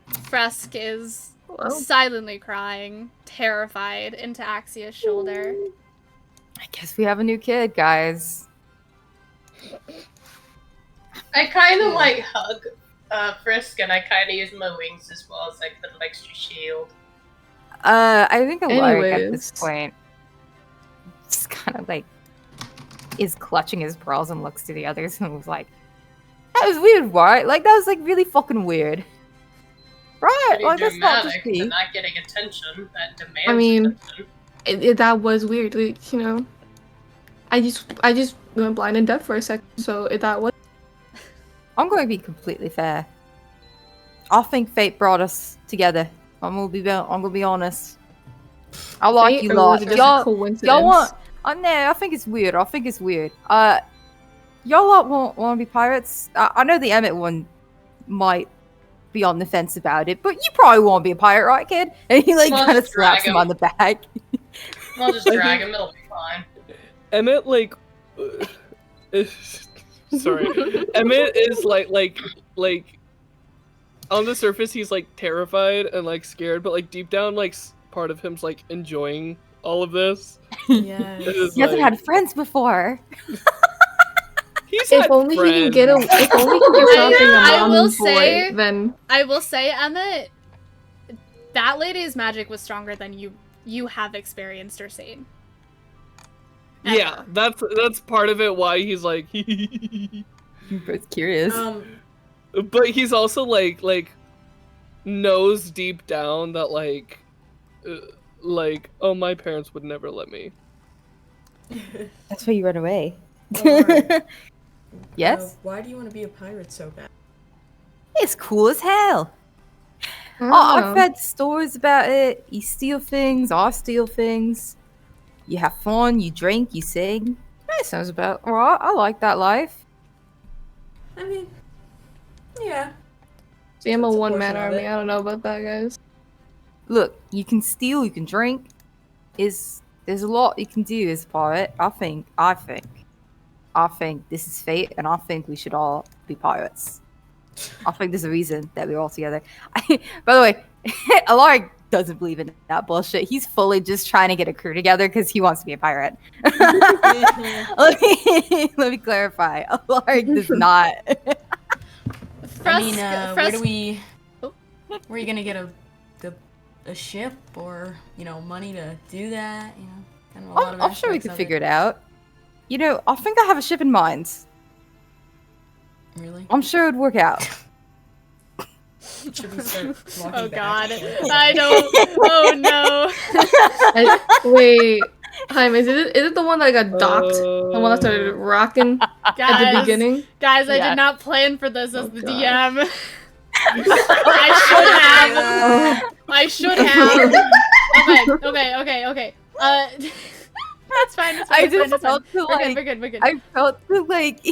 Fresk is silently crying, terrified, into Axia's shoulder. I guess we have a new kid, guys. I kind of like hug Frisk, and I kind of use my wings as well as like an extra shield. I think Alaric at Anyways. this point just kind of like is clutching his pearls and looks to the others and was like, "That was weird, right? Like that was like really fucking weird, right? Pretty Like that's not just dramatic to me." not getting attention that demands I mean, attention. that was weird. Like, you know, I just went blind and deaf for a second. So that was. I'm going to be completely fair. I think fate brought us together. I'm gonna be honest. I like Fate, you or lot. was it just a Y'all coincidence? want? No, I think it's weird. Y'all lot want to be pirates? I know the Emmet one might be on the fence about it, but you probably want to be a pirate, right, kid? And he like Well, kind of just slaps drag him him. on the back. I'll just drag him, it'll be fine. Emmett like sorry. Emmett is like on the surface he's like terrified and like scared, but like deep down like part of him's like enjoying all of this. Yes. It is, He hasn't like- had friends before. He's If had only he can friends. get if only he can get something a I will mom's boy, say- then I will say, Emmett, that lady's magic was stronger than you have experienced or seen. Yeah, that's part of it why he's like Both curious. but he's also like knows deep down that like oh my parents would never let me. That's why you run away. Alright. Yes? Why do you want to be a pirate so bad? It's cool as hell. I Oh, don't I've know. read stories about it. You steal things, I steal things. You have fun, you drink, you sing. That sounds about alright. I like that life. I mean, yeah. See, I'm a That's a one-man portion of army. it. I don't know about that, guys. Look, you can steal, you can drink. There's a lot you can do as a pirate. I think this is fate, and I think we should all be pirates. I think there's a reason that we're all together. By the way, Alaric doesn't believe in that bullshit. He's fully just trying to get a crew together because he wants to be a pirate. let me clarify. Alaric does not. I mean, where Fresk- do we? Oh. Where are you gonna get a ship or money to do that? Kind of a lot of I'm sure we aspects could of figure it out. I think I have a ship in mind. Really? I'm sure it'd work out. Should we start walking Oh back? god. I don't. Oh no. Wait, Jaime, is it the one that got docked? The one that started rocking at the Guys, beginning? guys, I Yeah. did not plan for this as Oh, the gosh. DM. I should have. Okay. That's fine. It's fine. I It's fine, just it's fine. felt the, like, We're good. I felt the like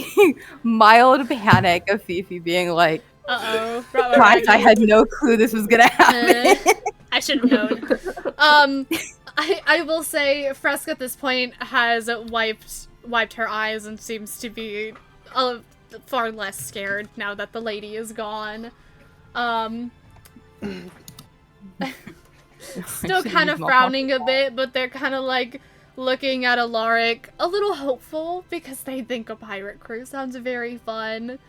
mild panic of Fifi being like, Uh-oh. "Guys, I had no clue this was gonna happen." I should have known. I will say Fresk at this point has wiped her eyes and seems to be far less scared now that the lady is gone. Still kind of frowning a bit, but they're kind of like looking at Alaric a little hopeful because they think a pirate crew sounds very fun.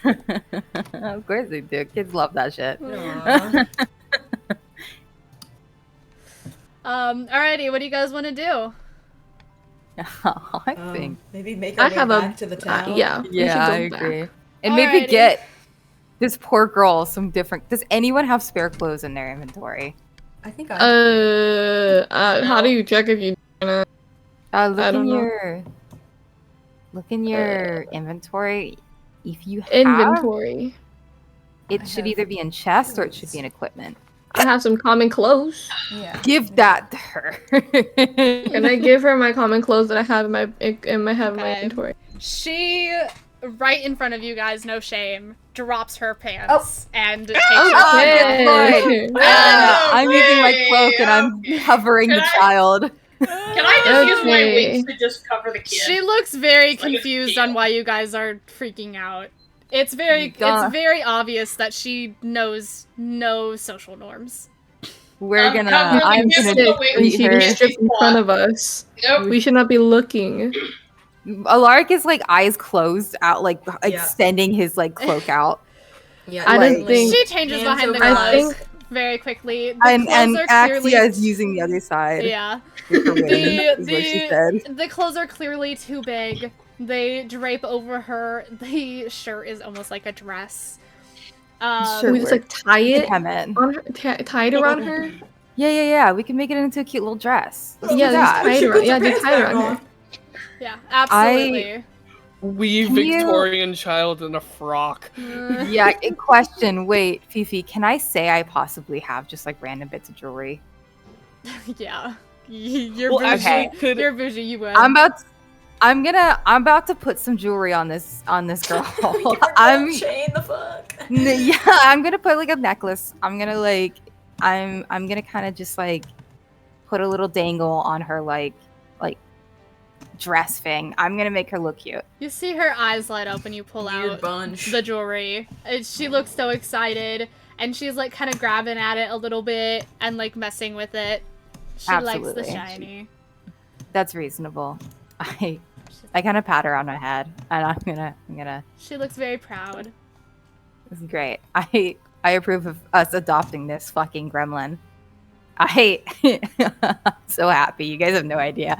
Of course they do. Kids love that shit. Aw. Alrighty, what do you guys want to do? I think. Maybe make our I way have back to the town. yeah. we should Yeah, go I back. agree. And maybe Alrighty. get this poor girl some different. Does anyone have spare clothes in their inventory? I think I. How do you check if you? Look I in don't know. your inventory. If you have, Inventory. it should either be in chest or it should be in equipment. I have some common clothes. Yeah. Give that to her. Can I give her my common clothes that I have in my Okay. inventory? She, right in front of you guys, no shame, drops her pants and takes Okay. good lord. I'm using my cloak and I'm covering the Can I- child. Can I just use my Okay. wings to just cover the kid? She looks very It's like a confused deal. on why you guys are freaking out. It's very obvious that she knows no social norms. We're gonna. cover the I'm kid gonna with the And wings. treat she her. just stripped in front of us. Yep. We should not be looking. Alaric is like eyes closed, out like Yeah. extending his like cloak out, Yeah. I don't Like- think. She changes Hands behind the over glass I think. very quickly. The and clothes are clearly Axia is using the other side. yeah. With her wings, is what she said. The clothes are clearly too big. They drape over her. The shirt is almost like a dress. Sure. We just like tie it Emmet. on her, tie it around her. Yeah. We can make it into a cute little dress. Let's do Yeah, that. just tie it around. Yeah, just tie it around her. Yeah, absolutely. Wee Can you- Victorian child in a frock. Yeah. Question. Wait, Fifi. Can I say I possibly have just like random bits of jewelry? Yeah. You're Well, bougie. actually, could You're bougie. You would. I'm about to put some jewelry on this girl. I'm chain the fuck. yeah. I'm gonna put like a necklace. I'm gonna like. I'm gonna kind of just like put a little dangle on her like dress thing. I'm gonna make her look cute. You see her eyes light up when you pull Weird out bunch. the jewelry. She looks so excited, and she's like kind of grabbing at it a little bit and like messing with it. She likes the Absolutely. shiny. That's reasonable. I kind of pat her on my head, and I'm gonna. She looks very proud. This is great. I approve of us adopting this fucking gremlin. So happy. You guys have no idea.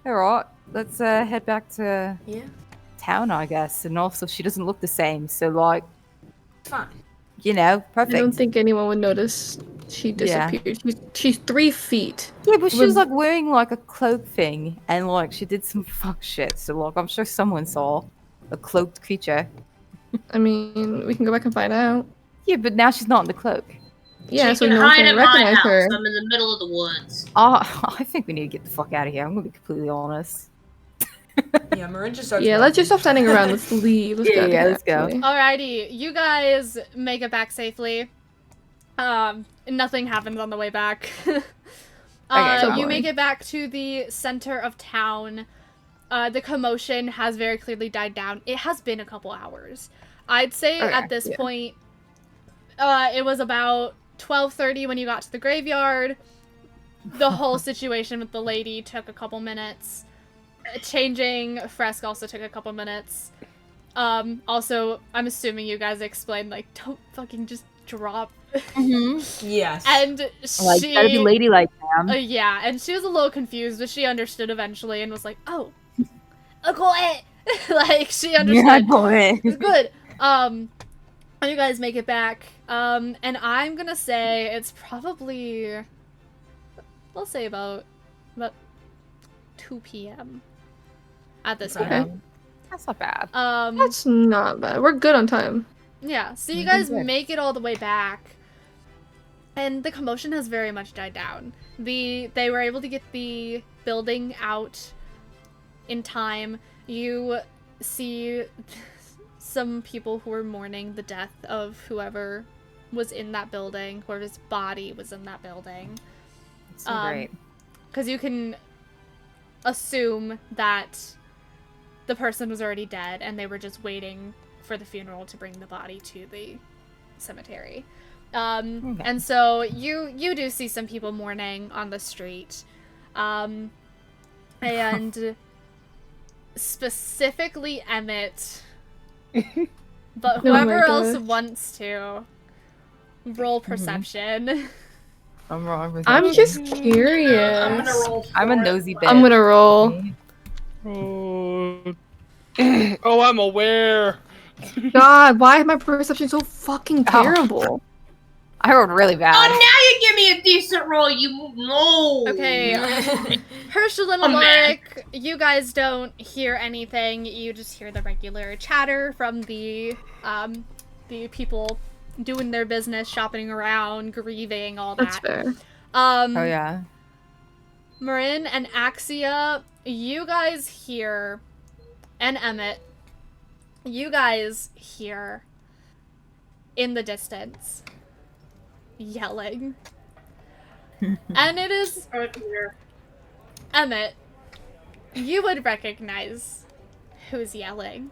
Alright, let's head back to Yeah. town, I guess. And also, she doesn't look the same, so like, Fine. you know, I perfect. don't think anyone would notice she Yeah. disappeared. She's 3 feet. Yeah, but she was Would- like wearing like a cloak thing, and like she did some fuck shit. So like, I'm sure someone saw a cloaked creature. I mean, we can go back and find out. Yeah, but now she's not in the cloak. Yeah, She so can no one hide can at my recognize house. her. I'm in the middle of the woods. I think we need to get the fuck out of here. I'm gonna be completely honest. Yeah, Marin just starts. Yeah, let's just stop walking. standing around. Let's leave. Let's Yeah, get let's go. actually. Alrighty, you guys make it back safely. Nothing happens on the way back. Okay, don't You worry. make it back to the center of town. The commotion has very clearly died down. It has been a couple hours. I'd say Okay, at this yeah. point, it was about 12:30 when you got to the graveyard. The whole situation with the lady took a couple minutes. Changing Fresk also took a couple minutes. Also, I'm assuming you guys explained, like, don't fucking just drop. Yes. And Like, she... gotta be ladylike, ma'am. yeah, and she was a little confused, but she understood eventually and was like, oh, okay. Like, she understood. Yeah, boy. It's good. And you guys make it back. And I'm gonna say it's probably, we'll say about 2 p.m. at this Okay. point. That's not bad. That's not bad. We're good on time. Yeah, so you Mhm. guys Good. make it all the way back, and the commotion has very much died down. They were able to get the building out in time. You see some people who were mourning the death of whoever was in that building, whoever's body was in that building. It's so great. Because you can assume that the person was already dead and they were just waiting for the funeral to bring the body to the cemetery. Okay. And so you do see some people mourning on the street. And specifically Emmet. But Oh my whoever else gosh. wants to roll perception. I'm wrong with I'm that. just I'm curious. gonna roll. I'm a for it. nosy bitch. I'm gonna roll. Oh, oh, I'm aware. God, why is my perception so fucking terrible? I rolled really Oh, bad. now you give me a decent roll. You no. Okay. Herschel and Oh, man. Alaric, you guys don't hear anything. You just hear the regular chatter from the people doing their business, shopping around, grieving, all that. That's fair. Oh yeah. Marin and Axia, you guys hear, and Emmet, you guys hear in the distance yelling. And it is Oh, dear. Emmet. You would recognize who's yelling.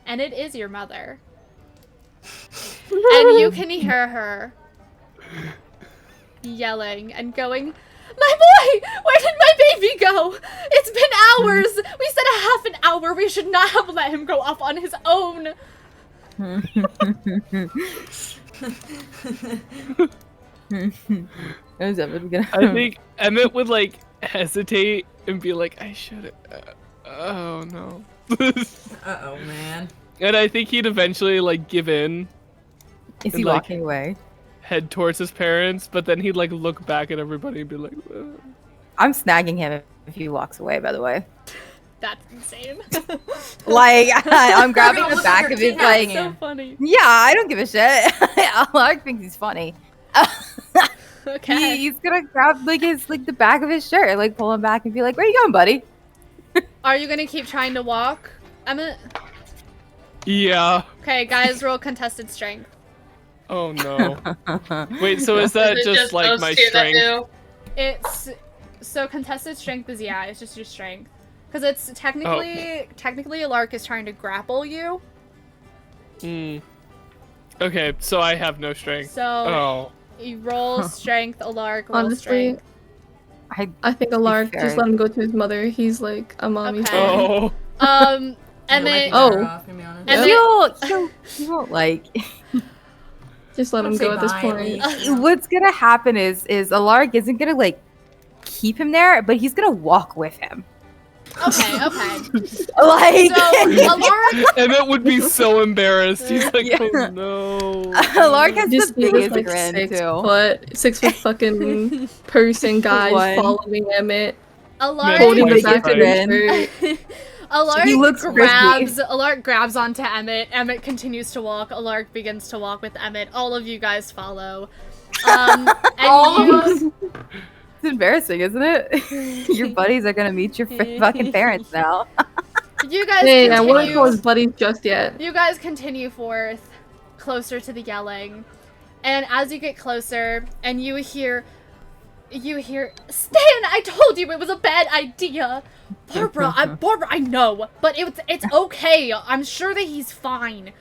And it is your mother. And you can hear her yelling and going, "My boy! Where did my baby go? It's been hours! We said a half an hour. We should not have let him go off on his own." Is Emmet gonna? I think Emmet would like hesitate and be like, I should. Oh no. Uh-oh, man. And I think he'd eventually like give in, Is he and, like, walking away? head towards his parents, but then he'd like look back at everybody and be like, I'm snagging him if he walks away. By the way, That's insane. like I'm grabbing the Look back at of your his kidnapping like. So funny. Yeah, I don't give a shit. Alaric thinks he's funny. Okay. He's gonna grab like the back of his shirt, like pull him back and be like, "Where you going, buddy?" Are you gonna keep trying to walk, Emmet? yeah. Okay, guys, roll contested strength. Oh no. Wait, so is that Is it just like those my two that strength? do? It's so contested strength is it's just your strength, because it's technically Alaric is trying to grapple you. Okay, so I have no strength. So Oh. you roll strength, Alaric roll Honestly, strength. I think Alaric fair. just let him go to his mother. He's like a mommy's Okay. boy. Oh. Emmet. Oh. To be honest. Emmet- He won't like. Just let him Say go at this bye, at point. least. What's gonna happen is Alaric isn't gonna like keep him there, but he's gonna walk with him. Okay. Like So Alaric, Emmet would be so embarrassed. He's like, Yeah. oh no. Alaric has Just the see this biggest like grin 6 too. foot, 6 foot fucking person guy One. following Emmet, Alaric, holding the Twice back of the his shirt. Alaric He looks Alaric grabs onto Emmet. Emmet continues to walk. Alaric begins to walk with Emmet. All of you guys follow. And you, It's embarrassing, isn't it? Your buddies are gonna meet your fucking parents now. you guys Hey, I wouldn't continue. call his buddies just yet. You guys continue forth, closer to the yelling, and as you get closer, and you hear, Stan, I told you it was a bad idea. Barbara, I know, but it's okay. I'm sure that he's fine.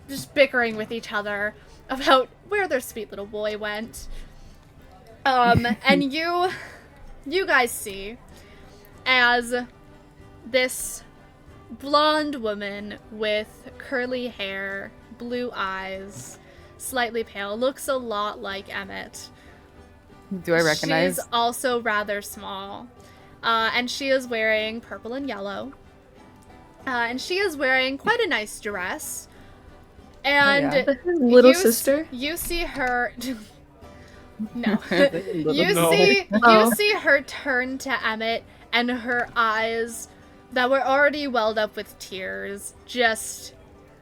Just bickering with each other about where their sweet little boy went. And you guys see as this blonde woman with curly hair, blue eyes, slightly pale, looks a lot like Emmet. Do I recognize? She's also rather small. And she is wearing purple and yellow. And she is wearing quite a nice dress. And yeah. His little you sister. You see her. No. Little- You No. you see her turn to Emmet, and her eyes that were already welled up with tears, just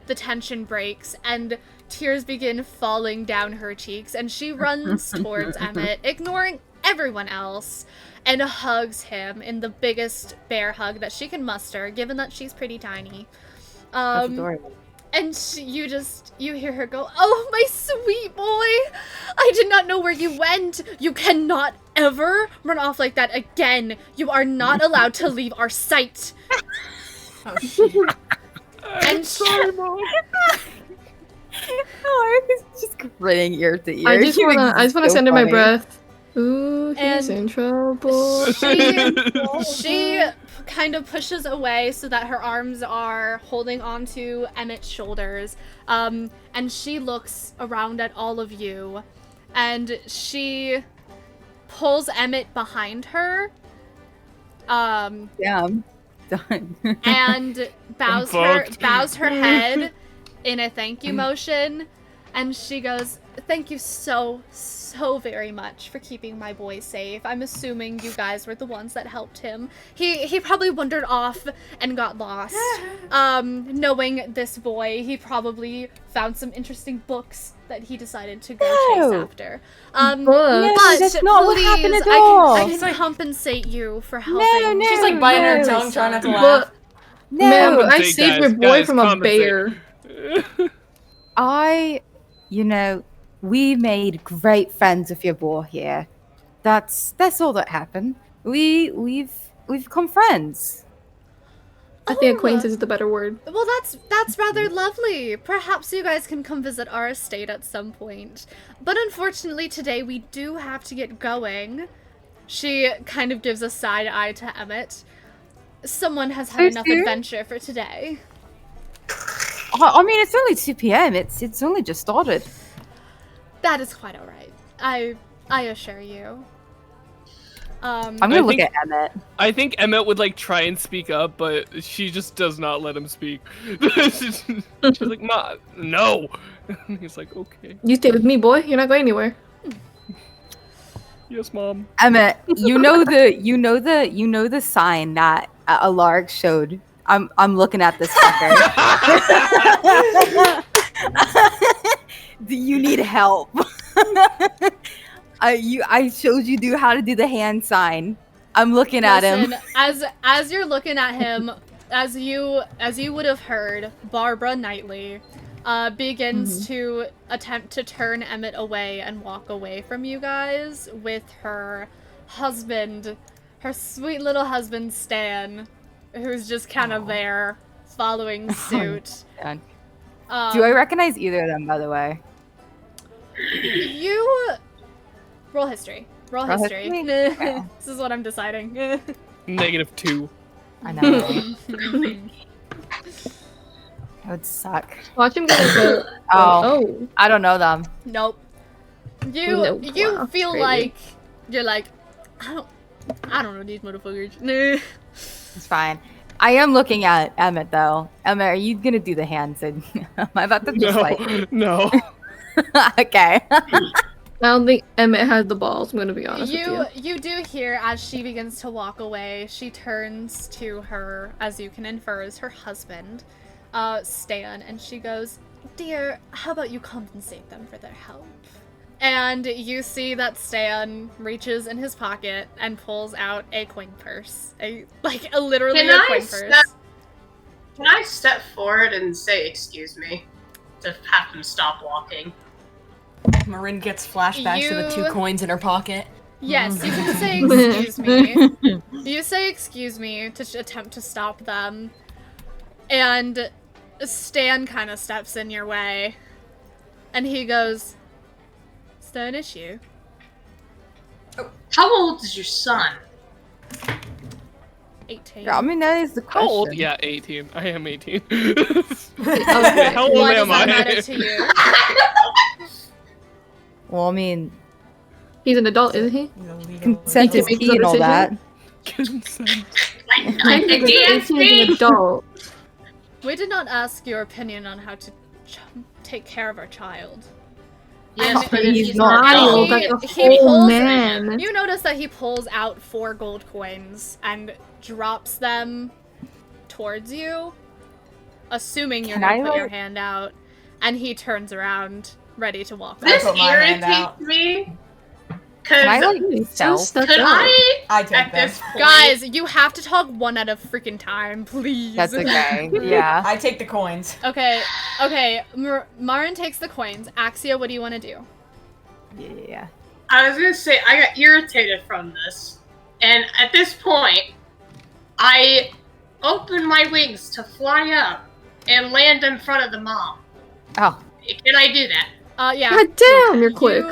the tension breaks, and tears begin falling down her cheeks, and she runs towards Emmet, ignoring everyone else, and hugs him in the biggest bear hug that she can muster, given that she's pretty tiny. That's adorable. And you hear her go, "Oh, my sweet boy! I did not know where you went! You cannot ever run off like that again! You are not allowed to leave our sight!" Oh, shit. And Sorry, Mom. Alaric is just grinning ear to ear. I just You wanna think send so her my funny. breath. Ooh, he's And in trouble. she kind of pushes away so that her arms are holding onto Emmet's shoulders. And she looks around at all of you, and she pulls Emmet behind her. Yeah. Done. and bows her head in a thank you motion, and she goes, "Thank you so very much for keeping my boy safe. I'm assuming you guys were the ones that helped him. He probably wandered off and got lost. Knowing this boy, he probably found some interesting books that he decided to go chase after. No, But that's not what happened please, at all. I can compensate you for helping." No, She's like biting her no. tongue, trying not to laugh. But, man, but I Compensate, saved your guys. boy Guys, from a compensate. bear. We made great friends with your boy here. That's all that happened. We've become friends. I think acquaintance is the better word. Well, that's rather lovely. Perhaps you guys can come visit our estate at some point. But unfortunately today we do have to get going. She kind of gives a side eye to Emmet. Someone has had enough adventure for today. I mean, it's only 2 p.m. It's only just started. That is quite alright. I assure you. I'm gonna look think- at Emmet. I think Emmet would like try and speak up, but she just does not let him speak. She's like, "Ma, no." And he's like, "Okay, You stay with me, boy. You're not going anywhere. yes, Mom." Emmet, you know the sign that Alaric showed. I'm looking at this fucker. Do you need help? I showed you how to do the hand sign. I'm looking at him. As you're looking at him, as you would have heard, Barbara Knightly begins to attempt to turn Emmet away and walk away from you guys with her husband, her sweet little husband Stan, who's just kind of there following suit. Do I recognize either of them, by the way? You roll history. Roll history. history? Okay. This is what I'm deciding. -2. I know. Right? That would suck. Watch him get into. Oh, I don't know them. Nope. You Nope. you Wow, feel crazy. like you're like, I don't know these motherfuckers. It's fine. I am looking at Emmet though. Emmet, are you gonna do the hand sign? Am I about to just No. Okay. I don't think Emmet has the balls. I'm gonna be honest with you. You do hear as she begins to walk away, she turns to her, as you can infer, is her husband, Stan, and she goes, "Dear, how about you compensate them for their help?" And you see that Stan reaches in his pocket and pulls out a coin purse. Literally Can a I coin step- purse. Can I step forward and say, "Excuse me," to have him stop walking? Marin gets flashbacks to the 2 coins in her pocket. Yes, you can say excuse me. You say excuse me to attempt to stop them. And Stan kind of steps in your way. And he goes, "Is there an issue?" How old is your son? 18. Yeah, I mean, that is the question. How old? Yeah, 18. I am 18. Okay. How old Why does am that I? matter to you? Well, I mean, He's an adult, isn't he? consent is He can key make and all his own that. Consent. I think the 18 is an DSP. adult. We did not ask your opinion on how to take care of our child. Yes, but if He's he's not not old. adult, Like a he whole pulls- man. You notice that he pulls out 4 gold coins and drops them towards you, assuming you're Can gonna I, put your like- hand out, and he turns around, ready to walk this put my hand irritates out. me. Can I, Cause like, He's stealth? so stuck could up. I take at them. this point, Guys, you have to talk one at a freaking time, please. That's okay. Yeah. I take the coins. Okay. Marin takes the coins. Axia, what do you want to do? Yeah. I was gonna say I got irritated from this, and at this point, I open my wings to fly up and land in front of the mom. Oh. Can I do that? Yeah. God damn, you're quick.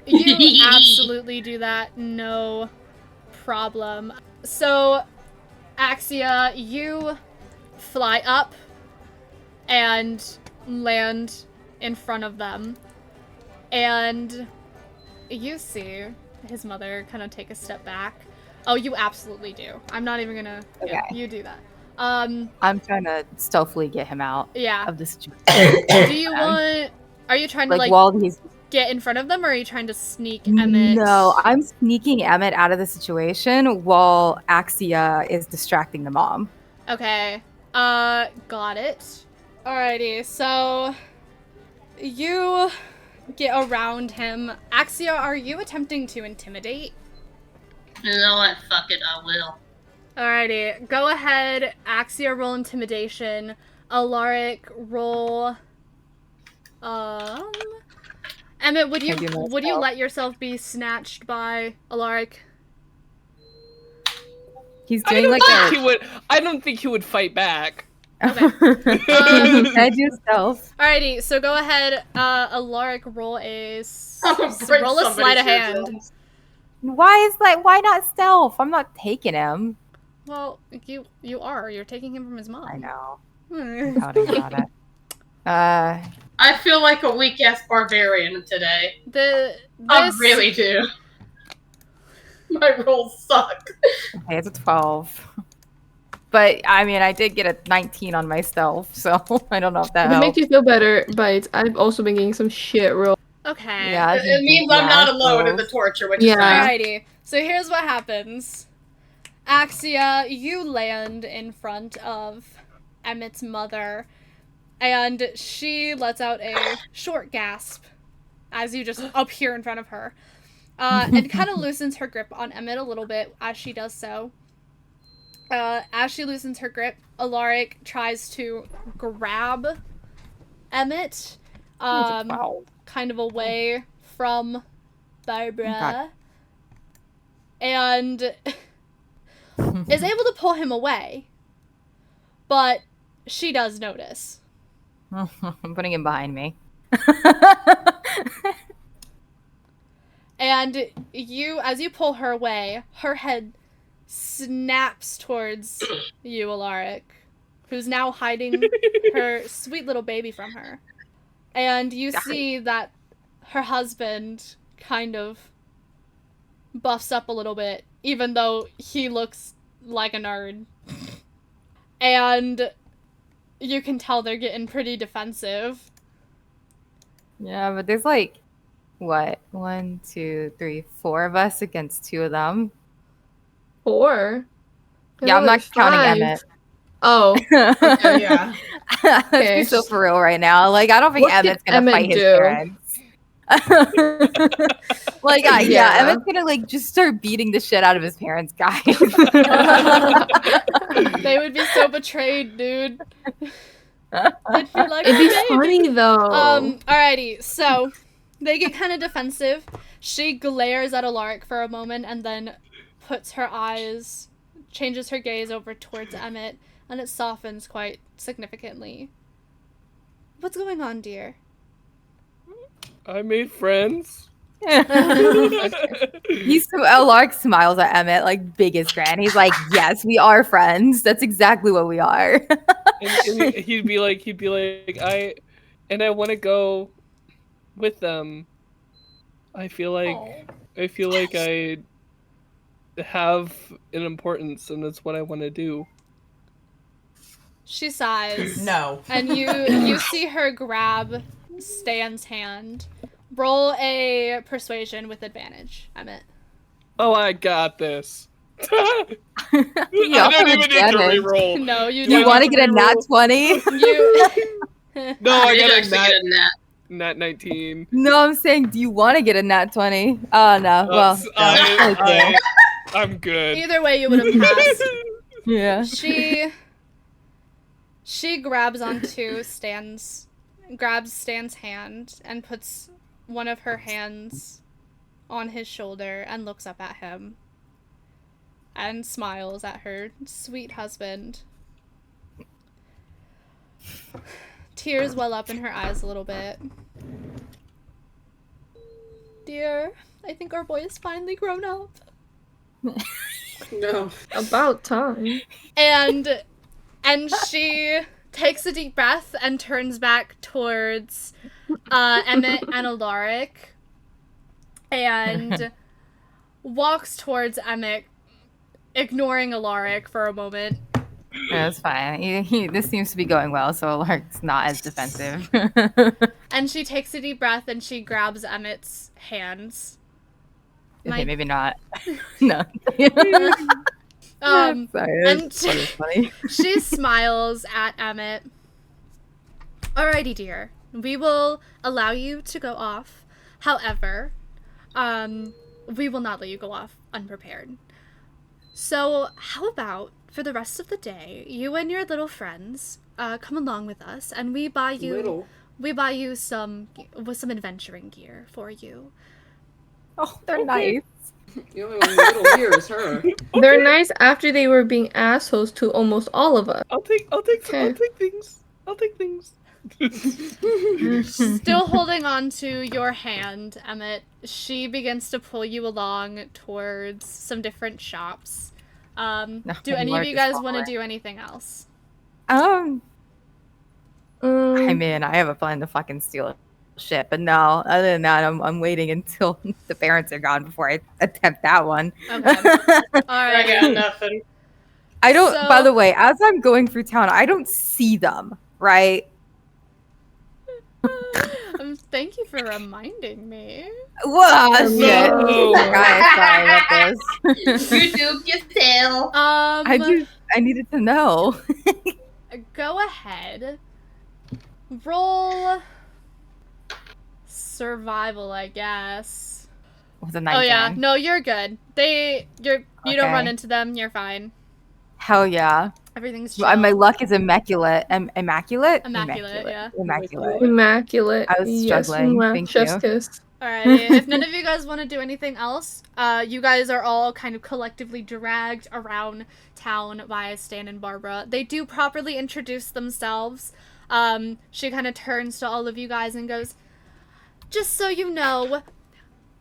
You absolutely do that. No problem. So, Axia, you fly up and land in front of them. And you see his mother kind of take a step back. Oh, you absolutely do. I'm not even gonna. Yeah, Okay. you do that. I'm trying to stealthily get him out Yeah. of the situation. Do you want? Are you trying to Like like while he's get in front of them, or are you trying to sneak Emmet? No, I'm sneaking Emmet out of the situation while Axia is distracting the mom. Okay. Got it. Alrighty, so you get around him. Axia, are you attempting to intimidate? You know what? Fuck it, I will. Alrighty, go ahead. Axia, roll intimidation. Alaric, roll. Emmet, would you let yourself be snatched by Alaric? He's doing like a. I don't think he would fight back. Okay. Can I do stealth? Alrighty, so go ahead. Alaric, roll a Roll a sleight of hand. Why not stealth? I'm not taking him. Well, you are. You're taking him from his mom. I know. Doubting about it. I feel like a weak ass barbarian today. I really do. My rolls suck. Okay, it's a 12. But I mean, I did get a 19 on my stealth, so I don't know if that If it helps. makes you feel better, Bites, I've also been getting some shit roll. Okay. Yeah, It means I'm not alone in the torture, which is Yeah. nice. Alrighty. So here's what happens. Axia, you land in front of Emmet's mother, and she lets out a short gasp as you just appear in front of her. And kind of loosens her grip on Emmet a little bit as she does so. As she loosens her grip, Alaric tries to grab Emmet, kind of away from Barbara, and is able to pull him away, but she does notice. I'm putting him behind me. And as you pull her away, her head snaps towards you, Alaric, who's now hiding her sweet little baby from her. And you see that her husband kind of buffs up a little bit, even though he looks like a nerd. And you can tell they're getting pretty defensive. Yeah, but there's like, what? 1, 2, 3, 4 of us against 2 of them. 4? Yeah, I'm not There's counting 5. Emmet. Oh. Okay, yeah. Let's Okay. be so for real right now. Like, I don't think What did Emmet's gonna Emmet fight his do? parents. Like, yeah, Emmet's gonna like just start beating the shit out of his parents, guys. They would be so betrayed, dude. They'd feel like It'd be "Hey." funny though. Alrighty, so they get kind of defensive. She glares at Alaric for a moment and then changes her gaze over towards Emmet, and it softens quite significantly. What's going on, dear? I made friends. Alaric smiles at Emmet like biggest grin. He's like, "Yes, we are friends. That's exactly what we are." and he'd be like, I want to go with them. I feel like I have an importance, and that's what I want to do. She sighs. No. And you see her grab Stan's hand. Roll a persuasion with advantage, Emmet. Oh, I got this. You I don't even need to advantage. reroll. No, you Do you don't. want to get a nat 20? You. No, I got actually get a nat. nat 19. No, I'm saying, do you want to get a nat 20? Oh, no. Well, no. I'm good. Either way, you would have passed. Yeah. She grabs Stan's hand and puts one of her hands on his shoulder and looks up at him and smiles at her sweet husband. Tears well up in her eyes a little bit. Dear, I think our boy is finally grown up. No. About time. And she takes a deep breath and turns back towards Emmet and Alaric and walks towards Emmet ignoring Alaric for a moment. Yeah, that's fine. This seems to be going well, so Alaric's not as defensive. And she takes a deep breath and she grabs Emmet's hands. Okay, maybe not. No. Sorry, and that was funny. she smiles at Emmet. Alrighty, dear. We will allow you to go off. However, we will not let you go off unprepared. So, how about for the rest of the day, you and your little friends come along with us, and we buy you some adventuring gear for you. Oh, they're nice. The only one little here is her. They're nice after they were being assholes to almost all of us. I'll take things. Still holding on to your hand, Emmet, she begins to pull you along towards some different shops. Do any of you guys want to do anything else? I mean, I have a plan to fucking steal shit, but no. Other than that, I'm waiting until the parents are gone before I attempt that one. Okay. All I right. got nothing. I don't. So- By the way, as I'm going through town, I don't see them. Right? Thank you for reminding me. Whoa, shit. No. Guys, sorry about this. You do yourself. I needed to know. Go ahead. Roll survival, I guess. With a Oh yeah, 19. no, you're good. You don't Okay. run into them. You're fine. Hell yeah. Everything's chill. My luck is immaculate. Immaculate? Immaculate, yeah. Immaculate. Immaculate. I was struggling. Thank Chef's you. kiss. Alrighty, if none of you guys want to do anything else, you guys are all kind of collectively dragged around town by Stan and Barbara. They do properly introduce themselves. She kind of turns to all of you guys and goes, just so you know,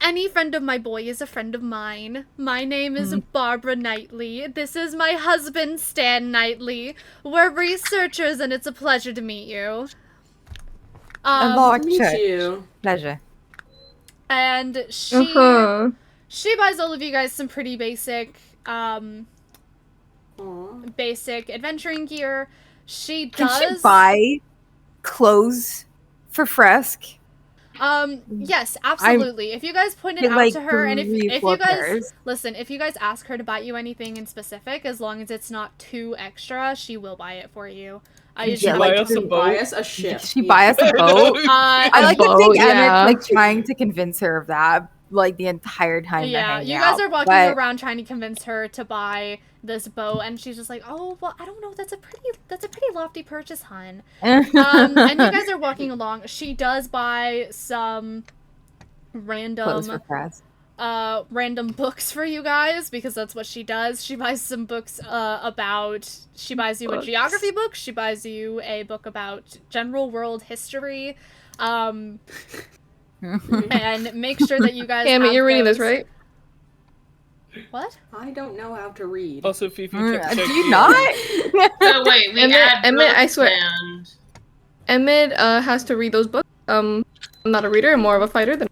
any friend of my boy is a friend of mine. My name is Barbara Knightly. This is my husband, Stan Knightly. We're researchers and it's a pleasure to meet you. Alaric Meet Church. you. Pleasure. And she buys all of you guys some pretty basic adventuring gear. She does. Can she buy clothes for Fresk? Yes, absolutely. If you guys point it Get, out like, to her, and if 3 you guys flippers. listen, if you guys ask her to buy you anything in specific, as long as it's not too extra, she will buy it for you. I Can usually she like buy us a Buy boat? us a ship. She buy us a boat? I like to boat, think yeah. Emmet, like, trying to convince her of that, like, the entire time they're yeah, hanging you guys out, are walking but- around trying to convince her to buy this boat, and she's just like, "Oh, well, I don't know. That's a pretty lofty purchase, hun." And you guys are walking along. She does buy some Clothes for random Fresk. random books for you guys because that's what she does. She buys some books she buys you a geography book, she buys you a book about general world history, and make sure that you guys Emmet, have you're reading this, those- right? What? I don't know how to read. Also, Fifi, check Do you the, not? So wait, we add Emmet, I books swear. and... Emmet has to read those books. I'm not a reader, I'm more of a fighter than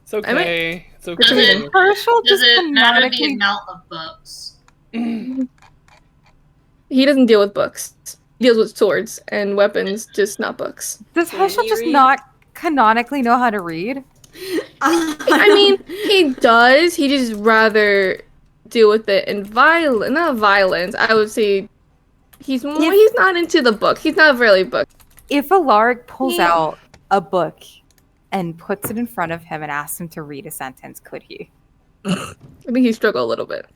It's okay. It's Does okay. it- Herschel Does just it matter the canonically... amount of books? he doesn't deal with books. He deals with swords and weapons, just not books. Does Can Herschel you just read? not canonically know how to read? I mean, he does. He just rather deal with it in not violence. I would say he's not into the book. He's not really book. If Alaric pulls Yeah. out a book and puts it in front of him and asks him to read a sentence, could he? I think he struggled a little bit.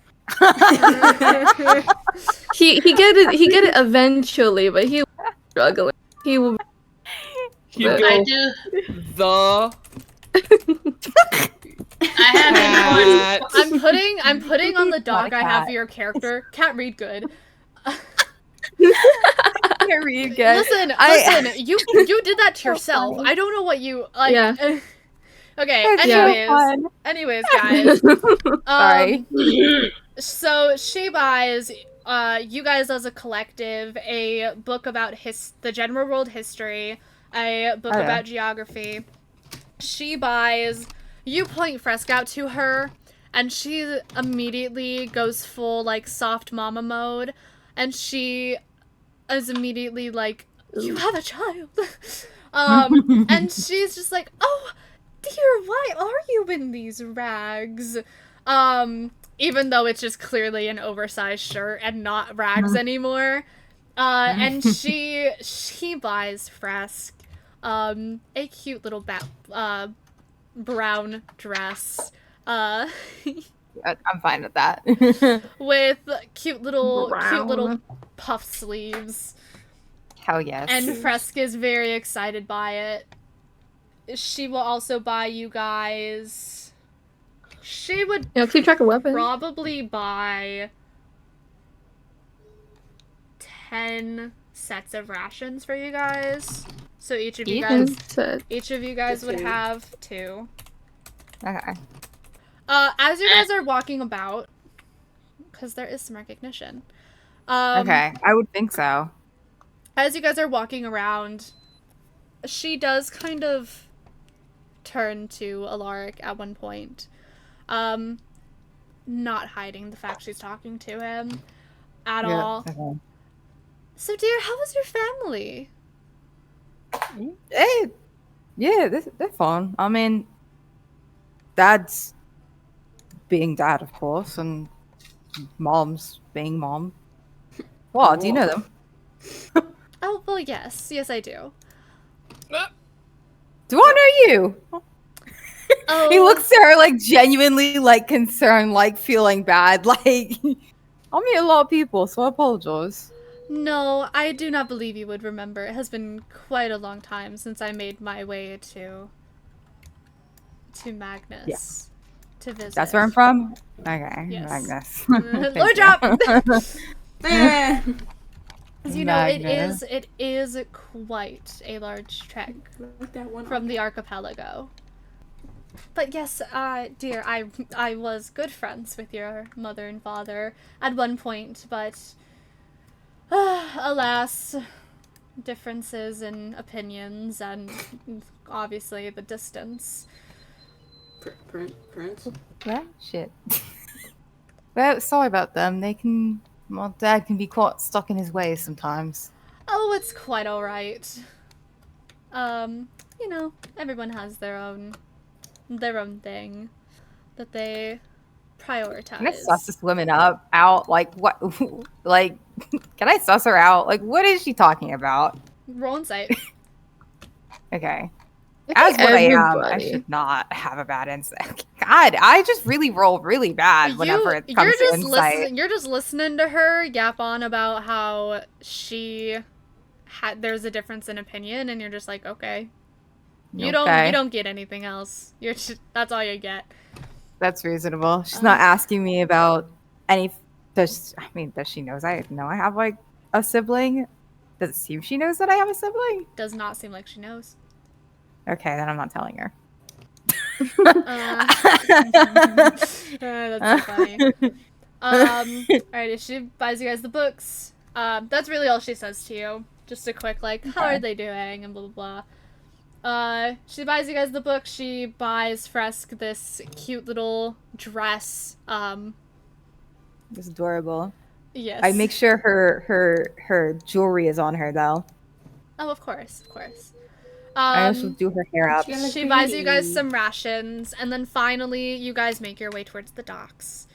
He get it eventually, but he was struggling. He will. You But- go, I do. the I haven't cat. I'm putting on the Not a dog I have cat. for your character. Can't read good. Can't read good. Listen, you did that to yourself. I don't know what you like. Yeah. Okay. That's so Anyways, fun. guys. Sorry. So she buys you guys as a collective a book about the general world history, a book Oh, yeah. about geography. She buys. You point Fresk out to her, and she immediately goes full, like, soft mama mode, and she is immediately like, you have a child. And she's just like, oh, dear, why are you in these rags? Even though it's just clearly an oversized shirt and not rags anymore. And she buys Fresk a cute little brown dress. I'm fine with that. With cute little puff sleeves. Hell yes. And Fresk is very excited by it. She will also buy you guys. She would keep track of weapons. probably buy 10 sets of rations for you guys. So each of you guys would have 2. Okay. As you guys are walking about, because there is some recognition. Okay, I would think so. As you guys are walking around, she does kind of turn to Alaric at one point. Not hiding the fact she's talking to him at all. Okay. So, dear, how was your family? Hey, yeah, they're fun. I mean, Dad's being dad, of course, and Mom's being mom. What? Do you know them? Oh, well, yes. Yes, I do. Do I know you? Oh. He looks at her like genuinely like concerned, like feeling bad. Like, I meet a lot of people, so I apologize. No, I do not believe you would remember. It has been quite a long time since I made my way to Magnus to visit. That's where I'm from? Okay, Yes. Magnus. Lord drop! You know, Magnus. it is quite a large trek Like that one from the archipelago. But yes, dear, I was good friends with your mother and father at one point, but alas, differences in opinions and obviously the distance. Prince? Yeah, shit. Well, sorry about them. My dad can be quite stuck in his ways sometimes. Oh, it's quite alright. You know, everyone has their own thing that they prioritize. Can I suss this woman out? Like, what? Like, can I suss her out? Like, what is she talking about? Roll insight. Okay. As what I am, I should not have a bad insight. God, I just really roll really bad whenever it comes to insight. You're just listening to her yap on about how there's a difference in opinion, and you're just like, okay. You don't get anything else. That's all you get. That's reasonable. She's not asking me about any. Does she knows I have like a sibling? Does it seem she knows that I have a sibling? Does not seem like she knows. Okay, then I'm not telling her. That's so funny. Alright, if she buys you guys the books, that's really all she says to you. Just a quick like, how are they doing, and blah blah blah. She buys you guys the book. She buys Fresk this cute little dress. It's adorable. Yes. I make sure her jewelry is on her though. Oh, of course. I also do her hair up. She buys you guys some rations, and then finally you guys make your way towards the docks.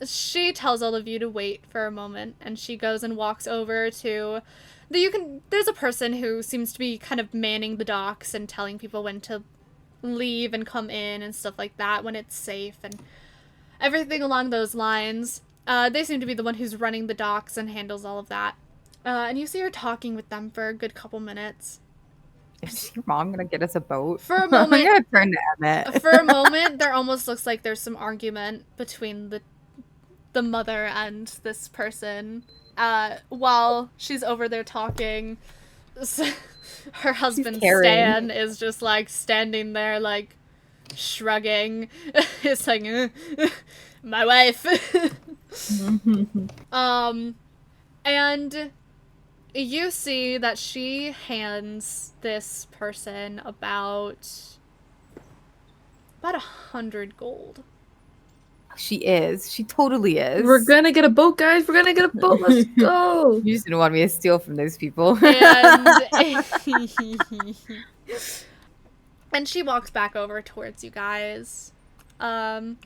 She tells all of you to wait for a moment, and she goes and walks over to there's a person who seems to be kind of manning the docks and telling people when to leave and come in and stuff like that, when it's safe and everything along those lines. They seem to be the one who's running the docks and handles all of that. And you see her talking with them for a good couple minutes. Is your mom gonna get us a boat? For a moment, I'm gonna turn to Emmet. For a moment, there almost looks like there's some argument between the mother and this person. While she's over there talking, her husband Stan is just like standing there, like shrugging. It's like, my wife. And you see that she hands this person about 100 gold. She is. She totally is. We're gonna get a boat, guys. We're gonna get a boat. Let's go. You just didn't want me to steal from those people. And she walks back over towards you guys. And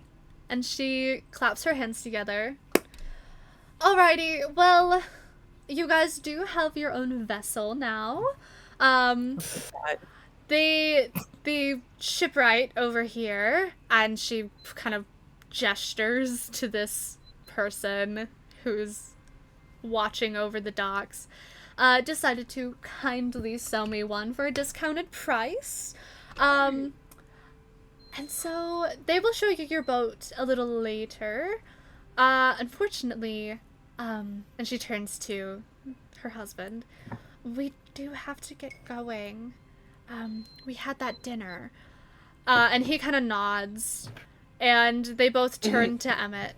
she claps her hands together. Alrighty, well, you guys do have your own vessel now. The shipwright over here, and she kind of gestures to this person who's watching over the docks, decided to kindly sell me one for a discounted price. And so they will show you your boat a little later. Unfortunately, and she turns to her husband, we do have to get going. We had that dinner. And he kind of nods, and they both turn to Emmet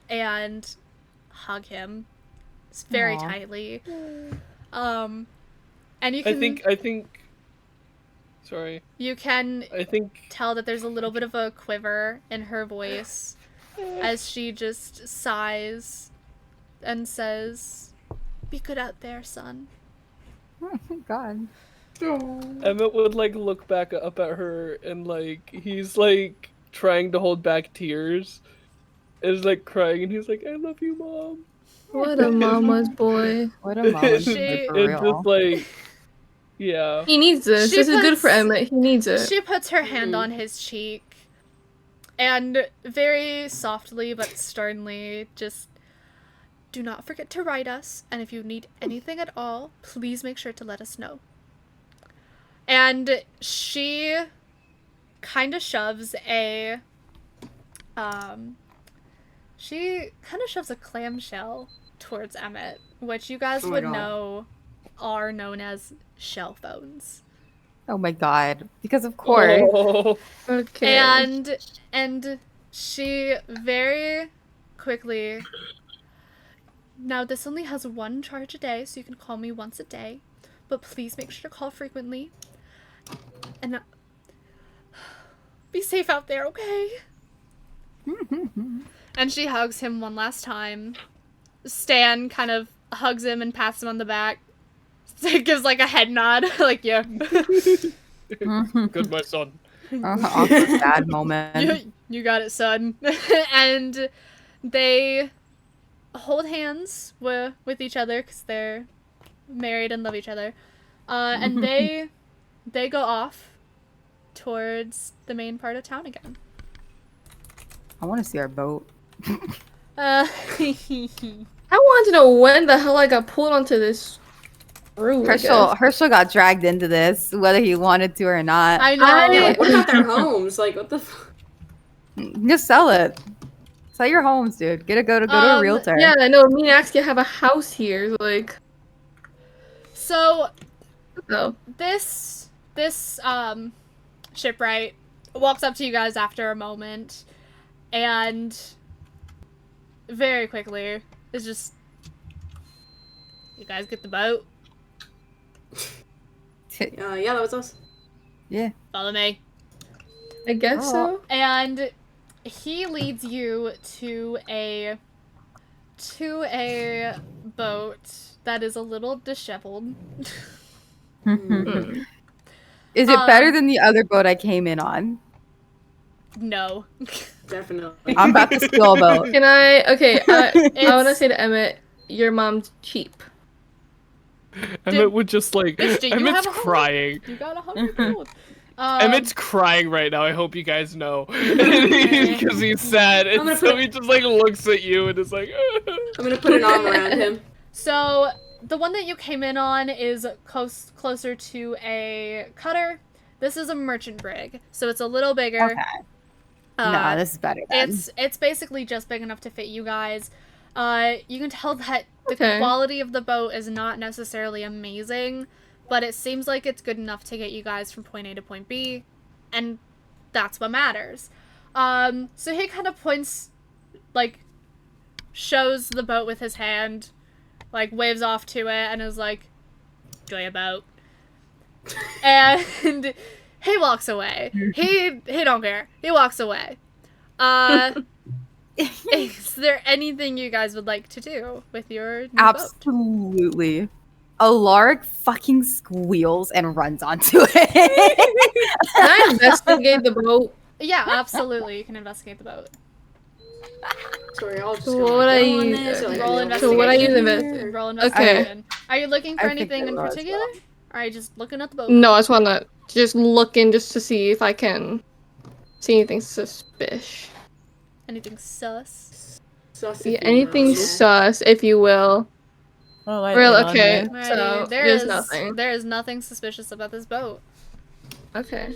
and hug him very tightly. And you can... I think... Sorry. You can I think... tell that there's a little bit of a quiver in her voice as she just sighs and says, "Be good out there, son." Oh my god. Emmet would like look back up at her and like he's like trying to hold back tears. Is like crying and he's like, "I love you, Mom." What a mama's boy. What a mama's boy, for It's real. just like, yeah. He needs this. This is good for Emmet. He needs it. She puts her hand on his cheek and very softly but sternly just, "Do not forget to write us, and if you need anything at all, please make sure to let us know." And she kind of shoves a clamshell towards Emmet, which you guys would know are known as shell phones. Oh my god. Because of course. Oh. Okay. And she very quickly, "Now this only has one charge a day, so you can call me once a day, but please make sure to call frequently. And be safe out there, okay?" And she hugs him one last time. Stan kind of hugs him and pats him on the back. Gives like a head nod, like, "Yeah." Good, my son. Awkward sad moment. You got it, son. And they hold hands with each other because they're married and love each other. And they go off towards the main part of town again. I want to see our boat. I want to know when the hell I got pulled onto this screw. Herschel got dragged into this, whether he wanted to or not. know. Yeah, like, what about their homes? Like, what the fuck? Just sell it. Sell your homes, dude. Go to a realtor. Yeah, I know. Me and Axia have a house here. Like, So no. this shipwright walks up to you guys after a moment and very quickly is just, "You guys get the boat? Yeah, that was us. Yeah. Follow me." I guess so. And he leads you to a boat that is a little disheveled. Is it better than the other boat I came in on? No. Definitely. I'm about to steal a boat. Can I? Okay, I want to say to Emmet, your mom's cheap. Emmett would just like, Bitch, do you Emmett's have a crying. You got 100 gold. Emmett's crying right now. I hope you guys know, because he's sad, and so he just like looks at you and is like. I'm gonna put an arm around him. So the one that you came in on is closer to a cutter. This is a merchant brig, so it's a little bigger. Okay. No, this is better then. It's basically just big enough to fit you guys. You can tell that the quality of the boat is not necessarily amazing, but it seems like it's good enough to get you guys from point A to point B, and that's what matters. So he kind of points, like, shows the boat with his hand, like, waves off to it, and is like, "Enjoy your boat." And he walks away. He don't care. He walks away. Is there anything you guys would like to do with your new boat? Absolutely. Alaric fucking squeals and runs onto it. Can I investigate the boat? Yeah, absolutely. You can investigate the boat. So we're all just So gonna what like, I go on use- this, or, like, Roll are we all investigation. So what I use here? invest- Roll Okay. investigation. Are you looking for I think anything I in will as particular? well. Or are you just looking at the boat? No, I just wanna just look in just to see if I can see anything suspicious. Anything sus? Sus if Yeah, you anything will, yeah. sus, if you will. Well, I Real in on okay. you. Alrighty, So there there's is nothing. There is nothing suspicious about this boat. Okay.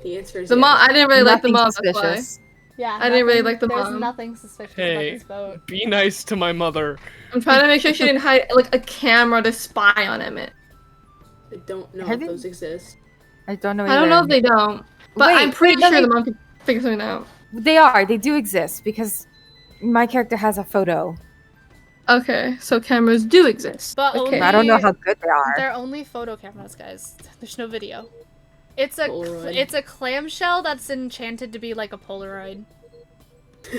The answer is The yes. mom. I didn't really like the Nothing mom. That's why. suspicious. Yeah, I didn't really like the There's mom. nothing suspicious about Hey, this boat. be nice to my mother. I'm trying to make sure she didn't hide like a camera to spy on Emmet. I don't know Have if they- those exist. I don't know. I don't know if either. they don't, but Wait, I'm pretty no, sure they- the mom can figure something out. They are. They do exist because my character has a photo. Okay, so cameras do exist. But okay. I don't know how good they are. They're only photo cameras, guys. There's no video. It's a Polaroid. it's a clamshell that's enchanted to be like a Polaroid.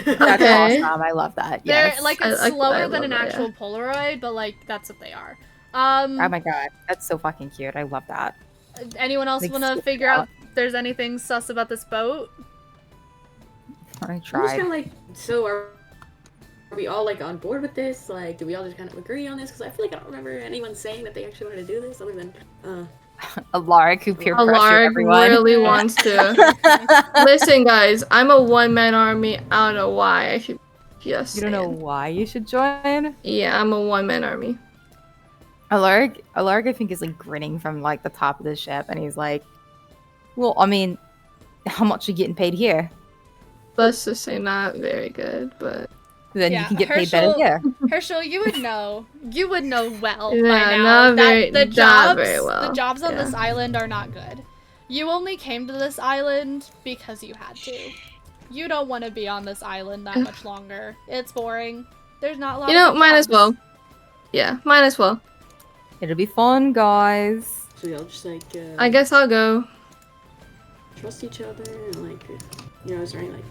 That's Okay. awesome. I love that. They're Yes. like I it's like- slower I than love an that, yeah. actual Polaroid, but like that's what they are. Oh my god, that's so fucking cute. I love that. Anyone else Like, want to stick figure out. out if there's anything sus about this boat? I I'm just tried. kind of like, so are we all like on board with this? Like, do we all just kind of agree on this? Because I feel like I don't remember anyone saying that they actually wanted to do this, other than Alaric who peer pressured Alaric everyone. really wants to. Listen, guys, I'm a one-man army. I don't know why. I should just. You don't know saying. why you should join? Yeah, I'm a one-man army. Alaric, I think is like grinning from like the top of the ship, and he's like, "Well, I mean, how much you getting paid here? Let's just say not very good, but Then Yeah, you can get paid better Herschel- here." Herschel, you would know. You would know well by Yeah, now not very- that the not jobs, very well, the jobs on yeah. this island are not good. You only came to this island because you had to. You don't want to be on this island that much longer. It's boring. There's not a lot. you know, of might as jobs. well. Yeah, might as well. It'll be fun, guys. so we all just like I guess I'll go. trust each other and like, you know, is there any like,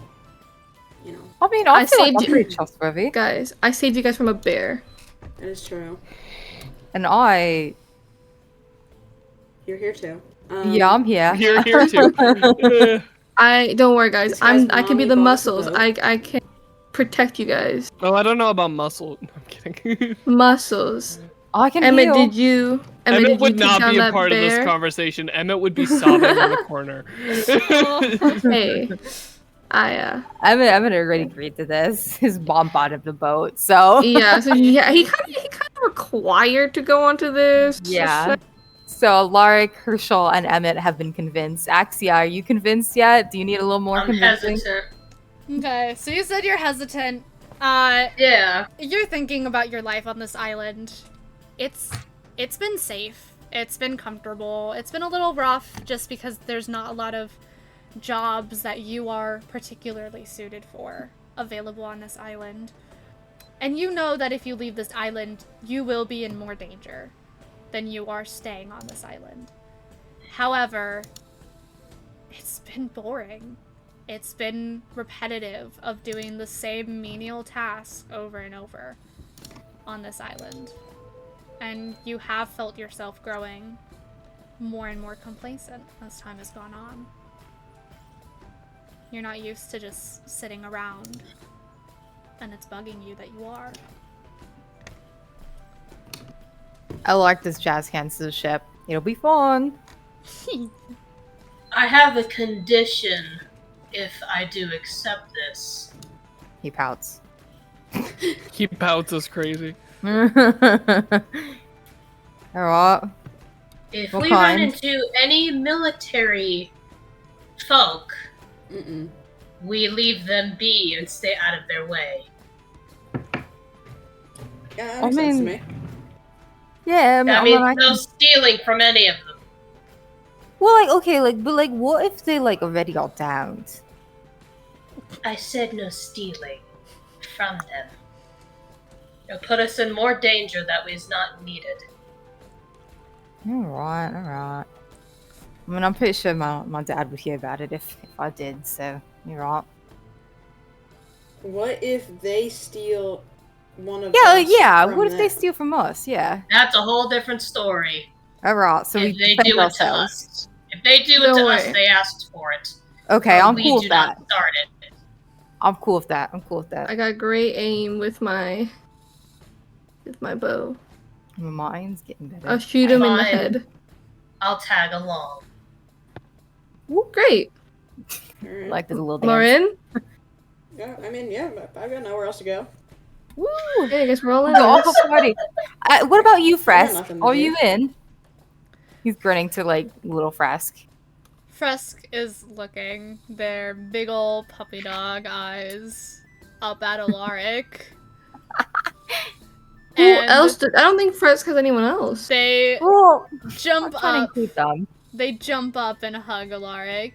you know, I mean, I I feel like saved I'm you- pretty trustworthy, Guys, I saved you guys from a bear. that is true. and I, You're here too. yeah, I'm here. You're here too. Don't worry, guys. This guy's I can be mommy the boss of muscles. both. I can protect you guys. Oh, I don't know about muscle. No, I'm kidding. Muscles. I can Emmet, heal. did you? Emmet, Emmet did you would take not down be a that part of this bear? conversation. Emmet would be sobbing in the corner. Hey, I Emmet already agreed to this. His mom bought him the boat, so yeah. So yeah, he kind of required to go onto this. yeah. So Alaric, Herschel, and Emmet have been convinced. Axia, are you convinced yet? Do you need a little more I'm convincing? hesitant. Okay, so you said you're hesitant. Yeah. You're thinking about your life on this island. It's been safe. It's been comfortable. It's been a little rough just because there's not a lot of jobs that you are particularly suited for available on this island. And you know that if you leave this island, you will be in more danger than you are staying on this island. However, it's been boring. It's been repetitive of doing the same menial task over and over on this island. And you have felt yourself growing more and more complacent as time has gone on. You're not used to just sitting around, and it's bugging you that you are. Alaric does jazz hands to the ship. It'll be fun. I have a condition if I do accept this. He pouts. He pouts us crazy. Alright. If What we kind? run into any military folk, we leave them be and stay out of their way. Yeah, I that makes sense to mean- me. Yeah, That I means mean, no stealing from any of them. well, like, okay, like, but like, what if they like already all downed? I said no stealing from them. It'll put us in more danger that is not needed. Alright. I mean, I'm pretty sure my dad would hear about it if I did, so you're right. What if they steal one of Yeah, us yeah. from What if they them? steal from us? Yeah. That's a whole different story. Alright, so we If they defend do it to ourselves. us. If they do it No to us, way. they asked for it. Okay, But I'm we cool do with that. not start it. I'm cool with that. I'm cool with that. I got great aim with my bow. Mine's getting better. I'll shoot him in the Fine. head. I'll tag along. Great. Alright. Like the little dance. Marin? Yeah, I mean, yeah, I've got nowhere else to go. Woo! Hey, I guess we're all in. Go off a party. What about you, Fresk? nothing to Are do. you in? He's grinning to like little Fresk. Fresk is looking their big ol' puppy dog eyes up at Alaric. Who else? I don't think Fresk has anyone else. They Oh, jump trying to up. include them. They jump up and hug Alaric.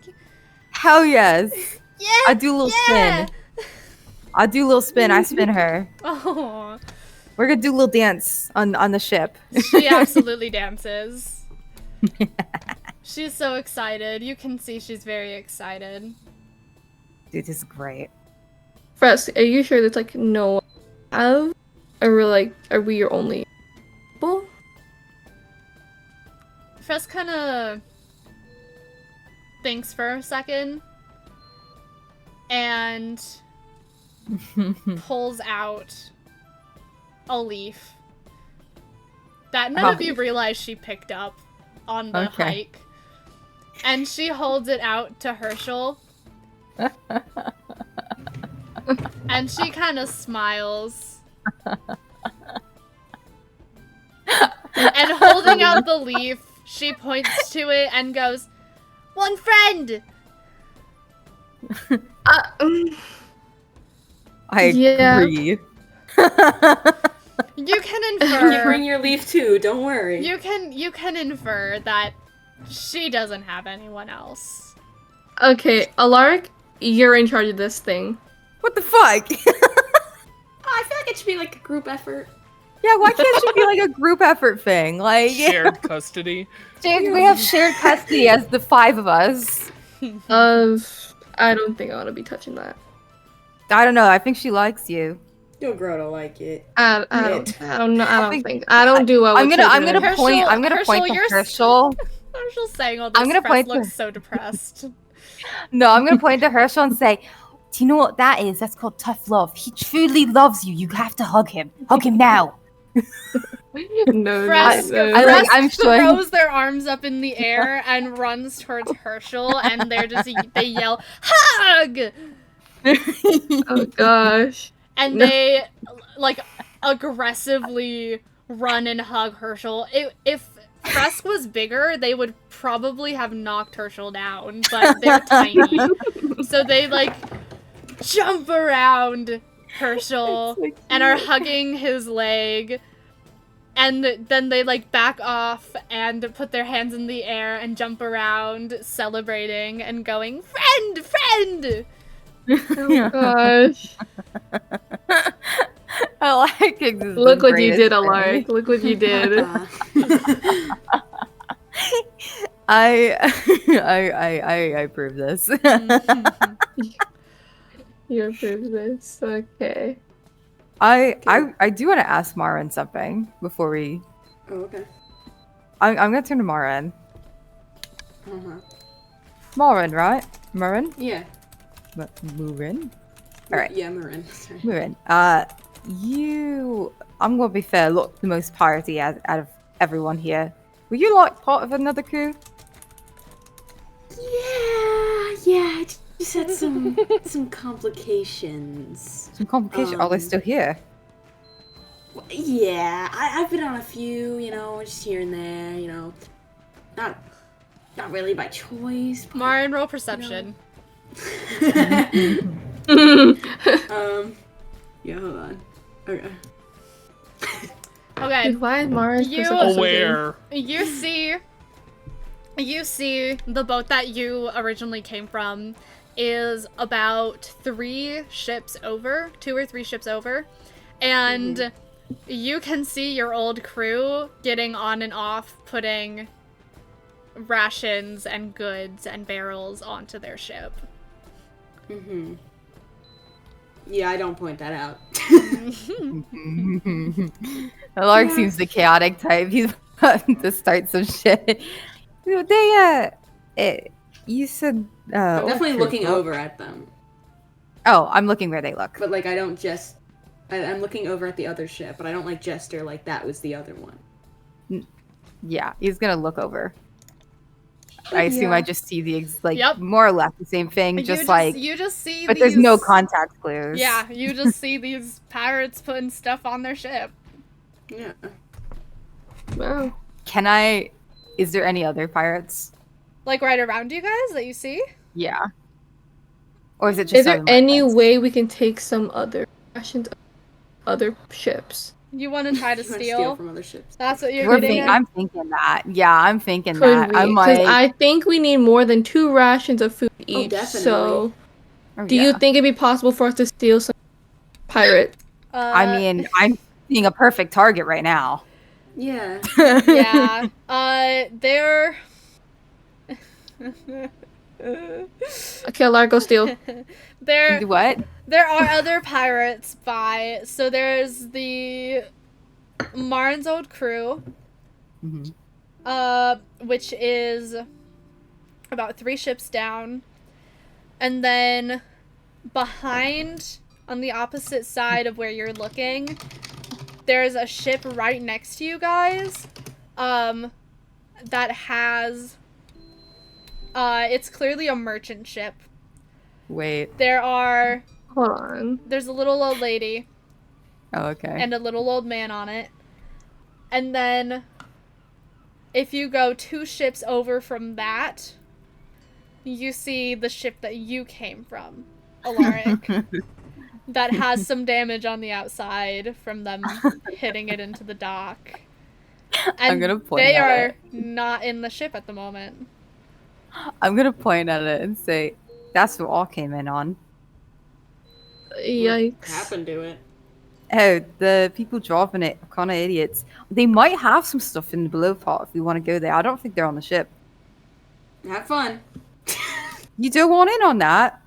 Hell yes. Yeah. I do a little spin. I do a little spin. I spin her. Oh, We're gonna do a little dance on the ship. she absolutely dances. She's so excited. You can see she's very excited. Dude, this is great. Fresk, are you sure that's like no one have? Are we your only people? Fresk kind of thinks for a second and pulls out a leaf that none of you realize she picked up on the Okay. hike. And she holds it out to Herschel. And she kind of smiles. And holding out the leaf, she points to it and goes, "One friend!" I Yeah. agree. You can You infer. bring your leaf too, don't worry. You can infer that she doesn't have anyone else. Okay, Alaric, you're in charge of this thing. What the fuck? I feel like it should be like a group effort. Yeah, why can't it be like a group effort thing? Like Shared custody. we have shared custody as the 5 of us. I don't think I want to be touching that. I don't know. I think she likes you. You'll grow to like it. I don't know. I don't do well. I'm with gonna children. Herschel- point. I'm gonna Herschel, point to you're Herschel. Herschel's saying all this. I'm gonna Press point looks to- so depressed. No, I'm gonna point to Herschel and say, "Do you know what that is? That's called tough love. He truly loves you. You have to hug him. Hug him now." No, Fresk, no. I'm showing- throws their arms up in the air and runs towards Herschel, and they yell, "Hug!" Oh gosh. And No. they like aggressively run and hug Herschel. If Fresk was bigger, they would probably have knocked Herschel down, but they're tiny. So they like jump around Herschel and are hugging his leg. And then they like back off and put their hands in the air and jump around, celebrating and going, "Friend, friend!" Oh gosh. I like it. Look what you did, Alaric. Look what you did. I approve this. You approved this. Okay. I do want to ask Marin something before we. Oh, okay. I'm gonna turn to Marin. Uh-huh. Marin, right? Marin? Yeah. Marin? Alright. Yeah, Marin. Sorry. Marin. I'm gonna be fair, look the most piratey out of everyone here. Were you like part of another crew? Yeah, I just had some complications. Some complication. Are they still here? Well, yeah, I've been on a few, just here and there, not really by choice. But, Marin, roll perception. yeah, hold on. Okay. Okay. Dude, why is Mars You- Aware. You see the boat that you originally came from is about 3 ships over, 2 or 3 ships over, and you can see your old crew getting on and off, putting rations and goods and barrels onto their ship. Mm-hmm. Yeah, I don't point that out. Alaric seems the chaotic type. He's about to start some shit. You said. I'm definitely true, looking bro. over at them. Oh, I'm looking where they look. But, like, I don't just... I'm looking over at the other ship, but I don't, like, gesture like that was the other one. Yeah, he's gonna look over. I assume Yeah. I just see the Yep. more or less the same thing, You just like. you just see But these, there's no contact clues. Yeah, you just see these pirates putting stuff on their ship. Yeah. Wow. Can I? Is there any other pirates? Like right around you guys that you see? Yeah. Or is it just? Is there some of my any friends? way we can take some other rations of other ships? You want to try to You wanna steal? from other ships. That's what you're getting at? I'm thinking that. Yeah, I'm thinking Could that. we? I'm Because like. I think we need more than 2 rations of food each. definitely. So, Oh, do you yeah. think it'd be possible for us to steal some pirate? I mean, I'm seeing a perfect target right now. Yeah. yeah. They're. Okay, Alaric, go steal. there What? there are other pirates by. So there's the Marin's old crew, Mhm. which is about 3 ships down, and then behind on the opposite side of where you're looking, there's a ship right next to you guys, that has. It's clearly a merchant ship. Wait. Hold on. There's a little old lady Oh, okay. and a little old man on it. And then if you go 2 ships over from that, you see the ship that you came from, Alaric. That has some damage on the outside from them hitting it into the dock. And I'm gonna point they at are it. not in the ship at the moment. I'm gonna point at it and say, "That's what all came in on." Yikes. Happened to it. Oh, the people driving it are kind of idiots. They might have some stuff in the below part if we want to go there. I don't think they're on the ship. Have fun. You don't want in on that.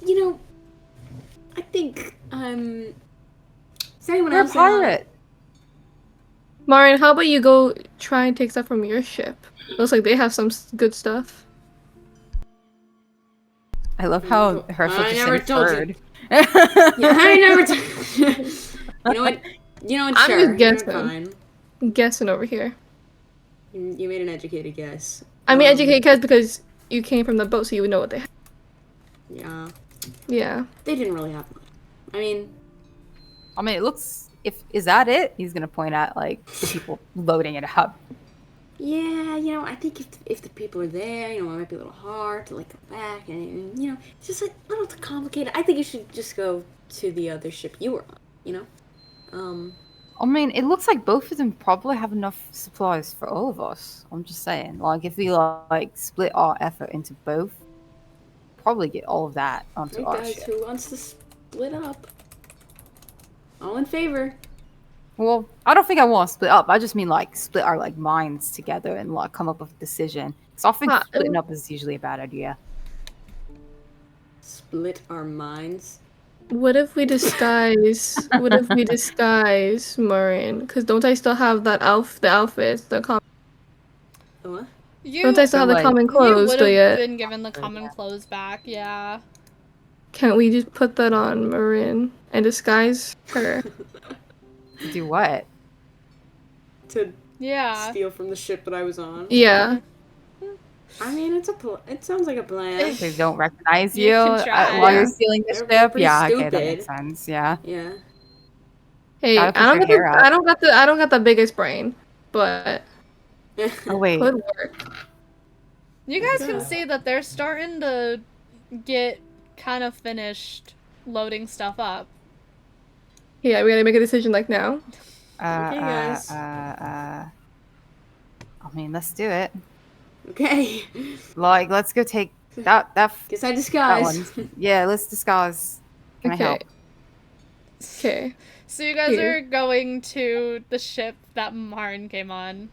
You know, I think, is anyone You're a else in on it? pirate. Marin, how about you go try and take stuff from your ship? Looks like they have some good stuff. I love how Herschel I just never told you. inferred. Yeah, I never. You know what? You know what? I'm Sure, just you're guessing. fine. I'm guessing over here. You made an educated guess. I mean, educated guys because you came from the boat, so you would know what they have. Yeah, Yeah. they didn't really have much. I mean, It looks. Is that it? He's gonna point at like the people loading it up. yeah, you know, I think if the people are there, you know, it might be a little hard to like go back, and you know, it's just like a little too complicated. I think you should just go to the other ship you were on. You know, It looks like both of them probably have enough supplies for all of us. I'm just saying, like, if we like split our effort into both, probably get all of that onto hey our guys, ship. who wants to split up? All in favor? Well, I don't think I want to split up. I just mean like split our like minds together and like come up with a decision. Because I think splitting up is usually a bad idea. Split our minds. What if we disguise? What if we disguise Marin? Because don't I still have that the outfits, the What? don't I still have the like- common You clothes would still have yet? been given the common clothes back, yeah. Can't we just put that on Marin and disguise her? To do what? To Yeah. steal from the ship that I was on. Yeah. I mean, it sounds like a plan. They don't recognize You you, can try. while you're stealing the They're ship? pretty Yeah, okay, that stupid. makes sense. Yeah. Yeah. Hey, Gotta put I your don't hair got up. I don't got the biggest brain, but Oh wait. could work. You guys can see that they're starting to get kind of finished loading stuff up. Yeah, we gotta make a decision like now. Okay, guys. Let's do it. Okay. Like, let's go take that Guess I that disguise. one. Yeah, let's disguise. Can I help? Okay. So you guys Here. are going to the ship that Marin came on.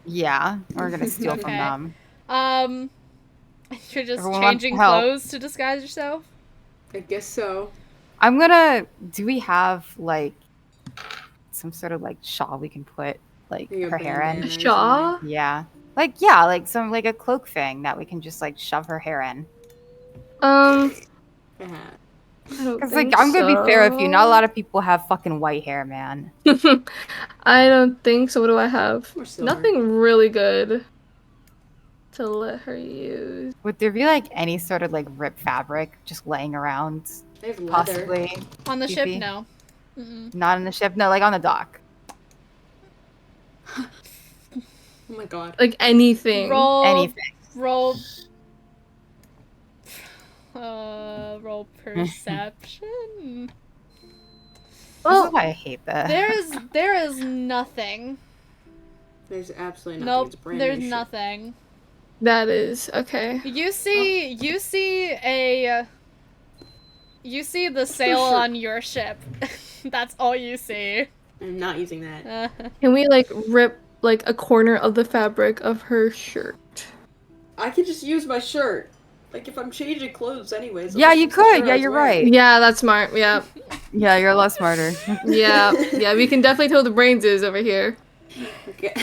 Yeah, we're gonna steal from Okay. them. You're just Everyone wants changing to help. clothes to disguise yourself? I guess so. I'm gonna. Do we have like some sort of like shawl we can put like Maybe a her hair in? bandana or Shaw? Yeah. Like some like a cloak thing that we can just like shove her hair in. something. I Cause don't like think I'm gonna be fair with you. Not a so. lot of people have fucking white hair, man. I don't think so. What do I have? Or silver. Nothing really good to let her use. Would there be like any sort of like ripped fabric just laying around? They have leather. Possibly. On the ship, Goofy. no. Mm-mm. Not on the ship. No, like on the dock. Oh my god. Like anything. Roll. Anything. Roll. Roll perception. This Well, is why I hate that. there is nothing. There's absolutely nothing. Nope. It's a brand There's new ship. nothing. that is okay. You see the sail sure. on your ship. That's all you see. I'm not using that. Can we like rip like a corner of the fabric of her shirt? I could just use my shirt. Like if I'm changing clothes anyways. I'll Yeah, just you use the could. shirt Yeah, I was you're wearing. right. Yeah, that's smart. Yeah, Yeah, you're a lot smarter. yeah. We can definitely tell the brains is over here. Okay.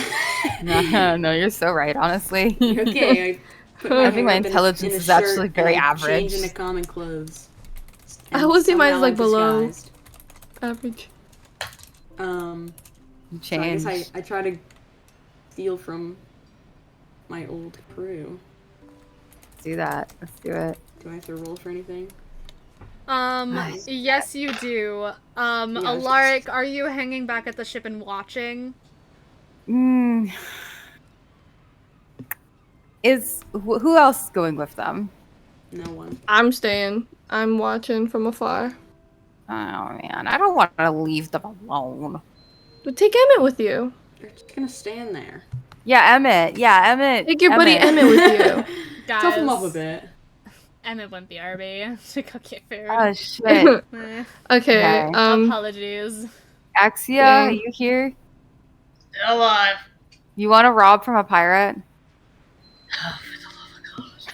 No, you're so right. Honestly. Okay. I put I think my hair up intelligence in a is actually shirt very and I average. Change into common clothes. I And would say mine's, somehow like, I'm below. disguised. Average. So Change. I guess I try to steal from my old crew. Let's do that. Let's do it. Do I have to roll for anything? Nice. Yes, you do. I was Alaric, are you hanging back at the ship and watching? Who else is going with them? No one. I'm staying. I'm watching from afar. Oh man, I don't want to leave them alone. But take Emmett with you. They're just gonna stand there. Yeah, Emmet. Yeah, Emmet. Take your buddy Emmett with you. Guys, Tough them up a bit. Emmet wouldn't be RB to go get food. Oh shit. Eh, Okay. Okay. apologies. Axia, Dang. are you here? Still alive. You want to rob from a pirate?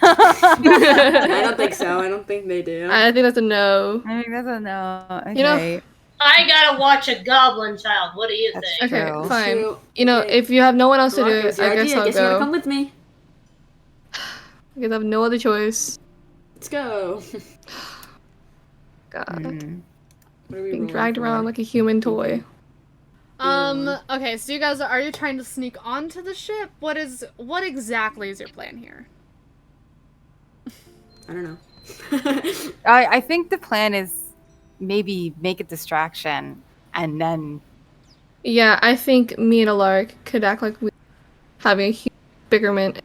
I don't think so. I don't think they do. I think that's a no. I think that's a no. Okay. You know- I gotta watch a goblin child. What do you That's think? Okay, True. fine. True. You know, Okay. if you have no one else to do Alaric, it, it's your I guess idea. I'll Guess you wanna go. come with me? Because I have no other choice. Let's go. God. Hmm. What are we Being rolling dragged for? around like a human toy. Okay, so you guys are you trying to sneak onto the ship? What exactly is your plan here? I don't know. I think the plan is maybe make a distraction and then Yeah, I think me and Alaric could act like we having a huge bickerment.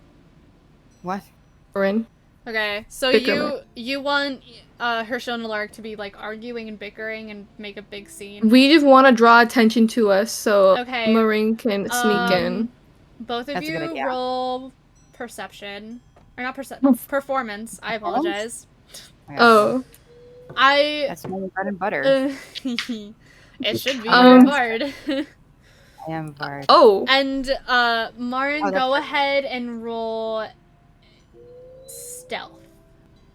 what? Marin. Okay, so Bickerment. you want Herschel and Alaric to be like arguing and bickering and make a big scene. We just want to draw attention to us so Okay. Marin can sneak in. Both of That's a good you idea. roll perception. Or not perception. Performance. I apologize. Oh. That's my bread and butter. It should be Um, hard. I am bard. Oh. And Marin, Oh, that's go right. ahead and roll stealth.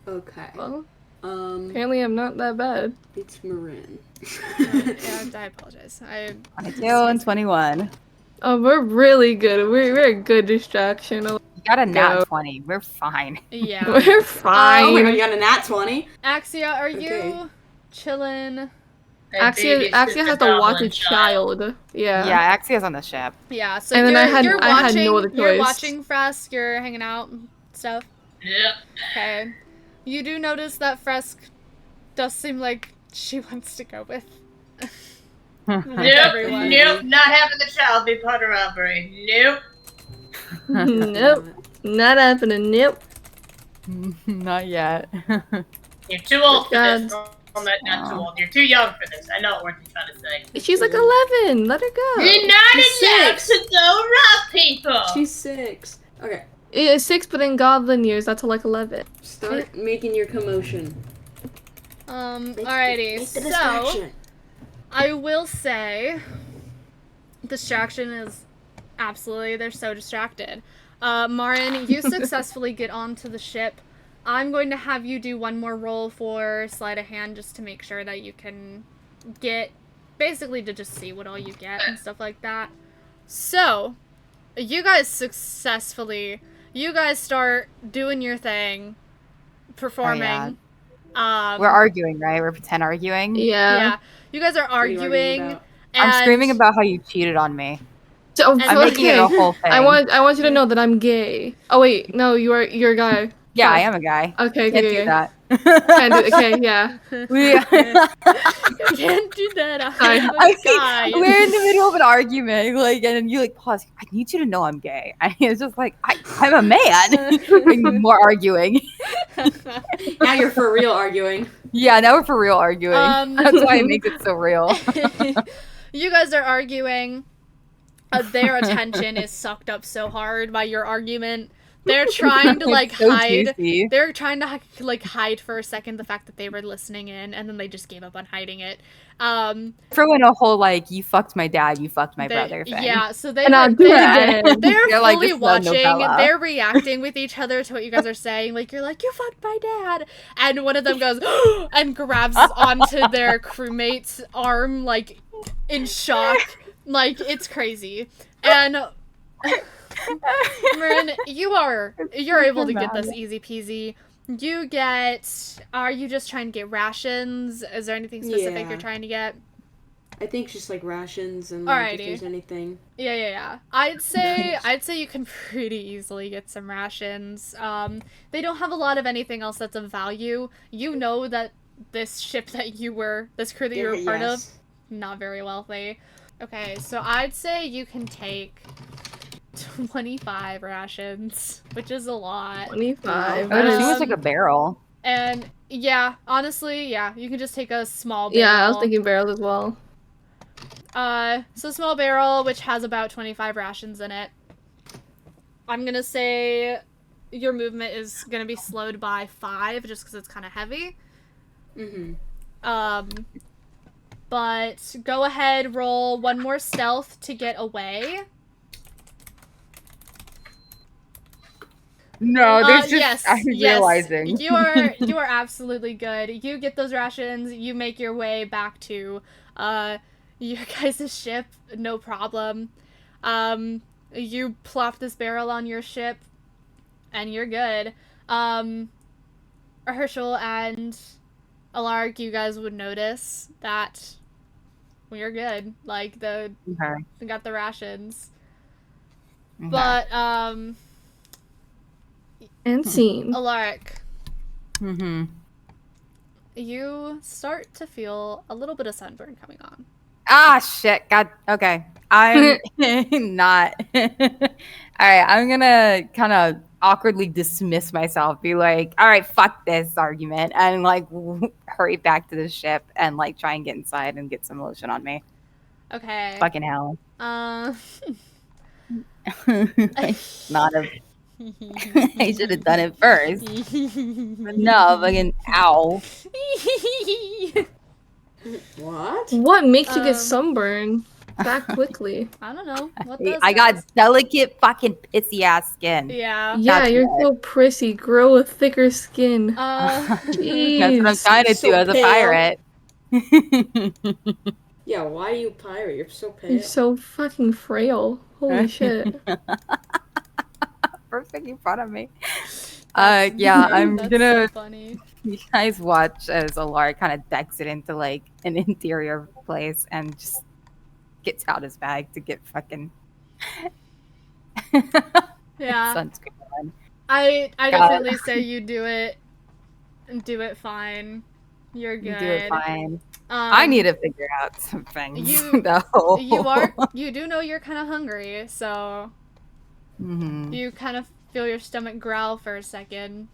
Okay. Well, Um, apparently I'm not that bad. it's Marin. Yeah, I apologize. 22 and 21. Oh, we're really good. We're a good distraction. You got a nat Go. 20. We're fine. Yeah. We're Oh my god, fine. you got a nat 20? Axia, are you Okay. chilling? Axia has to watch a child. Yeah. Yeah, Axia's on the ship. Yeah, so And then you're, I had- you're I had watching, no other you're choice. watching Fresk, you're hanging out and stuff. Yep. Okay. You do notice that Fresk does seem like she wants to go with Nope. everyone. Nope. Not having the child be part of robbery. Nope. Nope. Not happening. Nope. Not yet. You're too old for God. this. Well, not too old. You're too young for this. I know what you're trying to say. She's like 11. Let her go. You're not She's enough six. to go rob people. She's 6. Okay. Yeah, 6, but in goblin years, that's like 11. Start making your commotion. Alrighty, Make the so distraction. I will say distraction is absolutely, they're so distracted. Marin, you successfully get onto the ship. I'm going to have you do one more roll for sleight of hand just to make sure that you can get, basically to just see what all you get and stuff like that. So, you guys start doing your thing, performing. We're arguing, right? We're pretend arguing. Yeah. You guys are What are you arguing arguing. about? I'm screaming about how you cheated on me. So, And I'm making it a whole thing. I want you to know that I'm gay. Oh wait, no, you're a guy. Yeah, Fuck. I am a guy. Okay, Can't okay, do that. Can't do, okay, yeah. You can't do that. I'm a guy. We're in the middle of an argument, like, and then you like pause. I need you to know I'm gay. And it's just like I'm a man. And more arguing. Now you're for real arguing. Yeah, now we're for real arguing. That's why it makes it so real. You guys are arguing. Their attention is sucked up so hard by your argument. They're trying to like so hide. juicy. They're trying to like hide for a second the fact that they were listening in, and then they just gave up on hiding it. Throw in a whole like you fucked my dad, you fucked my brother thing. Yeah, so they And I'll do it again. they're You're like, fully this is not watching. novella. They're reacting with each other to what you guys are saying. Like you're like, you fucked my dad, and one of them goes and grabs onto their crewmate's arm like in shock. Like it's crazy. And Marin, you're able to get this easy peasy. You get, are you just trying to get rations? Is there anything specific you're trying to get? I think just like rations and like, if there's anything. Yeah. I'd say you can pretty easily get some rations. They don't have a lot of anything else that's of value. You know that this crew that you were part of, not very wealthy. Okay, so I'd say you can take 25 rations, which is a lot. 25. Oh, she was like a barrel. And yeah, honestly, yeah, you can just take a small barrel. Yeah, I was thinking barrels as well. So small barrel, which has about 25 rations in it. I'm gonna say your movement is gonna be slowed by 5, just because it's kind of heavy. But go ahead, roll one more stealth to get away. No, there's just yes, I'm realizing. You are absolutely good. You get those rations, you make your way back to your guys' ship, no problem. You plop this barrel on your ship and you're good. Herschel and Alaric, you guys would notice that we're good. Like we got the rations. Okay. But And scene. Alaric. You start to feel a little bit of sunburn coming on. Ah, shit. God. Okay. I'm not. All right. I'm going to kind of awkwardly dismiss myself. Be like, all right, fuck this argument. And like hurry back to the ship and like try and get inside and get some lotion on me. Okay. Fucking hell. Uh, Not a. I should have done it first. No, fucking ow. What? What makes you get sunburn that quickly? I don't know. What does I got delicate fucking pissy ass skin. Yeah. Yeah, That's you're right. so prissy. Grow a thicker skin. That's what I'm Jeez. trying to So do as a pale. pirate. Yeah, why are you pirate? You're so pale. You're so fucking frail. Holy shit. First thing in front of me. Yeah, I'm That's gonna. so funny. You guys watch as Alaric kind of decks it into like an interior place and just gets out his bag to get fucking Yeah. sunscreen on. I God. definitely say you do it fine. You're good. You do it fine. I need to figure out some things. though. You do know you're kind of hungry, so Mhm. you kind of feel your stomach growl for a second.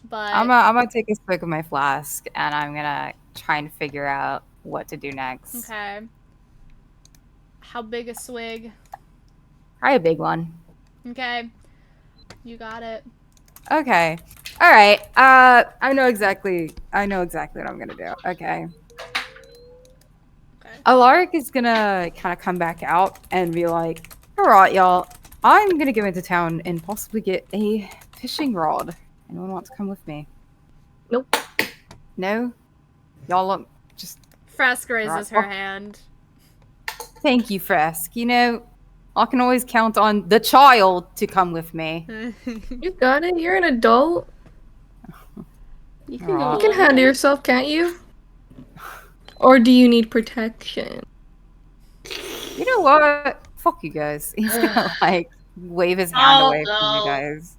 But I'm gonna take a swig of my flask and I'm gonna try and figure out what to do next. okay. How big a swig? Probably a big one. Okay. You got it. Okay. All right. I know exactly what I'm gonna do. Okay. Okay. Alaric is gonna kind of come back out and be like, "All right, y'all. I'm gonna go into town and possibly get a fishing rod Anyone want to come with me? Nope. No? Y'all look just... Fresk raises her hand. Thank you, Fresk. You know, I can always count on the child to come with me. You got it. You're an adult. You can go. You can handle yourself, can't you? Or do you need protection? You know what? Fuck you guys. He's gonna, like, wave his hand away from you guys.